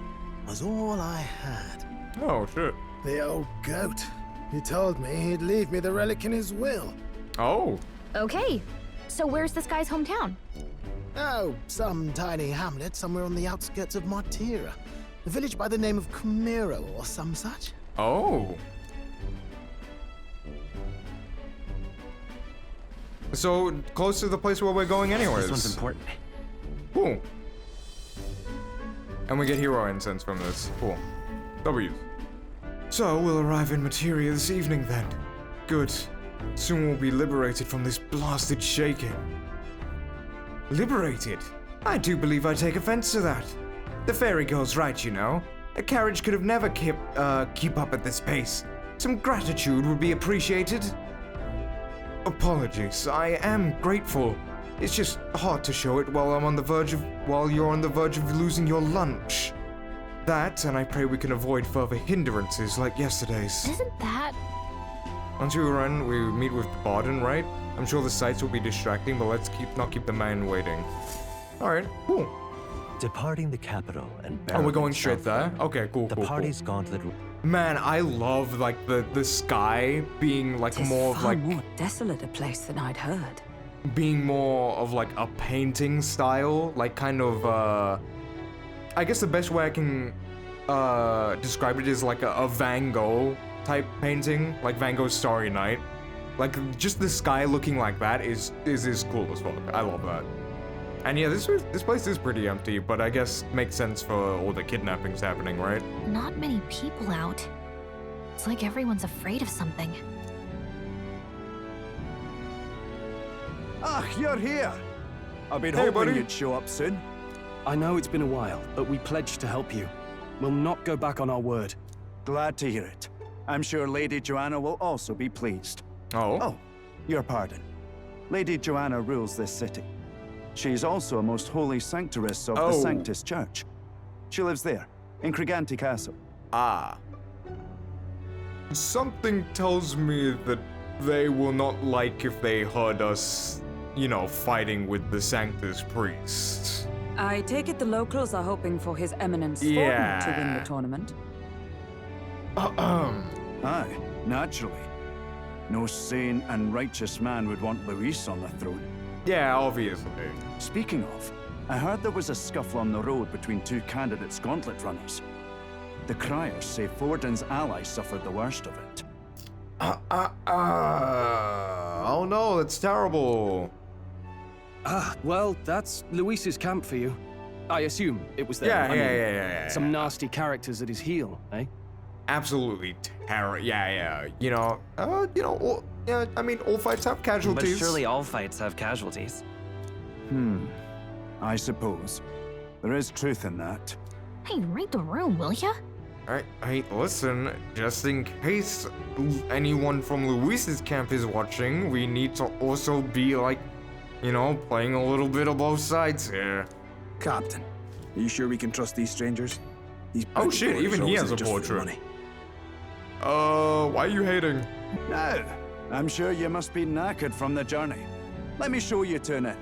was all I had. Oh, shit. The old goat. He told me he'd leave me the relic in his will. Oh. Okay, so where's this guy's hometown? Oh, some tiny hamlet somewhere on the outskirts of Martira. A village by the name of Kumiro or some such. Oh. So, close to the place where we're going anyways. This one's important. Cool. And we get hero incense from this. Cool. W's. So, we'll arrive in Materia this evening then. Good. Soon we'll be liberated from this blasted shaking. Liberated? I do believe I take offense to that. The fairy girl's right, you know. A carriage could have never keep up at this pace. Some gratitude would be appreciated. Apologies, I am grateful. It's just hard to show it while you're on the verge of losing your lunch. That, and I pray we can avoid further hindrances like yesterday's. Isn't that... Once we run, we meet with Barden, right? I'm sure the sights will be distracting, but let's not keep the man waiting. Alright, cool. Departing the capital and oh, we're going straight there? Okay, cool, The cool, party's gauntlet. Man, I love, like, the sky being, like, more of, like... more desolate a place than I'd heard. Being more of, like, a painting style. Like, kind of, I guess the best way I can, describe it is, like, a Van Gogh type painting. Like, Van Gogh's Starry Night. Like, just the sky looking like that is cool as fuck. I love that. And yeah, this place is pretty empty, but I guess makes sense for all the kidnappings happening, right? Not many people out. It's like everyone's afraid of something. Ah, you're here. I've been Hey, hoping buddy. you'd show up soon. I know it's been a while, but we pledged to help you. We'll not go back on our word. Glad to hear it. I'm sure Lady Joanna will also be pleased. Oh, your pardon. Lady Joanna rules this city. She's also a most holy sanctoress of the Sanctus Church. She lives there, in Criganti Castle. Ah. Something tells me that they will not like if they heard us, you know, fighting with the Sanctus priests. I take it the locals are hoping for His Eminence Thornton to win the tournament. Aye, naturally. No sane and righteous man would want Luis on the throne. Yeah, obviously. Speaking of, I heard there was a scuffle on the road between two candidates' gauntlet runners. The criers say Forden's ally suffered the worst of it. Oh no, that's terrible. Ah, well, that's Luis's camp for you. I assume it was there. Yeah. Some nasty characters at his heel, eh? Absolutely terrible. Yeah. You know, I mean, all fights have But casualties. surely all fights have casualties. I suppose. There is truth in that. Hey, read the room, will ya? Alright, hey, listen, just in case anyone from Luis's camp is watching, we need to also be, like, you know, playing a little bit of both sides here. Captain, are you sure we can trust these strangers? These Oh shit, even he has a portrait. Why are you hating? No, I'm sure you must be knackered from the journey. Let me show you to an inn.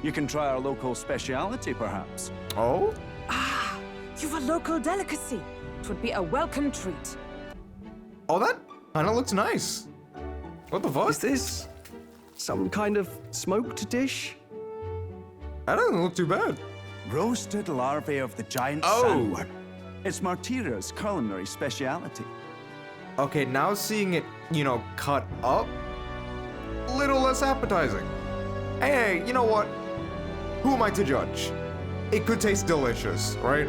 You can try our local speciality, perhaps. Oh? Ah, you've a local delicacy. It would be a welcome treat. Oh, that kinda looks nice. What the fuck? Is this some kind of smoked dish? That doesn't look too bad. Roasted larvae of the giant sandworm. It's Martira's culinary speciality. Okay, now seeing it, you know, cut up, a little less appetizing. Hey, you know what? Who am I to judge? It could taste delicious, right?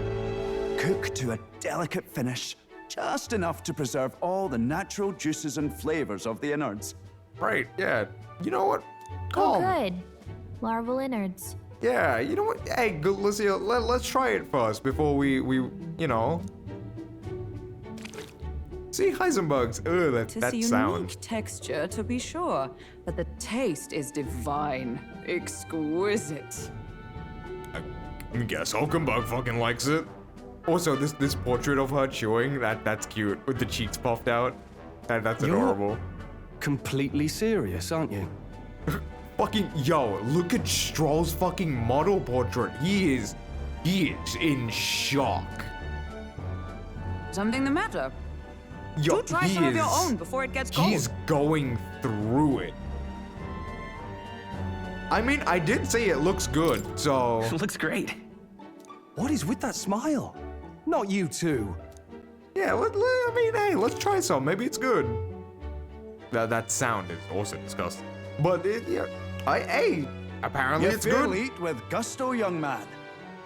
Cooked to a delicate finish, just enough to preserve all the natural juices and flavors of the innards. Right, yeah. You know what? Oh, good. Larval innards. Yeah, you know what? Hey, Lucia, let's try it first before we you know. See, Heisenberg's, It is that a unique sound. texture, to be sure, but the taste is divine, exquisite. I guess Hulkenberg fucking likes it. Also, this portrait of her chewing, that's cute, with the cheeks puffed out. That's adorable. Completely serious, aren't you? Fucking, yo, look at Stroll's fucking model portrait. He is in shock. Something the matter? Yo, Do try some of your own before it gets cold. He's going through it. I mean, I did say it looks good, so... It looks great. What is with that smile? Not you too. Yeah, I mean, hey, let's try some. Maybe it's good. That sound is also disgusting. But hey, apparently You it's fairly good. eat with gusto, young man.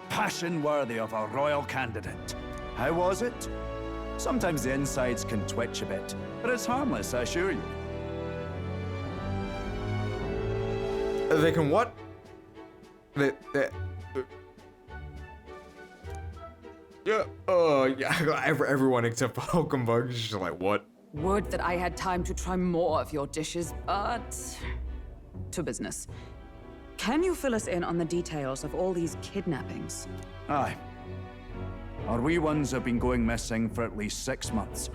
Passion worthy of a royal candidate. How was it? Sometimes the insides can twitch a bit, but it's harmless, I assure you. They can what? Yeah, everyone except for Hulkenberg is just like, what? Would that I had time to try more of your dishes, but... to business. Can you fill us in on the details of all these kidnappings? Aye. Our wee ones have been going missing for at least 6 months.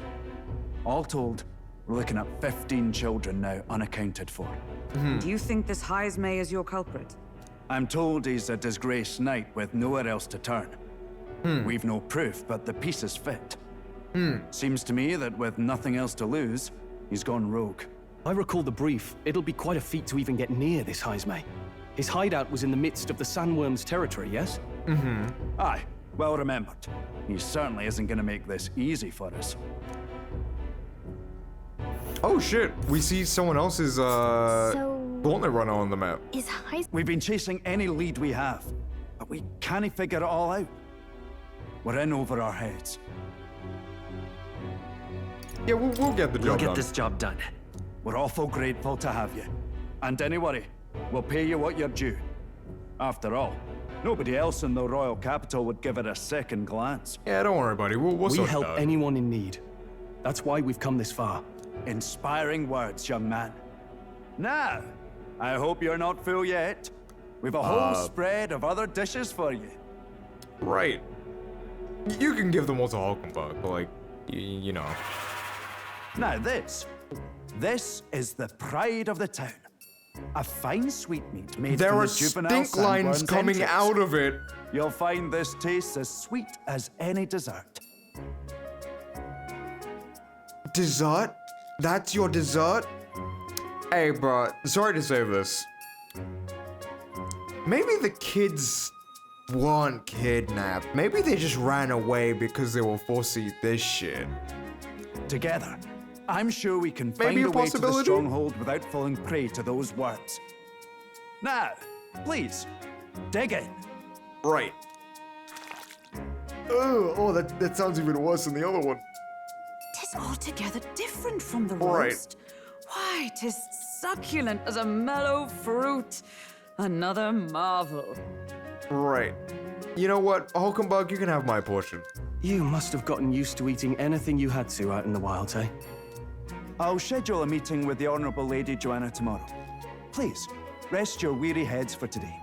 All told, we're looking at 15 children now unaccounted for. Do you think this Heismay is your culprit? I'm told he's a disgraced knight with nowhere else to turn. We've no proof, but the pieces fit. Seems to me that with nothing else to lose, he's gone rogue. I recall the brief. It'll be quite a feat to even get near this Heismay. His hideout was in the midst of the Sandworms' territory, yes? Aye, well remembered. He certainly isn't gonna make this easy for us. Oh shit, we see someone else's gauntlet runner on the map. Is We've been chasing any lead we have, but we can't figure it all out. We're in over our heads. Yeah, we'll get the job done. We'll get this job done. We're awful grateful to have you. And don't worry, we'll pay you what you're due. After all, nobody else in the royal capital would give it a second glance. Yeah, don't worry, buddy. We'll We sort it help out. anyone in need. That's why we've come this far. Inspiring words, young man. Now, I hope you're not full yet. We've a whole spread of other dishes for you. Right. You can give them all to Hulkenberg, but like, you know. Now this is the pride of the town. A fine sweetmeat made There from are the juvenile stink lines sandworm's coming entrails. out of it. You'll find this tastes as sweet as any dessert. Dessert? That's your dessert? Hey, bro, sorry to say this. Maybe the kids weren't kidnapped. Maybe they just ran away because they were forced to eat this shit. Together, I'm sure we can Maybe find a a way to the possibility? stronghold without falling prey to those words. Now, please, dig in. Right. Oh, that sounds even worse than the other one. Tis altogether different from the Right. roast. Why, tis succulent as a mellow fruit. Another marvel. Right. You know what, Hulkenberg, you can have my portion. You must have gotten used to eating anything you had to out in the wilds, eh? I'll schedule a meeting with the Honourable Lady Joanna tomorrow. Please, rest your weary heads for today.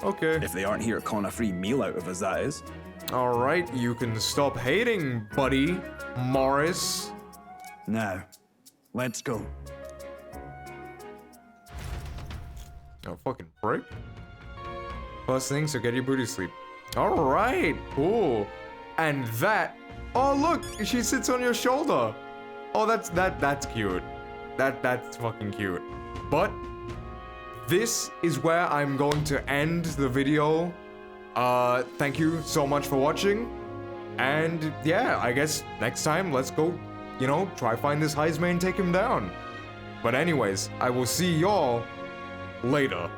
Okay. If they aren't here, con a free meal out of us, that is. All right, you can stop hating, buddy, Morris. Now, let's go. Oh, fucking prick. First thing, so get your booty sleep. All right, cool. And that, oh look, she sits on your shoulder. Oh, that's cute. That's fucking cute. But this is where I'm going to end the video. Thank you so much for watching. And yeah, I guess next time, let's go, try find this Heisman and take him down. But anyways, I will see y'all later.